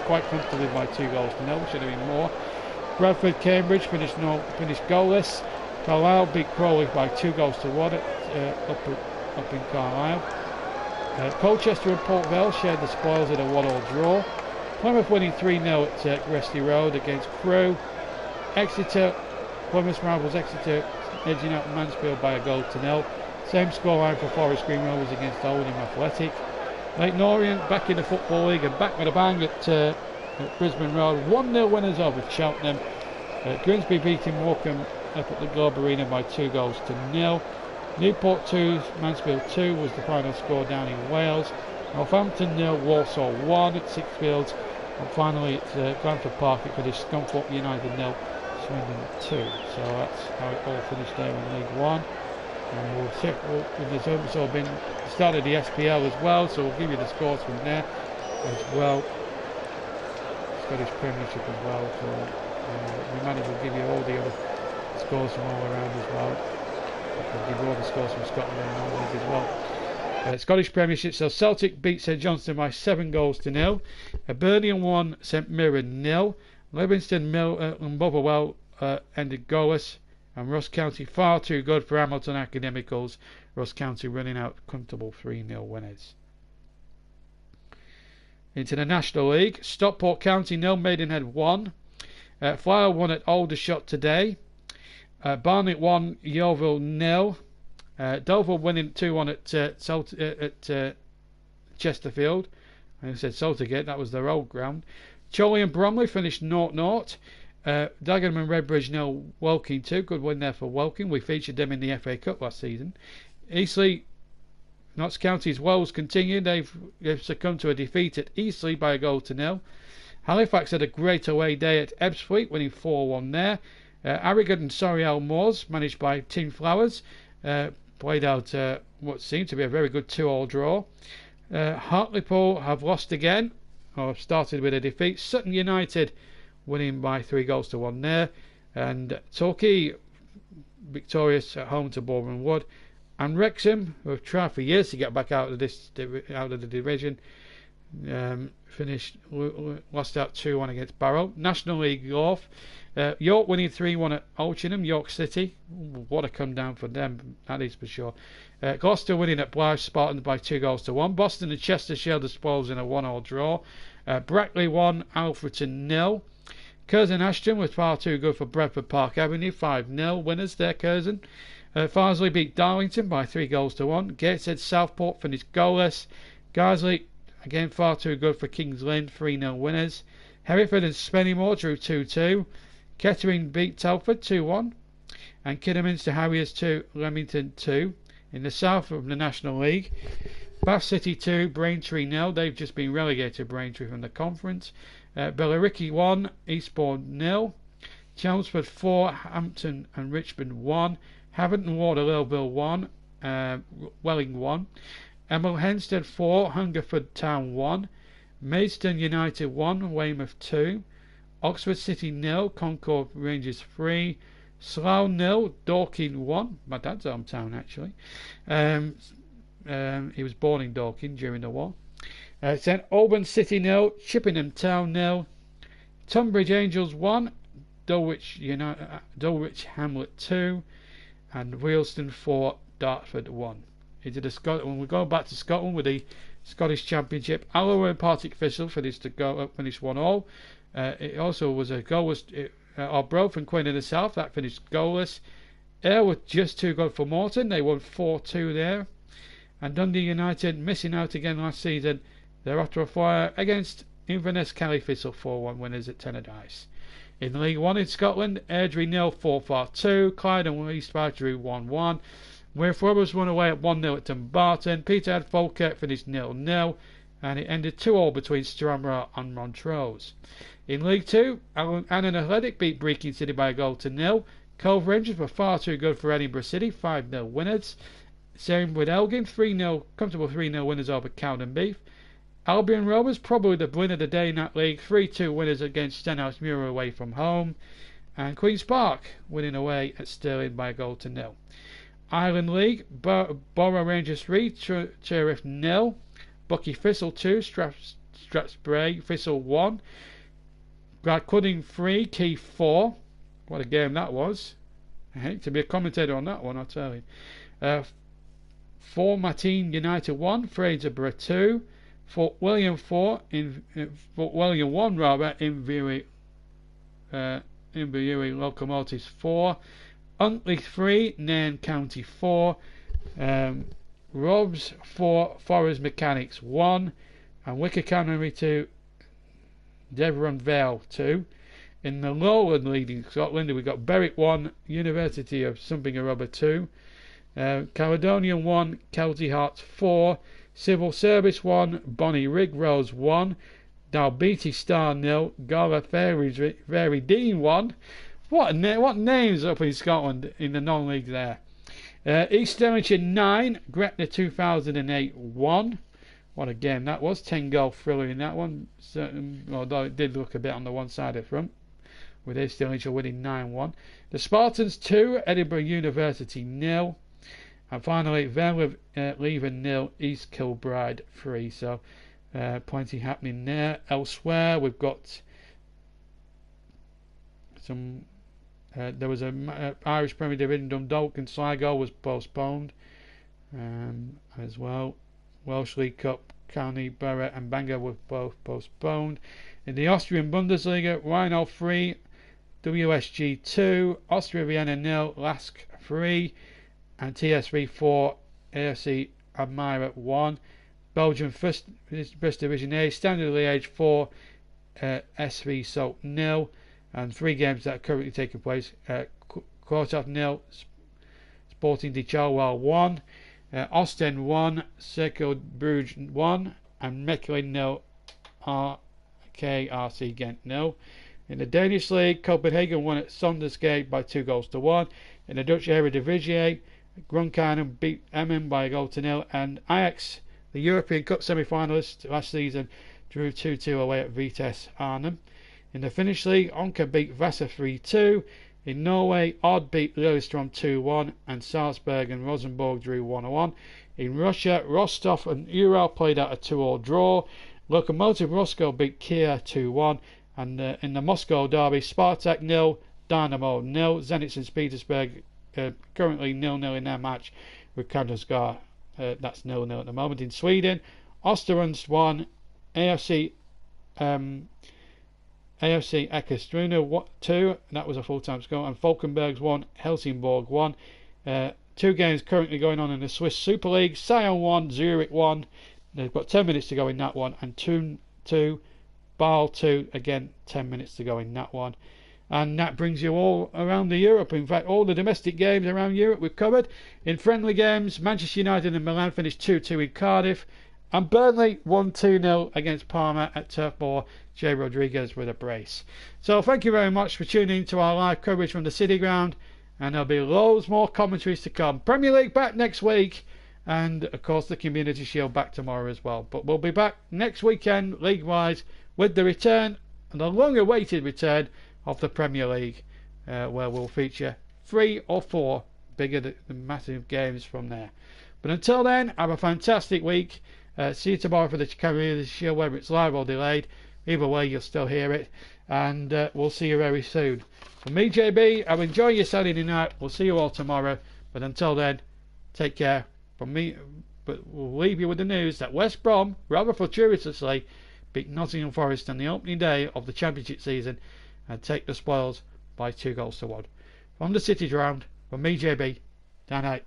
quite comfortably by 2-0. Should have been more. Bradford Cambridge finished goalless. Carlisle beat Crawley by 2-1 up in Carlisle. Colchester and Port Vale shared the spoils in a 1-1 draw. Plymouth winning 3-0 at Gresty Road against Crewe. Plymouth rivals Exeter edging out Mansfield by 1-0. Same scoreline for Forest Green Rovers against Oldham Athletic. Leyton Orient back in the Football League and back with a bang at Brisbane Road. 1-0 winners over Cheltenham. Grimsby beating Morecambe up at the Globe Arena by 2-0. Newport 2, Mansfield 2 was the final score down in Wales. Northampton 0, Walsall 1 at Sixfields. And finally at Glanford Park it finished Scunthorpe United 0, Swindon 2. So that's how it all finished there in League 1. And we'll check, there's also been started the SPL as well, so we'll give you the scores from there as well. Scottish Premiership as well, so we managed to give you all the other scores from all around as well. We'll give you all the scores from Scotland and Norway as well. Scottish Premiership, so Celtic beat St Johnstone by 7-0. Hibernian 1, St Mirren 0. Livingston and Motherwell ended goalless. And Ross County far too good for Hamilton Academicals. Ross County running out comfortable 3-0 winners. Into the National League, Stockport County 0, Maidenhead 1. Flower 1 at Aldershot today. Barnet 1, Yeovil 0. Dover winning 2-1 at Chesterfield. I said Saltergate, that was their old ground. Chorley and Bromley finished 0-0. Dagenham and Redbridge 0, Woking 2. Good win there for Woking. We featured them in the FA Cup last season. Eastleigh, Notts County's woes continue. They've succumbed to a defeat at Eastleigh by 1-0. Halifax had a great away day at Ebbsfleet, winning 4-1 there. Harrogate and Soriel Moors, managed by Tim Flowers, played out what seemed to be a very good 2-2 draw. Hartlepool have lost again, or started with a defeat. Sutton United winning by 3-1 there, and Torquay victorious at home to Boreham Wood, and Wrexham, who have tried for years to get back out of the division, lost out 2-1 against Barrow. National League North, York winning 3-1 at Altrincham. York City, what a come down for them, that is for sure. Gloucester winning at Blythe Spartans by 2-1. Boston and Chester shared the spoils in a 1-1 draw. Brackley 1, Alfreton 0. Curzon Ashton was far too good for Bradford Park Avenue, 5-0 winners there, Curzon. Farnsley beat Darlington by 3-1. Gateshead Southport finished goalless. Guiseley again far too good for Kings Lynn, 3-0 winners. Hereford and Spennymoor drew 2-2. Kettering beat Telford 2-1. And Kidderminster Harriers 2, Leamington 2. In the south of the National League, Bath City 2, Braintree 0. They've just been relegated, Braintree, from the conference. Billericay 1, Eastbourne 0. Chelmsford 4, Hampton and Richmond 1. Haverton Waterlooville 1, Welling 1. Emil Hempstead 4, Hungerford Town 1. Maidstone United 1, Weymouth 2. Oxford City 0, Concord Rangers 3. Slough 0, Dorking 1. My dad's hometown actually. He was born in Dorking during the war. St Albans City 0, Chippenham Town 0. Tunbridge Angels 1, Dulwich Hamlet 2. And Wealdstone 4, Dartford 1. When we go back to Scotland with the Scottish Championship, Alloa and Partick Thistle finished 1-1. It also was a goalless. Arbroath and Queen of the South, that finished goalless. Ayr were just too good for Morton. They won 4-2 there. And Dundee United missing out again last season. They're after a flyer against Inverness Kelly Thistle, 4-1 winners at Tennadice. In League 1 in Scotland, Airdrie 0, Forfar 2. Clyde and East Fife drew 1-1. Wearth Robbers won away at 1-0 at Dumbarton. Peterhead Falkirk finished 0-0. And it ended 2-2 between Stranraer and Montrose. In League 2, Annan Athletic beat Brechin City by 1-0. Cove Rangers were far too good for Edinburgh City, 5-0 winners. Same with Elgin, 3-0, comfortable 3-0 winners over Cowden Beef. Albion Rovers, probably the winner of the day in that league, 3-2 winners against Stenhouse-Muir away from home. And Queen's Park winning away at Stirling by 1-0. Island League, Borough Rangers 3, Cherif 0. Bucky Thistle 2, Strathspey Thistle 1, Gladcudding 3, Key 4. What a game that was. I hate to be a commentator on that one, I'll tell you. 4 Martine United 1, Fraserburgh 2, Fort William 4 in Fort William 1 rather, Inverurie Locomotives 4, Huntly 3, Nairn County 4, Robs 4, Forest Mechanics 1, and Wicker Cannery 2, Deveron Vale 2. In the Lowland League in Scotland, we've got Berwick 1, University of something or other 2, Caledonian 1, Kelty Hearts 4, Civil Service 1, Bonnie Rigrose 1, Dalbeattie Star 0, Gala Fairy Dean 1. What names up in Scotland in the non-league there. East Stirlingshire 9, Gretna 2008 1. What a game that was. 10-goal thriller in that one, although it did look a bit on the one side of front, with East Stirlingshire winning 9-1. The Spartans 2, Edinburgh University 0. And finally, Vale of Leven 0, East Kilbride 3. So plenty happening there. Elsewhere, we've got some. There was a Irish Premier Division, Dundalk and Sligo was postponed as well. Welsh League Cup, County Borough and Bangor were both postponed. In the Austrian Bundesliga, Rhino 3, WSG 2, Austria Vienna 0, Lask 3, and TSV 4, AFC Admira 1. Belgium First Division A, Standard Liège 4, SV Salt 0, and 3 games that are currently taking place. Korthoff 0, Sporting de Charleroi 1, Ostend 1, Cercle Bruges 1, and Mechelen 0, RKRC Ghent 0. In the Danish League, Copenhagen won at Sondersgate by 2-1. In the Dutch Eredivisie, Grunkainen beat Emmen by 1-0, and Ajax, the European Cup semi-finalists last season, drew 2-2 away at Vitesse Arnhem. In the Finnish League, Onka beat Vasa 3-2. In Norway, Odd beat Lillestrøm 2-1, and Salzburg and Rosenborg drew 1-1. In Russia, Rostov and Ural played out a 2-2 draw. Lokomotiv Moscow beat Kia 2-1, and in the Moscow derby, Spartak 0, Dynamo 0. Zenit St. Petersburg currently 0-0 in their match with Krasnodar. That's 0-0 at the moment. In Sweden, Östersunds 1, AFC Eskilstuna 2, that was a full-time score, and Falkenbergs 1, Helsingborg 1. 2 games currently going on in the Swiss Super League. Sion 1, Zurich 1. They've got 10 minutes to go in that one, and 2, Basel 2, again 10 minutes to go in that one. And that brings you all around Europe. In fact, all the domestic games around Europe we've covered. In friendly games, Manchester United and Milan finished 2-2 in Cardiff, and Burnley won 2-0 against Parma at Turf Moor. Jay Rodriguez with a brace. So thank you very much for tuning in to our live coverage from the City Ground, and there'll be loads more commentaries to come. Premier League back next week, and of course the Community Shield back tomorrow as well. But we'll be back next weekend, league-wise, with the return, and the long-awaited return of the Premier League, where we'll feature 3 or 4 bigger than massive games from there. But until then, have a fantastic week. See you tomorrow for the Community Shield, whether it's live or delayed. Either way, you'll still hear it, and we'll see you very soon. From me, JB, I'll enjoy your Saturday night. We'll see you all tomorrow, but until then, take care. From me, but we'll leave you with the news that West Brom, rather fortuitously, beat Nottingham Forest on the opening day of the Championship season and take the spoils by 2-1. From the City Ground, from me, JB, down out.